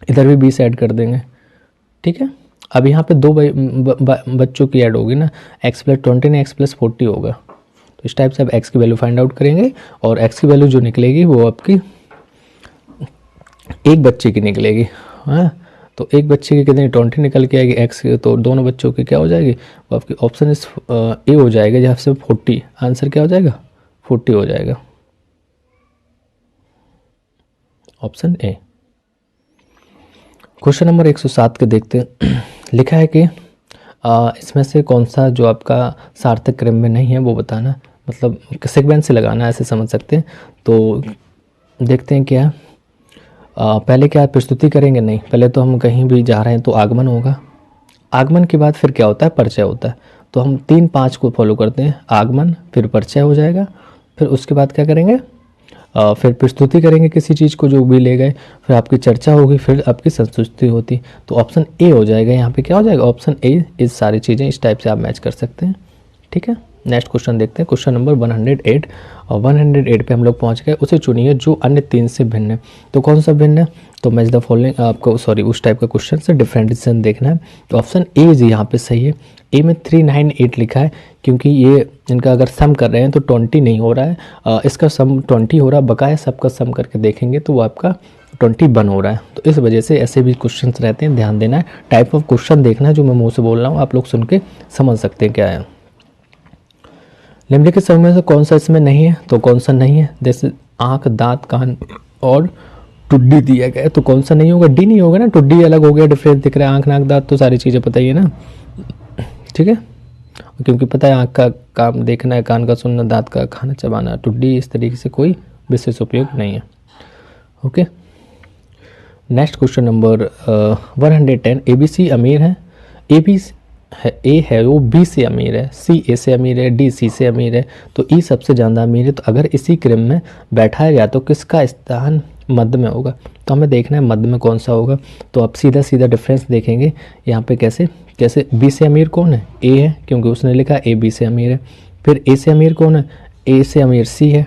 इधर भी 20 ऐड कर देंगे। ठीक है, अब यहाँ पे 2 बच्चों की ऐड होगी ना, x + 20 ने x + 40 होगा। तो इस टाइप से आप x की वैल्यू फाइंड आउट करेंगे और x की वैल्यू जो निकलेगी वो आपकी एक बच्चे की निकलेगी। हाँ, तो एक बच्चे की कितनी 20 निकल के आएगी x की, तो दोनों बच्चों की क्या हो जाएगी, वो आपकी ऑप्शन इस ए हो जाएगा, जहाँ से 40 आंसर क्या हो जाएगा 40 हो जाएगा, ऑप्शन ए। क्वेश्चन नंबर 107 के देखते हैं। लिखा है कि इसमें से कौन सा जो आपका सार्थक क्रम में नहीं है वो बताना, मतलब सीक्वेंस से लगाना, ऐसे समझ सकते हैं। तो देखते हैं क्या पहले क्या प्रस्तुति करेंगे, नहीं पहले तो हम कहीं भी जा रहे हैं तो आगमन होगा, आगमन के बाद फिर क्या होता है परिचय होता है। तो हम 3-5 को फॉलो करते हैं, आगमन फिर परिचय हो जाएगा, फिर उसके बाद क्या करेंगे फिर प्रस्तुति करेंगे किसी चीज़ को जो भी ले गए, फिर आपकी चर्चा होगी, फिर आपकी संस्तुति होती। तो ऑप्शन ए हो जाएगा, यहाँ पे क्या हो जाएगा ऑप्शन ए। इस सारी चीज़ें इस टाइप से आप मैच कर सकते हैं। ठीक है, नेक्स्ट क्वेश्चन देखते हैं। क्वेश्चन नंबर 108 और 108 पे हम लोग पहुंच गए। उसे चुनिए जो अन्य 3 से भिन्न है। तो कौन सा भिन्न है, तो मैच द फॉलोइंग, आपको उस टाइप का क्वेश्चन से डिफरेंशिएशन देखना है। तो ऑप्शन ए इज यहाँ पे सही है। ए में 398 लिखा है क्योंकि ये इनका अगर सम कर रहे हैं तो 20 नहीं हो रहा है, इसका सम 20 हो रहा है, बकाया सबका सम करके देखेंगे तो वो आपका 21 हो रहा है। तो इस वजह से ऐसे भी क्वेश्चंस रहते हैं, ध्यान देना है, टाइप ऑफ क्वेश्चन देखना है जो मैं मुँह से बोल रहा हूँ, आप लोग सुन के समझ सकते हैं क्या है। निम्नलिखित सब में से कौन सा इसमें नहीं है, तो कौन सा नहीं है, जैसे आँख, दांत, कान और टुड्डी दिया गया है, तो कौन सा नहीं होगा, डी नहीं होगा ना, टुड्डी अलग हो गया, डिफरेंस दिख रहा है, आँख, नाक, दांत तो सारी चीज़ें पता ही है ना। ठीक है, क्योंकि पता है आँख का काम देखना है, कान का सुनना, दांत का खाना चबाना, टुड्डी इस तरीके से कोई विशेष उपयोग नहीं है। Okay, next question number 110। A B C अमीर है, ए बी है, ए है वो बी से अमीर है, सी ए से अमीर है, डी सी से अमीर है, तो ई सबसे ज़्यादा अमीर है। तो अगर इसी क्रम में बैठाया गया तो किसका स्थान मध्य में होगा, तो हमें देखना है मध्य में कौन सा होगा। तो आप सीधा सीधा डिफरेंस देखेंगे यहाँ पे, कैसे कैसे बी से अमीर कौन है, ए है, क्योंकि उसने लिखा ए बी से अमीर है। फिर ए से अमीर कौन है, ए से अमीर सी है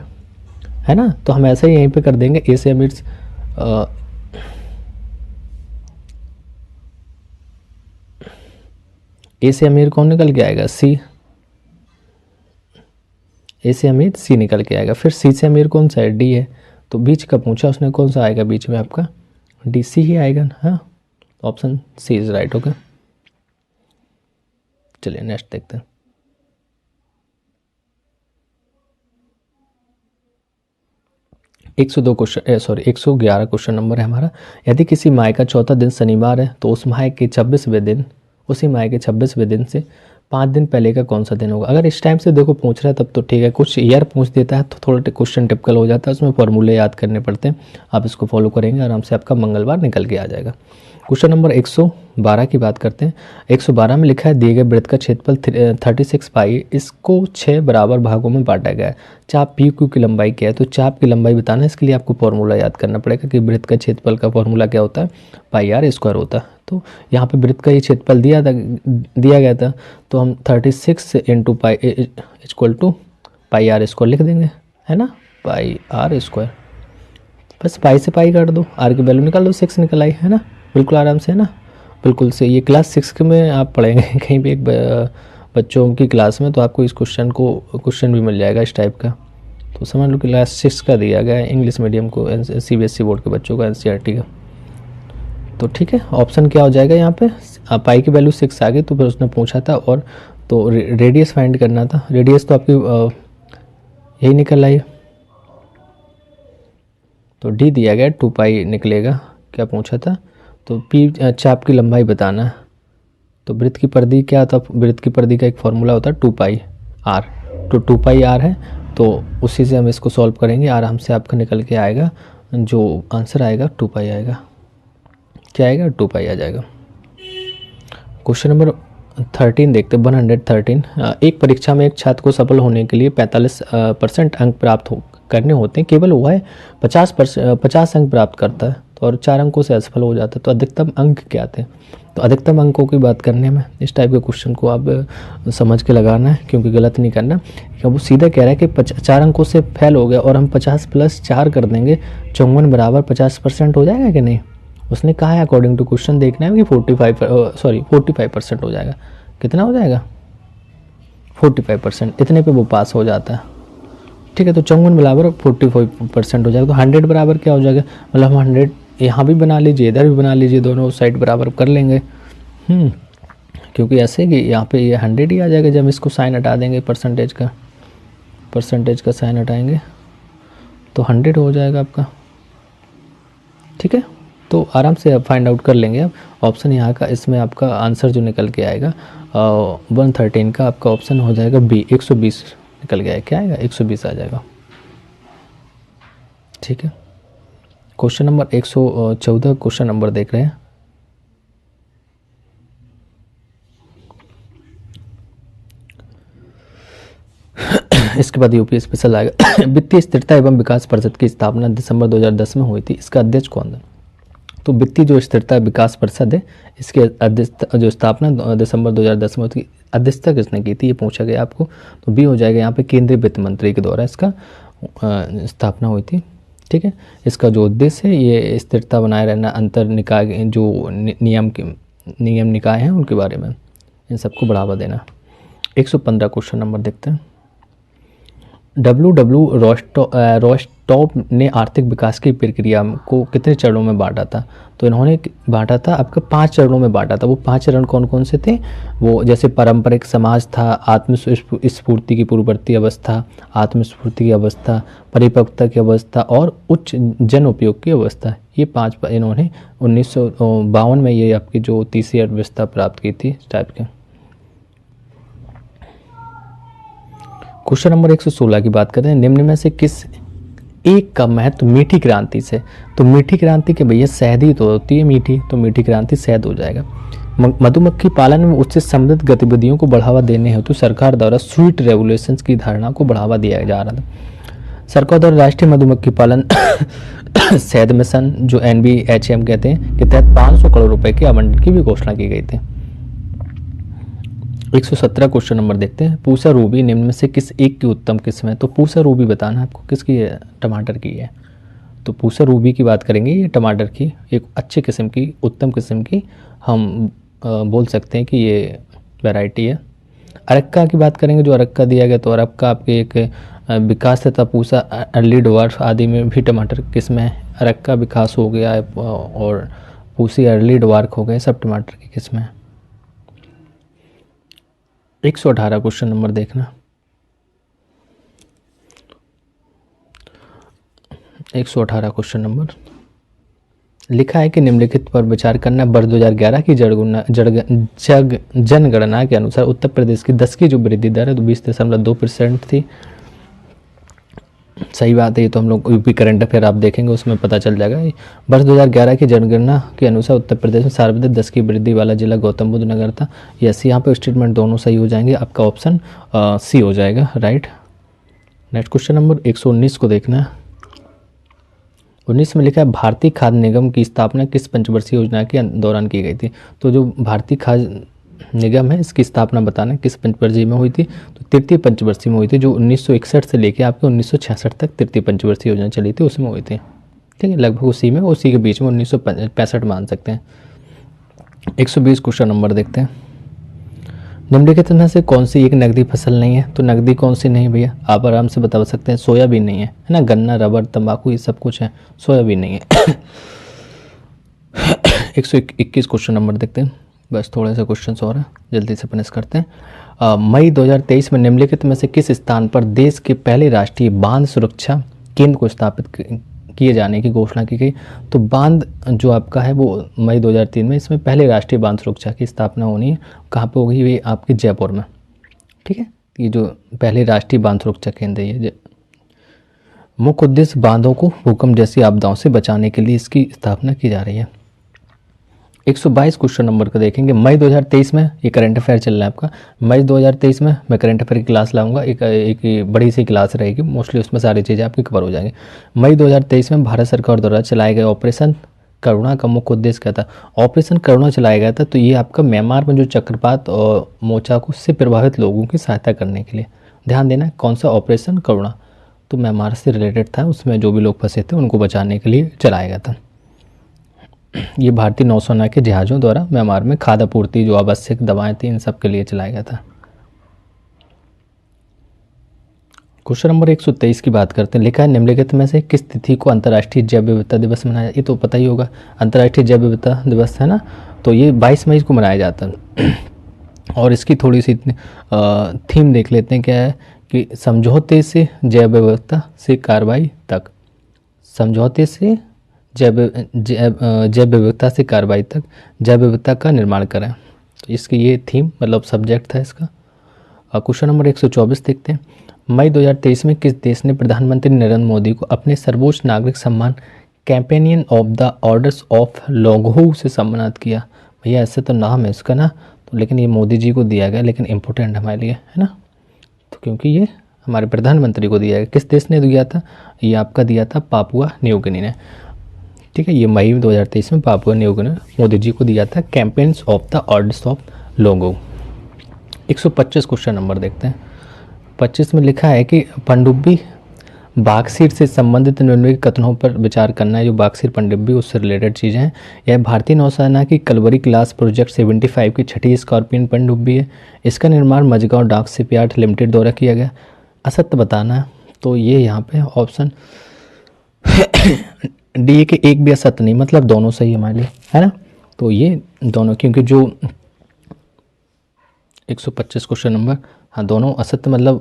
ना। तो हम ऐसा ही यहीं पे कर देंगे, ए से अमीर ए से अमीर कौन निकल के आएगा, सी, ए से अमीर सी निकल के आएगा। फिर सी से अमीर कौन सा है, डी है। तो बीच का पूछा उसने, कौन सा आएगा बीच में आपका, डी सी ही आएगा ना, हाँ, option C is right. Okay, चलिए नेक्स्ट देखते हैं। एक सौ दो क्वेश्चन, सॉरी 111 क्वेश्चन नंबर है हमारा। यदि किसी माह का चौथा दिन शनिवार है तो उस माह के 26वें दिन, उसी माह के 26वें दिन से 5 दिन पहले का कौन सा दिन होगा। अगर इस टाइम से देखो पूछ रहा है तब तो ठीक है, कुछ ईयर पूछ देता है तो थोड़ा क्वेश्चन टिपिकल हो जाता है, उसमें फॉर्मूले याद करने पड़ते हैं। आप इसको फॉलो करेंगे आराम से आपका मंगलवार निकल के आ जाएगा। क्वेश्चन नंबर 112 की बात करते हैं। 112 में लिखा है दिए गए वृत्त का क्षेत्रफल 36 पाई, इसको 6 बराबर भागों में बांटा गया है। चाप पी क्यू की लंबाई क्या है, तो चाप की लंबाई बताना है, इसके लिए आपको फॉर्मूला याद करना पड़ेगा कि वृत्त का क्षेत्रफल का फॉर्मूला क्या होता है, पाई आर स्क्वायर होता है। तो यहाँ पे वृत्त का ये क्षेत्रफल दिया गया था, तो हम 36 into pi equal to pi r square लिख देंगे, है ना, पाई आर स्क्वायर। बस पाई से पाई काट दो, आर की वैल्यू निकाल दो, 6 निकल आई, है ना, बिल्कुल आराम से, है ना, बिल्कुल से। ये क्लास 6 में आप पढ़ेंगे कहीं भी एक बच्चों की क्लास में, तो आपको इस क्वेश्चन भी मिल जाएगा इस टाइप का। तो समझ लो क्लास 6 का दिया गया है, इंग्लिश मीडियम को, CBSE बोर्ड के बच्चों का, NCERT का। तो ठीक है, ऑप्शन क्या हो जाएगा यहाँ पे, पाई की वैल्यू 6 आ गई, तो फिर उसने पूछा था और तो रेडियस फाइंड करना था। रेडियस तो आपकी यही निकल आई, तो डी दिया गया 2 पाई निकलेगा। क्या पूछा था, तो पी चाप की लंबाई बताना है। तो वृत्त की परिधि क्या था, वृत्त की परिधि का एक फॉर्मूला होता है 2 पाई आर, तो 2 पाई आर है, तो उसी से हम इसको सॉल्व करेंगे, आराम से आपका निकल के आएगा, जो आंसर आएगा 2 पाई आएगा। क्या आएगा, 2 पाई आ जाएगा। क्वेश्चन नंबर 13 देखते हैं, 113। एक परीक्षा में एक छात्र को सफल होने के लिए 45% अंक प्राप्त करने होते हैं, केवल वह 50 अंक प्राप्त करता है, तो और 4 अंकों से असफल हो जाता है, तो अधिकतम अंक क्या थे। तो अधिकतम अंकों की बात करने में इस टाइप के क्वेश्चन को आप समझ के लगाना है, क्योंकि गलत नहीं करना। वो सीधा कह रहा है कि 4 अंकों से फेल हो गया और हम 50 + 4 कर देंगे, 54 बराबर 50% हो जाएगा कि नहीं। उसने कहा है अकॉर्डिंग टू क्वेश्चन देखना है कि 45% हो जाएगा। कितना हो जाएगा, 45%, इतने पे वो पास हो जाता है। ठीक है, तो 54 बराबर 45% हो जाएगा। तो 100 बराबर क्या हो जाएगा, मतलब हम 100 यहाँ भी बना लीजिए, इधर भी बना लीजिए, दोनों साइड बराबर कर लेंगे। क्योंकि ऐसे कि यहाँ पे ये 100 ही आ जाएगा, जब इसको साइन हटा देंगे, परसेंटेज का साइन हटाएंगे तो 100 हो जाएगा आपका। ठीक है, तो आराम से आप फाइंड आउट कर लेंगे। अब ऑप्शन यहाँ का, इसमें आपका आंसर जो निकल के आएगा 113 का आपका ऑप्शन हो जाएगा बी, 120 निकल गया है। क्या आएगा, 120 आ जाएगा। ठीक है, क्वेश्चन नंबर 114 क्वेश्चन नंबर देख रहे हैं। इसके बाद यूपी स्पेशल आएगा। वित्तीय स्थिरता एवं विकास परिषद की स्थापना दिसंबर 2010 में हुई थी, इसका अध्यक्ष कौन था। तो वित्तीय जो स्थिरता विकास परिषद है, इसके अध्यक्ष जो स्थापना दिसंबर 2010 में हुई थी, अध्यक्षता किसने की थी, ये पूछा गया आपको। तो बी हो जाएगा यहाँ पे, केंद्रीय वित्त मंत्री के द्वारा इसका स्थापना हुई थी। ठीक है, इसका जो उद्देश्य है ये स्थिरता बनाए रहना, अंतर निकाय जो नियम निकाय हैं उनके बारे में, इन सबको बढ़ावा देना। 115 क्वेश्चन नंबर देखते हैं। W रोस्टॉप ने आर्थिक विकास की प्रक्रिया को कितने चरणों में बांटा था। तो इन्होंने बांटा था आपका 5 चरणों में बांटा था। वो 5 चरण कौन कौन से थे, वो जैसे पारंपरिक समाज था, आत्मस्फूर्ति की पूर्ववर्ती अवस्था, आत्मस्फूर्ति की अवस्था, परिपक्वता की अवस्था और उच्च जन उपयोग की अवस्था। ये 5 इन्होंने 1952 में ये आपकी जो तीसरी अर्थव्यवस्था प्राप्त की थी इस टाइप के। क्वेश्चन नंबर 116 की बात करते हैं। निम्न में से किस एक का महत्व मीठी क्रांति से। तो मीठी क्रांति के भैया शहद ही तो होती है मीठी, तो मीठी क्रांति शहद हो जाएगा। मधुमक्खी पालन में उससे संबंधित गतिविधियों को बढ़ावा देने हेतु सरकार द्वारा स्वीट रेवोल्यूशन की धारणा को बढ़ावा दिया जा रहा था। सरकार द्वारा राष्ट्रीय मधुमक्खी पालन शहद मिशन जो NBHM कहते हैं के तहत 500 करोड़ रुपए के आवंटन की भी घोषणा की गई थी। 117 क्वेश्चन नंबर देखते हैं। पूसा रूबी निम्न में से किस एक की उत्तम किस्म है। तो पूसा रूबी बताना आपको किसकी है, टमाटर की है। तो पूसा रूबी की बात करेंगे, ये टमाटर की एक अच्छी किस्म की, उत्तम किस्म की हम बोल सकते हैं कि ये वैरायटी है। अरक्का की बात करेंगे, जो अरक्का दिया गया, तो अरक्का आपके एक विकास तथा पूसा अर्ली डवार्फ आदि में भी टमाटर किस में है? अरक का विकास हो गया है और पूसी अर्ली डवार्फ हो गए, सब टमाटर की किस में है? 118 क्वेश्चन नंबर देखना। 118 क्वेश्चन नंबर लिखा है कि निम्नलिखित पर विचार करना। वर्ष 2011 की जनगणना के अनुसार उत्तर प्रदेश की 10 की जो वृद्धि दर है तो 20.2% थी। सही बात है, ये तो हम लोग यूपी करंट अफेयर आप देखेंगे उसमें पता चल जाएगा। वर्ष 2011 की जनगणना के अनुसार उत्तर प्रदेश में सर्वाधिक 10 की वृद्धि वाला जिला गौतम बुद्ध नगर था। यस, यहाँ पे स्टेटमेंट दोनों सही हो जाएंगे, आपका ऑप्शन सी हो जाएगा, राइट। नेक्स्ट क्वेश्चन नंबर 119 को देखना है। 19 में लिखा है भारतीय खाद्य निगम की स्थापना किस पंचवर्षीय योजना के दौरान की गई थी? तो जो भारतीय खाद्य निगम है इसकी स्थापना बताना किस पंचवर्षीय में हुई थथी? तो तृतीय पंचवर्षीय में हुई थी, जो 1961 से लेकर आपके 1966 तक तृतीय पंचवर्षीय योजना चली थी उसमें हुई थी। ठीक है, लगभग उसी में, उसी के बीच में 1965 मान सकते हैं। 120 क्वेश्चन नंबर देखते हैं। निम्नलिखित में से कौन सी एक नकदी फसल नहीं है? तो नकदी कौन सी नहीं भैया, आप आराम से बता सकते हैं। सोयाबीन नहीं है, है ना, गन्ना, रबर, तंबाकू ये सब कुछ है, सोयाबीन नहीं है। 121 क्वेश्चन नंबर देखते हैं, बस थोड़े से क्वेश्चन और हैं, जल्दी से फिनिश करते हैं। मई 2023 में निम्नलिखित में से किस स्थान पर देश के पहले राष्ट्रीय बांध सुरक्षा केंद्र को स्थापित किए जाने की घोषणा की गई? तो बांध जो आपका है वो मई 2003 में, इसमें पहले राष्ट्रीय बांध सुरक्षा की स्थापना होनी है। कहाँ पे होगी? ये आपके जयपुर में। ठीक है, ये जो पहले राष्ट्रीय बांध सुरक्षा केंद्र है ये। मुख्य उद्देश्य बांधों को भूकंप जैसी आपदाओं से बचाने के लिए इसकी स्थापना की जा रही है। 122 क्वेश्चन नंबर को देखेंगे। मई 2023 में, ये करंट अफेयर चल रहा है आपका, मई 2023 में मैं करंट अफेयर की क्लास लाऊंगा, एक बड़ी सी क्लास रहेगी, मोस्टली उसमें सारी चीज़ें आपकी कवर हो जाएंगी। मई 2023 में भारत सरकार द्वारा चलाए गए ऑपरेशन करुणा का मुख्य उद्देश्य क्या था? ऑपरेशन करुणा चलाया गया था तो ये आपका म्यांमार में जो चक्रवात और मोचाको से प्रभावित लोगों की सहायता करने के लिए। ध्यान देना कौन सा ऑपरेशन करुणा, तो म्यांमार से रिलेटेड था, उसमें जो भी लोग फंसे थे उनको बचाने के लिए चलाया गया था। ये भारतीय नौसेना के जहाज़ों द्वारा म्यांमार में खाद्य आपूर्ति, जो आवश्यक दवाएं थी, इन सब के लिए चलाया गया था। क्वेश्चन नंबर 123 की बात करते हैं। लिखा है निम्नलिखित में से किस तिथि को अंतर्राष्ट्रीय जैव विविधता दिवस मनाया? ये तो पता ही होगा, अंतर्राष्ट्रीय जैव विविधता दिवस है ना, तो ये 22 मई को मनाया जाता है। और इसकी थोड़ी सी थीम देख लेते हैं, क्या है कि समझौते से जैव विविधता से कार्रवाई तक, समझौते से जैव विविधता से कार्रवाई तक जैव विविधता का निर्माण करें। तो इसकी ये थीम मतलब सब्जेक्ट था इसका। क्वेश्चन नंबर 124 देखते हैं। मई 2023 में किस देश ने प्रधानमंत्री नरेंद्र मोदी को अपने सर्वोच्च नागरिक सम्मान companion of the orders of Logohu से सम्मानित किया? भैया ऐसे तो नाम है इसका ना, तो लेकिन ये मोदी जी को दिया गया, लेकिन इम्पोर्टेंट हमारे लिए, है ना, तो क्योंकि ये हमारे प्रधानमंत्री को दिया गया। किस देश ने दिया था? ये आपका दिया था पापुआ न्यू गिनी ने। ठीक है, ये मई 2023 में Papua New Guinea Modi ji को दिया था campaigns of the orders of Longo. 125 question number देखते हैं। 25 में लिखा है कि पनडुब्बी बाक्सीर से संबंधित निम्नलिखित कथनों पर विचार करना है। जो बाक्सीर पनडुब्बी उससे रिलेटेड चीज़ें हैं। यह भारतीय नौसेना की कलवरी क्लास प्रोजेक्ट 75 की छठी स्कॉर्पियन पनडुब्बी है। इसका निर्माण मझगांव डाक शिपयार्ड लिमिटेड द्वारा किया गया। असत्य बताना है, तो ये यहाँ पे ऑप्शन डी के एक भी असत्य नहीं, मतलब दोनों सही हमारे लिए, है ना, तो ये दोनों, क्योंकि जो 125 क्वेश्चन नंबर, हाँ दोनों असत्य मतलब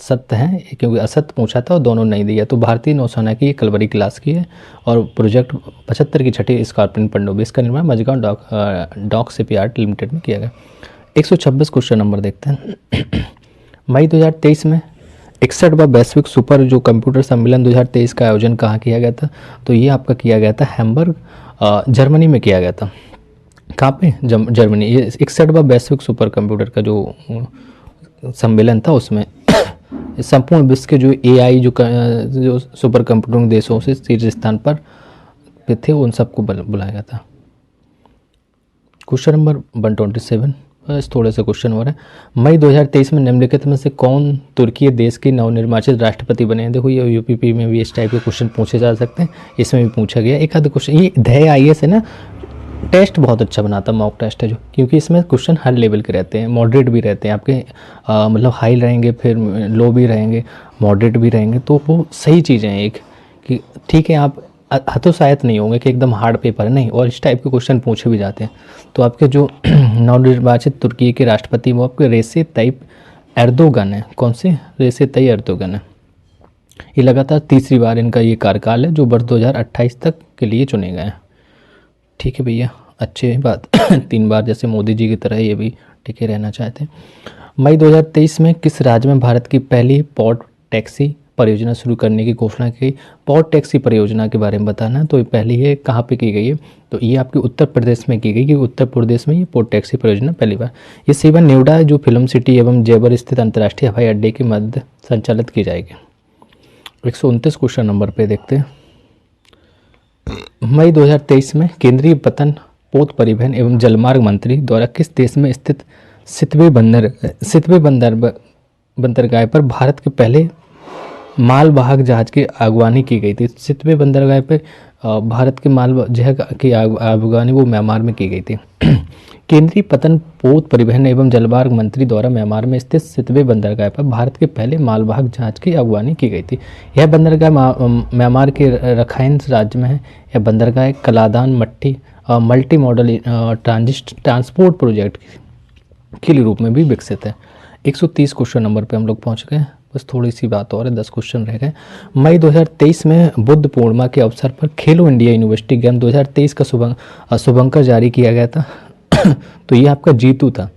सत्य हैं, क्योंकि असत्य पूछा था और दोनों नहीं दिया। तो भारतीय नौसेना की कलवरी क्लास की है और प्रोजेक्ट 75 की छठी स्कॉर्पियन पनडुब्बी, इसका निर्माण मझगांव डॉक शिपयार्ड लिमिटेड में किया गया। 126 क्वेश्चन नंबर देखते हैं। मई 2023 में 61वां वैश्विक सुपर जो कंप्यूटर सम्मेलन 2023 का आयोजन कहाँ किया गया था? तो ये आपका किया गया था हैम्बर्ग, जर्मनी में किया गया था। कहाँ पे? जर्मनी। ये 61वां वैश्विक सुपर कंप्यूटर का जो सम्मेलन था उसमें संपूर्ण विश्व के जो AI जो सुपर कंप्यूटिंग देशों से शीर्ष स्थान पर थे उन सबको बुलाया गया था। क्वेश्चन नंबर 127, बस थोड़े से क्वेश्चन हो रहे हैं। मई 2023 में निम्नलिखित में से कौन तुर्की देश के नवनिर्वाचित राष्ट्रपति बने? देखो ये UPP में भी इस टाइप के क्वेश्चन पूछे जा सकते हैं, इसमें भी पूछा गया। एक आध क्वेश्चन, ये ध्येय IAS है ना, टेस्ट बहुत अच्छा बनाता मॉक टेस्ट है जो, क्योंकि इसमें क्वेश्चन हर लेवल के रहते हैं, मॉडरेट भी रहते हैं आपके, मतलब हाई रहेंगे, फिर लो भी रहेंगे, मॉडरेट भी रहेंगे, तो वो सही चीज़ें हैं एक कि ठीक है आप हतोत्साहित नहीं होंगे कि एकदम हार्ड पेपर है, नहीं, और इस टाइप के क्वेश्चन पूछे भी जाते हैं। तो आपके जो नवनिर्वाचित तुर्की के राष्ट्रपति वो आपके रेसिप ताइप एर्दोगन है। कौन से? रेसिप ताइप एर्दोगन है। ये लगातार तीसरी बार इनका ये कार्यकाल है जो वर्ष 2028 तक के लिए चुने गए हैं। ठीक है भैया, अच्छी बात 3 बार जैसे मोदी जी की तरह ये भी टिके रहना चाहते हैं। मई 2023 में किस राज्य में भारत की पहली पॉड टैक्सी परियोजना शुरू करने की घोषणा की? पॉड टैक्सी परियोजना के बारे में बताना है। तो ये पहली है, कहाँ पे की गई है? तो ये आपके उत्तर प्रदेश में की गई, कि उत्तर प्रदेश में ये पॉड टैक्सी परियोजना पहली बार। ये सेवा नोएडा जो फिल्म सिटी एवं जेवर स्थित अंतर्राष्ट्रीय हवाई अड्डे के मध्य संचालित की जाएगी। 129 क्वेश्चन नंबर पे देखते हैं। मई 2023 में केंद्रीय पतन पोत परिवहन एवं जलमार्ग मंत्री द्वारा किस देश में स्थित सितवे बंदरगाह पर भारत के पहले मालवाहक जहाज की अगवानी की गई थी? सितवे बंदरगाह पर भारत के माल जहाज की अगवानी वो म्यांमार में की गई थी। केंद्रीय पतन पोत परिवहन एवं जलमार्ग मंत्री द्वारा म्यांमार में स्थित सितवे बंदरगाह पर भारत के पहले मालवाहक जहाज की अगवानी की गई थी। यह बंदरगाह म्यांमार के रखाइन राज्य में है। यह बंदरगाह Kaladan multi modal transport project के रूप में भी विकसित है। 130 क्वेश्चन नंबर पे हम लोग पहुंच गए, बस थोड़ी सी बात और है, 10 क्वेश्चन रह गए। मई 2023 में बुद्ध पूर्णिमा के अवसर पर खेलो इंडिया यूनिवर्सिटी गेम 2023 का शुभंकर जारी किया गया था। तो ये आपका जीतू था।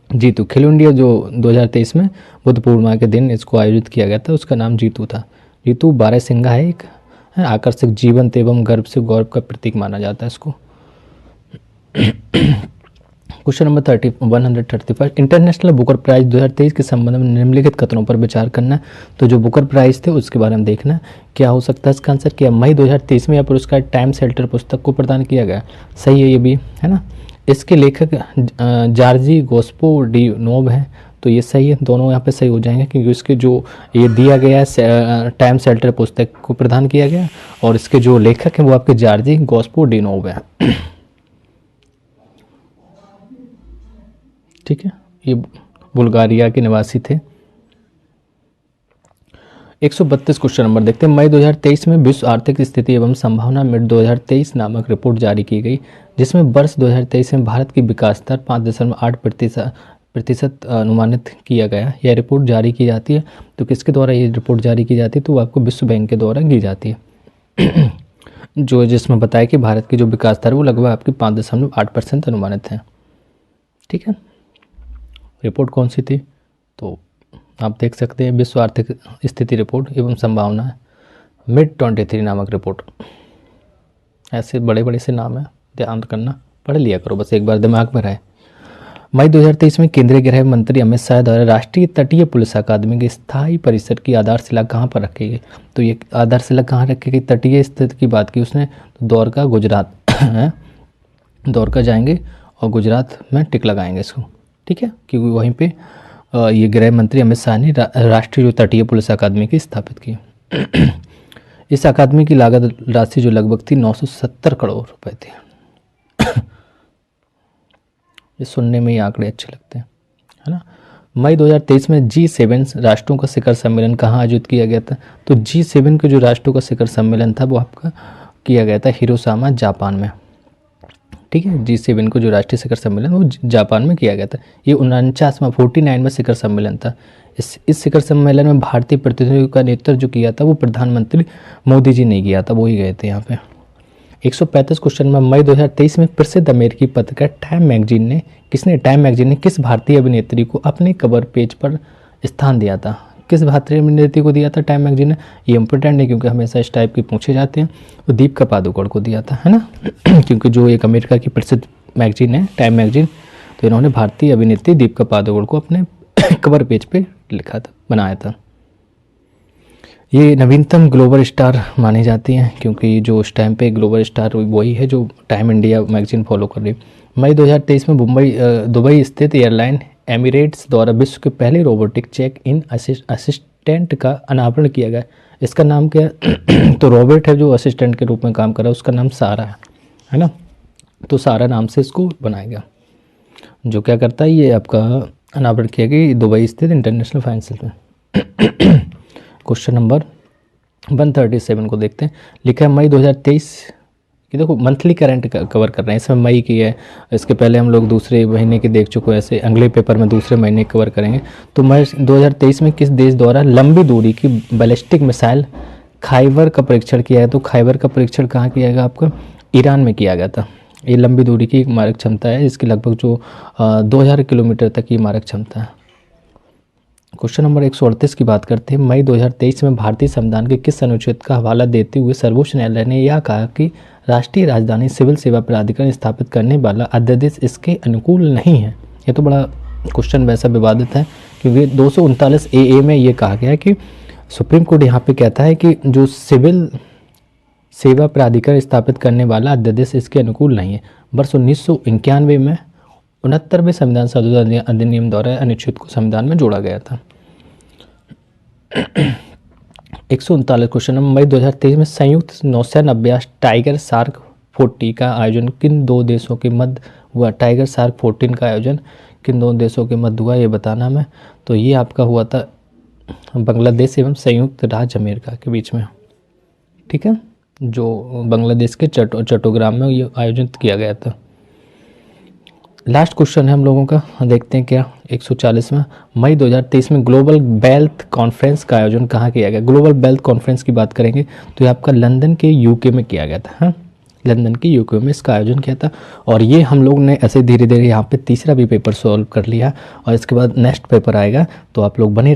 जीतू खेलो इंडिया जो 2023 में बुद्ध पूर्णिमा के दिन इसको आयोजित किया गया था, उसका नाम जीतू था। जीतू बारहसिंगा है, एक आकर्षक जीवंत एवं गर्व से गौरव का प्रतीक माना जाता है इसको। Question number 135, international Booker prize 2023 के संबंध में निम्नलिखित कथनों पर विचार करना है। तो जो बुकर प्राइज थे उसके बारे में देखना है, क्या हो सकता है इसका आंसर? क्या मई 2023 में यह पुरस्कार टाइम शेल्टर पुस्तक को प्रदान किया गया? सही है ये भी, है ना। इसके लेखक जॉर्जी गोस्पो डी नोब है, तो ये सही है, दोनों यहाँ पे सही हो जाएंगे, क्योंकि इसके जो ये दिया गया है टाइम शेल्टर पुस्तक को प्रदान किया गया, और इसके जो लेखक हैं वो आपके जॉर्जी गोस्पो डी नोब है। ठीक है, ये बुल्गारिया के निवासी थे। 132 क्वेश्चन नंबर देखते हैं। मई 2023 में विश्व आर्थिक स्थिति एवं संभावना मिड 2023 नामक रिपोर्ट जारी की गई, जिसमें वर्ष 2023 में भारत की विकास दर 5.8% अनुमानित किया गया। यह रिपोर्ट जारी की जाती है, तो किसके द्वारा ये रिपोर्ट जारी की जाती है? तो आपको विश्व बैंक के द्वारा की जाती है। जो जिसमें बताया कि भारत की जो विकास दर वो लगभग आपकी 5.8% अनुमानित है। ठीक है, रिपोर्ट कौन सी थी? तो आप देख सकते हैं विश्व आर्थिक स्थिति रिपोर्ट एवं संभावना मिड 23 नामक रिपोर्ट। ऐसे बड़े बड़े से नाम है, ध्यान करना, पढ़ लिया करो, बस एक बार दिमाग में रहे। मई 2023 में केंद्रीय गृह मंत्री अमित शाह द्वारा राष्ट्रीय तटीय पुलिस अकादमी के स्थायी परिसर की आधारशिला कहाँ पर रखी गई? तो ये आधारशिला कहाँ रखी गई? तटीय स्थिति की बात की उसने, तो द्वारका गुजरात है। द्वारका जाएंगे और गुजरात में टिक लगाएंगे इसको। ठीक है, क्योंकि वहीं पे ये गृह मंत्री अमित शाह ने राष्ट्रीय जो तटीय पुलिस अकादमी की स्थापित की। इस अकादमी की लागत राशि जो लगभग थी 970 करोड़ रुपए थी। ये सुनने में ही आंकड़े अच्छे लगते हैं, है ना। मई 2023 में G7 राष्ट्रों का शिखर सम्मेलन कहाँ आयोजित किया गया था? तो G7 के जो राष्ट्रों का शिखर सम्मेलन था वो आपका किया गया था हिरोशिमा जापान में। ठीक है, G7 को जो राष्ट्रीय शिखर सम्मेलन वो जापान में किया गया था। ये 49वां में शिखर सम्मेलन था। इस शिखर सम्मेलन में भारतीय प्रतिनिधियों का नेतृत्व जो किया था वो प्रधानमंत्री मोदी जी ने किया था, वो ही गए थे यहाँ पे। 135 क्वेश्चन में मई 2023 में प्रसिद्ध अमेरिकी पत्रकार टाइम मैगजीन ने किस भारतीय अभिनेत्री को अपने कवर पेज पर स्थान दिया था? किस भारतीय अभिनेत्री को दिया था टाइम मैगजीन ने? ये इम्पोर्टेंट है क्योंकि हमेशा इस टाइप के पूछे जाते हैं। तो दीपिका पादुकोण को दिया था, है ना। क्योंकि जो एक अमेरिका की प्रसिद्ध मैगजीन है टाइम मैगजीन, तो इन्होंने भारतीय अभिनेत्री दीपिका पादुकोण को अपने कवर पेज पे लिखा था, बनाया था। ये नवीनतम ग्लोबल स्टार मानी जाती हैं, क्योंकि जो उस टाइम पे ग्लोबल स्टार वही है जो टाइम इंडिया मैगजीन फॉलो कर रही है। मई 2023 में दुबई स्थित एयरलाइन एमिरेट्स द्वारा विश्व के पहले रोबोटिक चेक इन असिस्टेंट का अनावरण किया गया। इसका नाम क्या है? तो रोबोट है जो असिस्टेंट के रूप में काम कर रहा है, उसका नाम सारा है ना। तो सारा नाम से इसको बनाया गया। जो क्या करता है, ये आपका अनावरण किया गया दुबई स्थित इंटरनेशनल फाइनेंशियल में। क्वेश्चन नंबर 137 को देखते हैं। लिखा है मई 2023 कि देखो मंथली करंट कवर कर रहे हैं, इसमें मई की है, इसके पहले हम लोग दूसरे महीने की देख चुके हैं, ऐसे अगले पेपर में दूसरे महीने कवर करेंगे। तो मई 2023 में किस देश द्वारा लंबी दूरी की बैलिस्टिक मिसाइल खाइबर का परीक्षण किया है? तो खाइबर का परीक्षण कहाँ किया गया? आपका ईरान में किया गया था। ये लंबी दूरी की एक मारक क्षमता है, इसकी लगभग जो 2000 किलोमीटर तक की मारक क्षमता है। क्वेश्चन नंबर 138 की बात करते हैं। मई 2023 में भारतीय संविधान के किस अनुच्छेद का हवाला देते हुए सर्वोच्च न्यायालय ने यह कहा कि राष्ट्रीय राजधानी सिविल सेवा प्राधिकरण स्थापित करने वाला अध्यादेश इसके अनुकूल नहीं है? ये तो बड़ा क्वेश्चन वैसा विवादित है क्योंकि 239 ए में ये कहा गया है कि सुप्रीम कोर्ट यहाँ पे कहता है कि जो सिविल सेवा प्राधिकरण स्थापित करने वाला अध्यादेश इसके अनुकूल नहीं है। वर्ष 1991 में 69वें संविधान संशोधन अधिनियम द्वारा अनुच्छेद को संविधान में जोड़ा गया था। 139 क्वेश्चन नंबर मई 2023 में संयुक्त नौसेना अभ्यास टाइगर शार्क 40 का आयोजन किन दो देशों के मध्य हुआ? टाइगर शार्क 14 का आयोजन किन दो देशों के मध्य हुआ, ये बताना मैं। तो ये आपका हुआ था बांग्लादेश एवं संयुक्त राज्य अमेरिका के बीच में, ठीक है, जो बांग्लादेश के चट्टोग्राम में ये आयोजित किया गया था। लास्ट क्वेश्चन है हम लोगों का, देखते हैं क्या 140 में। मई 2023 में ग्लोबल वेल्थ कॉन्फ्रेंस का आयोजन कहाँ किया गया? ग्लोबल वेल्थ कॉन्फ्रेंस की बात करेंगे तो ये आपका लंदन के यूके में किया गया था। हाँ, लंदन के यूके में इसका आयोजन किया था। और ये हम लोग ने ऐसे धीरे धीरे यहाँ पे तीसरा भी पेपर सॉल्व कर लिया और इसके बाद नेक्स्ट पेपर आएगा, तो आप लोग बने